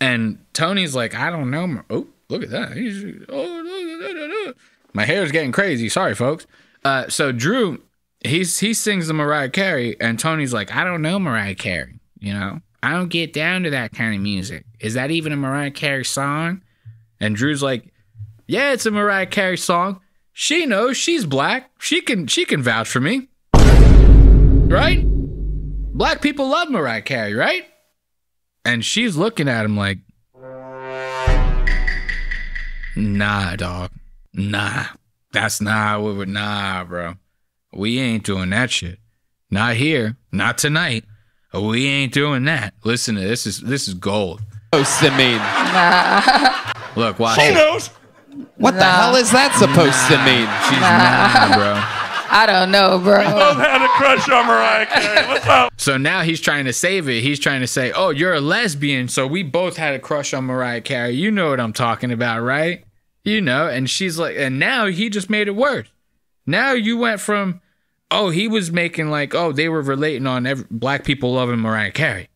and Tony's like, I don't know. Oh, look at that. My hair's getting crazy. Sorry, folks. So Drew, he sings the Mariah Carey, and Tony's like, I don't know Mariah Carey. You know, I don't get down to that kind of music. Is that even a Mariah Carey song? And Drew's like, yeah, it's a Mariah Carey song. She knows. She's black. She can vouch for me. Right? Black people love Mariah Carey, right? And she's looking at him like, nah, dog. Nah. That's not what we're, nah, bro. We ain't doing that shit. Not here. Not tonight. We ain't doing that. Listen to this. This is gold. Supposed to mean. Look, watch. She knows. What the hell is that supposed to mean? She's nah, bro. I don't know, bro. We both had a crush on Mariah Carey. What's up? So now he's trying to save it. He's trying to say, oh, you're a lesbian, so we both had a crush on Mariah Carey. You know what I'm talking about, right? You know. And she's like, and now he just made it worse. Now you went from, oh, he was making like, oh, they were relating on black people loving Mariah Carey.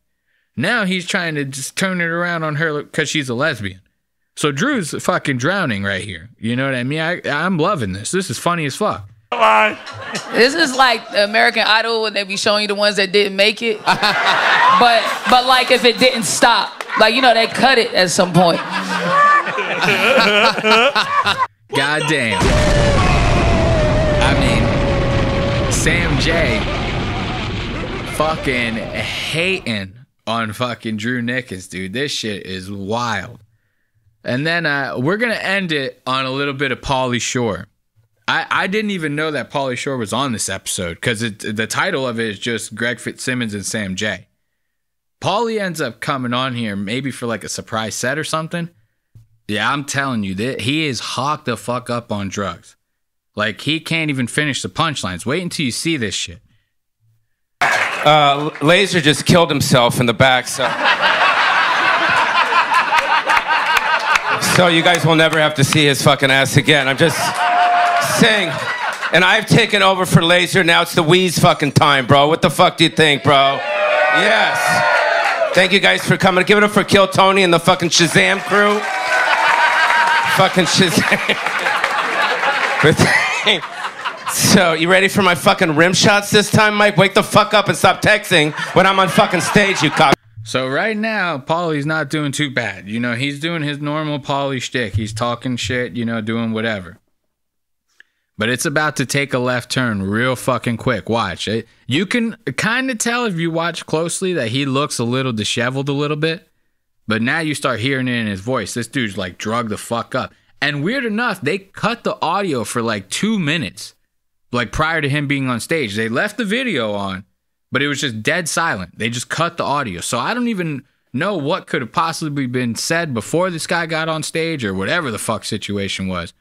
Now he's trying to just turn it around on her because she's a lesbian. So Drew's fucking drowning right here. You know what I mean? I'm loving this. This is funny as fuck. This is like American Idol when they be showing you the ones that didn't make it. but like if it didn't stop. Like, you know, they cut it at some point. God damn. I mean, Sam J fucking hating on fucking Drew Nikkens, dude. This shit is wild. And then we're going to end it on a little bit of Pauley Shore. I didn't even know that Pauley Shore was on this episode because the title of it is just Greg Fitzsimmons and Sam J. Pauly ends up coming on here maybe for like a surprise set or something. Yeah, I'm telling you, he is hawked the fuck up on drugs. Like, he can't even finish the punchlines. Wait until you see this shit. Laser just killed himself in the back, so you guys will never have to see his fucking ass again. I'm just saying. And I've taken over for Laser. Now it's the Wheeze fucking time, bro. What the fuck do you think, bro? Yes. Thank you guys for coming. Give it up for Kill Tony and the fucking Shazam crew. Fucking Shazam. So, you ready for my fucking rim shots this time, Mike? Wake the fuck up and stop texting when I'm on fucking stage, you cock. So right now, Pauly's not doing too bad. You know, he's doing his normal Pauly shtick. He's talking shit, you know, doing whatever. But it's about to take a left turn real fucking quick. Watch it. You can kind of tell if you watch closely that he looks a little disheveled a little bit. But now you start hearing it in his voice. This dude's like drugged the fuck up. And weird enough, they cut the audio for like 2 minutes. Like prior to him being on stage. They left the video on, but it was just dead silent. They just cut the audio. So I don't even know what could have possibly been said before this guy got on stage or whatever the fuck situation was.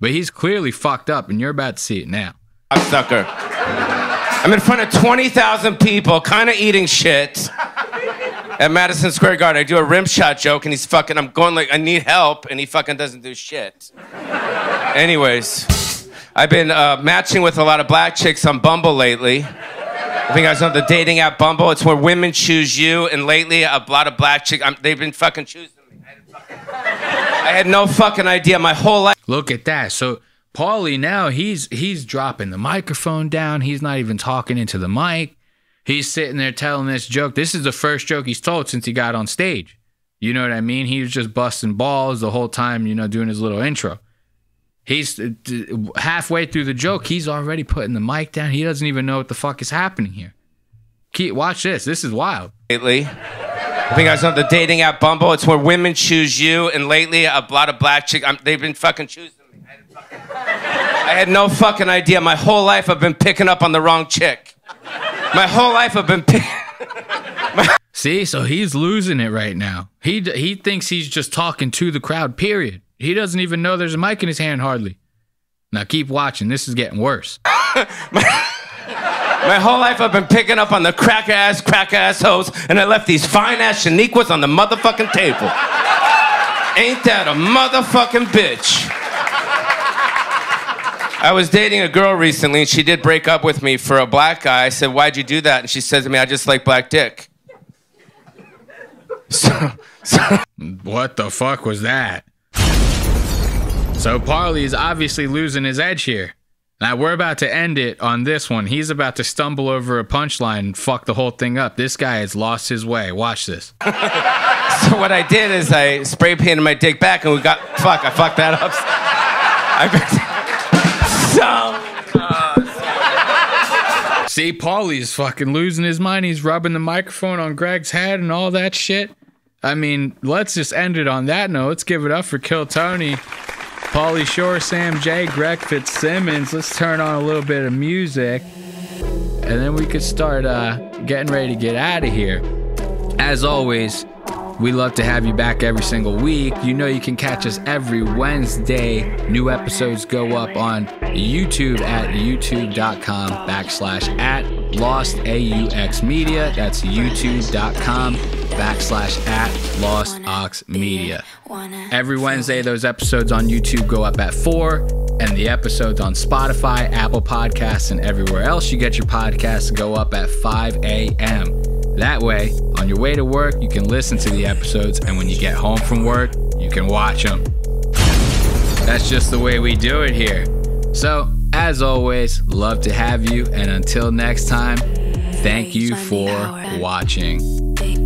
But he's clearly fucked up, and you're about to see it now. Sucker. I'm in front of 20,000 people, kind of eating shit at Madison Square Garden. I do a rim shot joke, and he's fucking, I'm going like, I need help, and he fucking doesn't do shit. Anyways, I've been matching with a lot of black chicks on Bumble lately. I think I was on the dating app Bumble. It's where women choose you, and lately a lot of black chicks, they've been fucking choosing me. I had no fucking idea my whole life. Look at that. So Pauly now, he's dropping the microphone down. He's not even talking into the mic. He's sitting there telling this joke. This is the first joke he's told since he got on stage. You know what I mean? He was just busting balls the whole time, you know, doing his little intro. He's halfway through the joke. He's already putting the mic down. He doesn't even know what the fuck is happening here. Watch this. This is wild. Lately, I think I was on the dating app Bumble. It's where women choose you, and lately a lot of black chicks, they've been fucking choosing me. I had no fucking idea. My whole life I've been picking up on the wrong chick. My whole life I've been picking... See, so he's losing it right now. He thinks he's just talking to the crowd, period. He doesn't even know there's a mic in his hand hardly. Now keep watching. This is getting worse. My whole life I've been picking up on the crack ass hoes, and I left these fine ass Shaniquas on the motherfucking table. Ain't that a motherfucking bitch? I was dating a girl recently, and she did break up with me for a black guy. I said, why'd you do that? And she said to me, I just like black dick. So what the fuck was that? So Pauly is obviously losing his edge here. Now we're about to end it on this one. He's about to stumble over a punchline and fuck the whole thing up. This guy has lost his way. Watch this. So what I did is I spray painted my dick back, and I fucked that up. See, Pauly's fucking losing his mind. He's rubbing the microphone on Greg's head and all that shit. I mean, let's just end it on that note. Let's give it up for Kill Tony, Pauley Shore, Sam J, Greg Fitzsimmons. Let's turn on a little bit of music, and then we could start getting ready to get out of here. As always, we love to have you back every single week. You know you can catch us every Wednesday. New episodes go up on YouTube at youtube.com/@Lost Aux Media. That's youtube.com/@Lost Aux Media. Every Wednesday, those episodes on YouTube go up at 4, and the episodes on Spotify, Apple Podcasts, and everywhere else you get your podcasts go up at 5 a.m. That way, on your way to work, you can listen to the episodes, and when you get home from work, you can watch them. That's just the way we do it here. So, as always, love to have you, and until next time, thank you for watching. Big